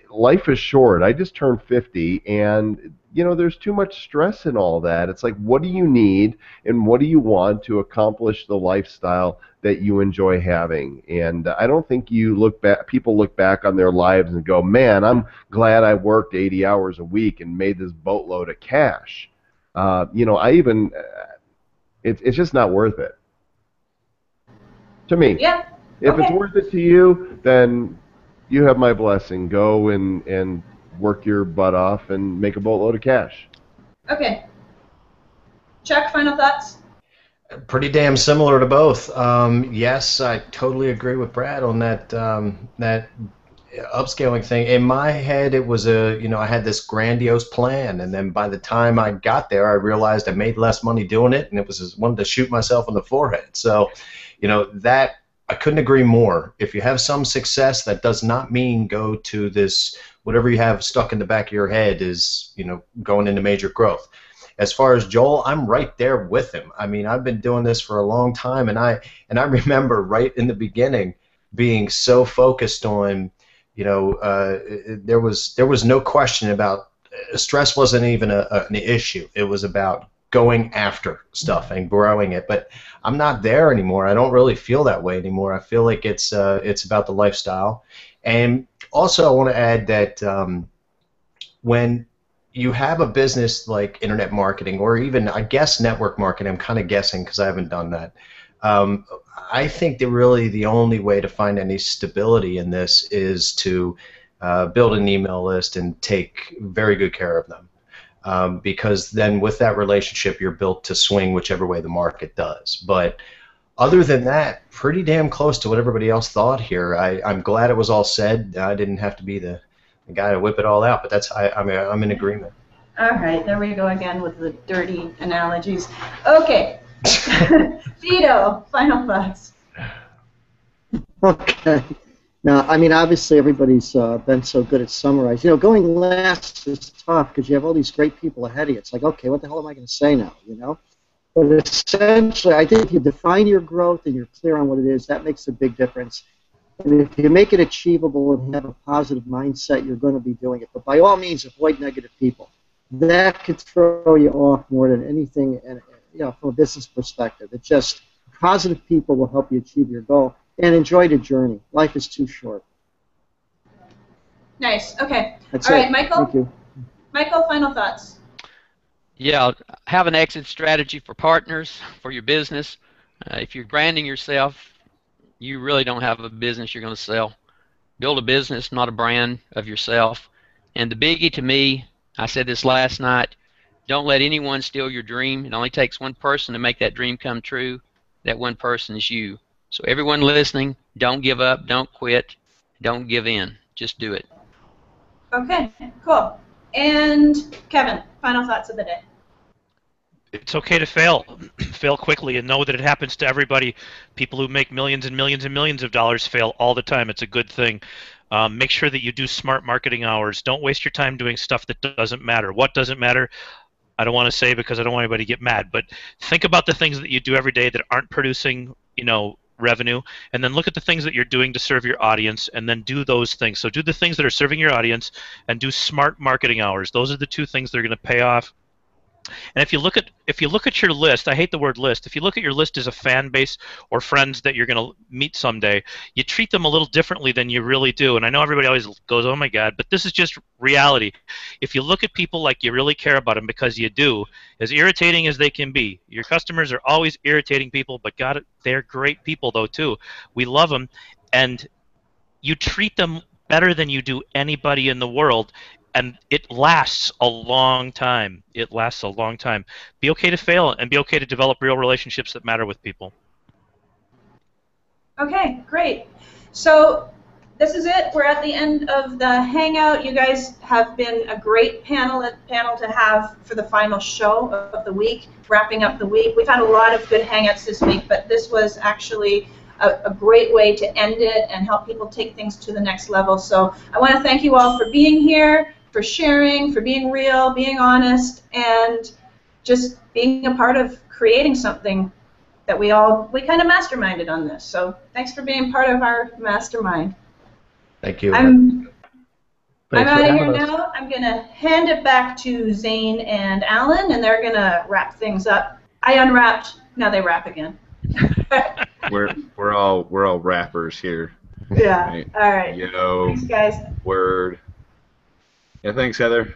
life is short. I just turned 50, and there's too much stress in all that. It's like, what do you need and what do you want to accomplish the lifestyle that you enjoy having? And I don't think people look back on their lives and go, man, I'm glad I worked 80 hours a week and made this boatload of cash. It's just not worth it to me. Yeah. If it's worth it to you, then you have my blessing. Go and work your butt off and make a boatload of cash. Okay. Chuck, final thoughts? Pretty damn similar to both. Yes, I totally agree with Brad on that upscaling thing. In my head, it was I had this grandiose plan, and then by the time I got there, I realized I made less money doing it, and it was just wanted to shoot myself in the forehead. So, that I couldn't agree more. If you have some success, that does not mean go to this, whatever you have stuck in the back of your head is, going into major growth. As far as Joel, I'm right there with him. I mean, I've been doing this for a long time, and I remember right in the beginning being so focused on, there was no question about stress wasn't even an issue. It was about going after stuff and growing it. But I'm not there anymore. I don't really feel that way anymore. I feel like it's about the lifestyle. And also I want to add that when you have a business like internet marketing, or even, I guess, network marketing, I'm kind of guessing because I haven't done that. I think that really the only way to find any stability in this is to build an email list and take very good care of them. Because then with that relationship, you're built to swing whichever way the market does. But other than that, pretty damn close to what everybody else thought here. I'm glad it was all said. I didn't have to be the guy to whip it all out, but I'm in agreement. All right, there we go again with the dirty analogies. Okay. Vito, final thoughts. Okay. Now, I mean, obviously everybody's been so good at summarizing. Going last is tough because you have all these great people ahead of you. It's like, okay, what the hell am I going to say now, But essentially, I think if you define your growth and you're clear on what it is, that makes a big difference. And if you make it achievable and have a positive mindset, you're going to be doing it. But by all means, avoid negative people. That could throw you off more than anything, and from a business perspective. It's just positive people will help you achieve your goal. And enjoy the journey. Life is too short. Nice. Okay. That's all it. Right, Michael. Thank you. Michael, final thoughts. Yeah, have an exit strategy for partners, for your business. If you're branding yourself, you really don't have a business you're going to sell. Build a business, not a brand of yourself. And the biggie to me, I said this last night, don't let anyone steal your dream. It only takes one person to make that dream come true. That one person is you. So everyone listening, don't give up, don't quit, don't give in. Just do it. Okay, cool. And Kevin, final thoughts of the day. It's okay to fail. Fail quickly and know that it happens to everybody. People who make millions and millions and millions of dollars fail all the time. It's a good thing. Make sure that you do smart marketing hours. Don't waste your time doing stuff that doesn't matter. What doesn't matter? I don't want to say because I don't want anybody to get mad, but think about the things that you do every day that aren't producing, revenue, and then look at the things that you're doing to serve your audience, and then do those things. So do the things that are serving your audience, and do smart marketing hours. Those are the two things that are going to pay off. And if you look at your list, I hate the word list. If you look at your list as a fan base or friends that you're going to meet someday, you treat them a little differently than you really do. And I know everybody always goes, "Oh my God," but this is just reality. If you look at people like you really care about them, because you do, as irritating as they can be, your customers are always irritating people, but God, they're great people though too. We love them, and you treat them better than you do anybody in the world. And it lasts a long time. It lasts a long time. Be okay to fail and be okay to develop real relationships that matter with people. Okay, great. So this is it. We're at the end of the Hangout. You guys have been a great panel to have for the final show of the week, wrapping up the week. We've had a lot of good Hangouts this week, but this was actually a great way to end it and help people take things to the next level. So I want to thank you all for being here, for sharing, for being real, being honest, and just being a part of creating something that we kind of masterminded on this. So thanks for being part of our mastermind. Thank you. I'm Thanks out for of having here us. now. I'm going to hand it back to Zane and Alan, and they're going to wrap things up. I unwrapped. Now they wrap again. We're all rappers here. Yeah. Right. All right. Yo. Thanks, guys. Word. Yeah, thanks, Heather.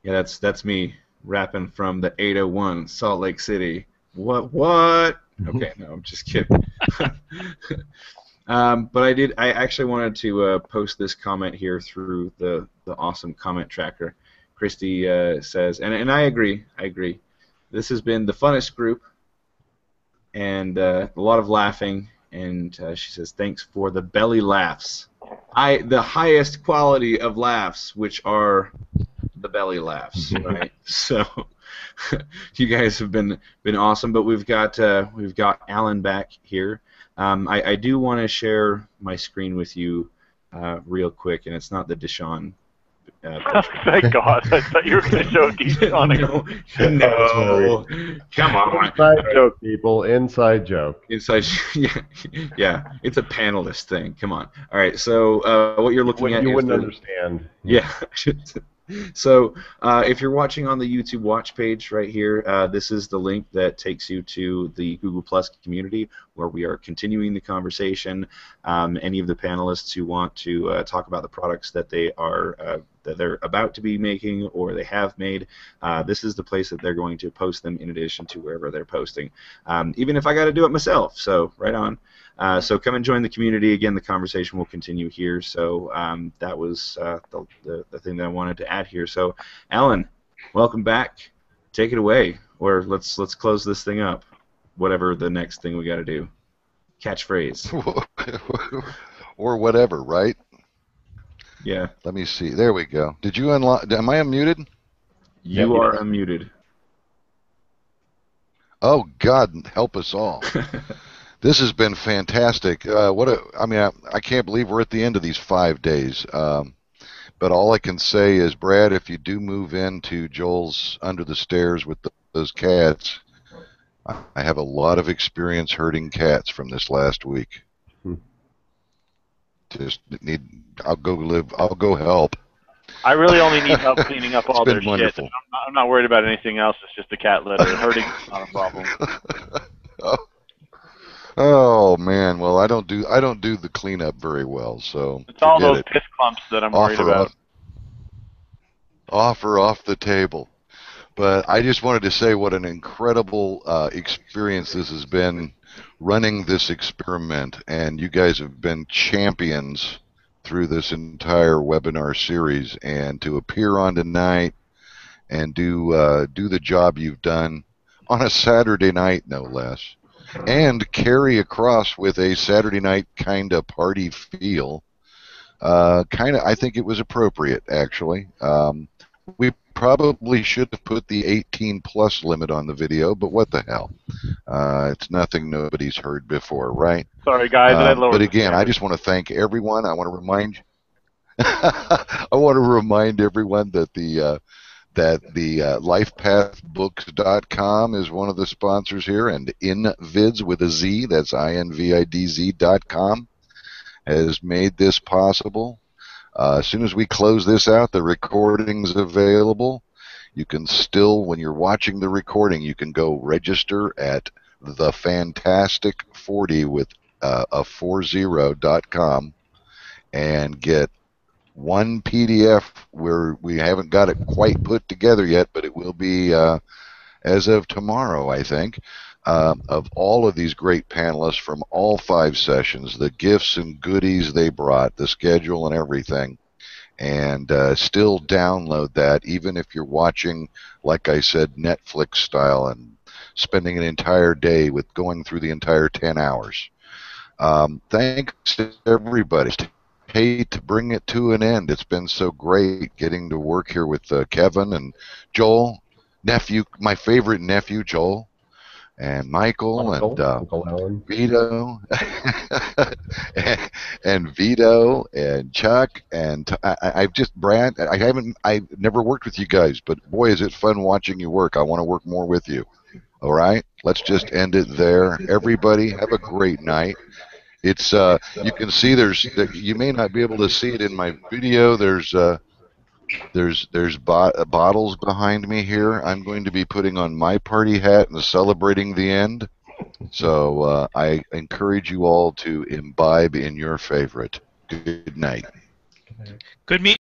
Yeah, that's me rapping from the 801 Salt Lake City. What? Okay, no, I'm just kidding. But I actually wanted to post this comment here through the awesome comment tracker. Christy says, and I agree. This has been the funnest group, and a lot of laughing. And she says, thanks for the belly laughs. The highest quality of laughs, which are the belly laughs, right? So you guys have been awesome. But we've got Alan back here. I do want to share my screen with you real quick, and it's not the Deshaun. Thank God! I thought you were going to show Deshaun. No, come on. Inside joke, people. Inside joke. Inside, yeah. It's a panelist thing. Come on. All right. So what you're looking at? You wouldn't understand. Yeah. So if you're watching on the YouTube watch page right here, this is the link that takes you to the Google Plus community where we are continuing the conversation. Any of the panelists who want to talk about the products that they're about to be making or they have made, this is the place that they're going to post them in addition to wherever they're posting. Even if I got to do it myself, so right on. So come and join the community. Again, the conversation will continue here. So that was the thing that I wanted to add here. So, Alan, welcome back. Take it away, or let's close this thing up. Whatever the next thing we got to do. Catchphrase. Or whatever, right? Yeah. Let me see. There we go. Did you unlock? Am I unmuted? You are unmuted. Oh God, help us all. This has been fantastic. I can't believe we're at the end of these 5 days. But all I can say is, Brad, if you do move into Joel's under the stairs with those cats, I have a lot of experience herding cats from this last week. I'll go help. I really only need help cleaning up all their wonderful. shit. I'm not worried about anything else. It's just the cat litter. Herding is not a problem. Oh man, well I don't do the cleanup very well, so it's all those piss clumps that I'm worried about. Offer off the table. But I just wanted to say what an incredible experience this has been running this experiment, and you guys have been champions through this entire webinar series, and to appear on tonight and do the job you've done on a Saturday night, no less. and carry across with a Saturday night kind of party feel. I think it was appropriate, actually. We probably should have put the 18+ limit on the video, but what the hell? It's nothing nobody's heard before, right? Sorry, guys. But again, I just want to thank everyone. I want to remind everyone that the lifepathbooks.com is one of the sponsors here, and Invids with a Z, that's INVIDZ.com, has made this possible. As soon as we close this out, the recording's available. You can still, when you're watching the recording, you can go register at thefantastic40 with a 40.com and get one PDF where we haven't got it quite put together yet, but it will be as of tomorrow, I think, of all of these great panelists from all 5 sessions, the gifts and goodies they brought, the schedule and everything. And still download that, even if you're watching, like I said, Netflix style and spending an entire day with going through the entire 10 hours. Thanks to everybody. Hate to bring it to an end. It's been so great getting to work here with Kevin and Joel, nephew, my favorite nephew, Joel, and Michael, and Vito, and Vito, and Chuck, and I've just Brad. I've never worked with you guys, but boy, is it fun watching you work. I want to work more with you. All right, let's just end it there. Everybody, have a great night. It's you can see you may not be able to see it in my video. There's bottles behind me here. I'm going to be putting on my party hat and celebrating the end. So I encourage you all to imbibe in your favorite. Good night. Good meeting.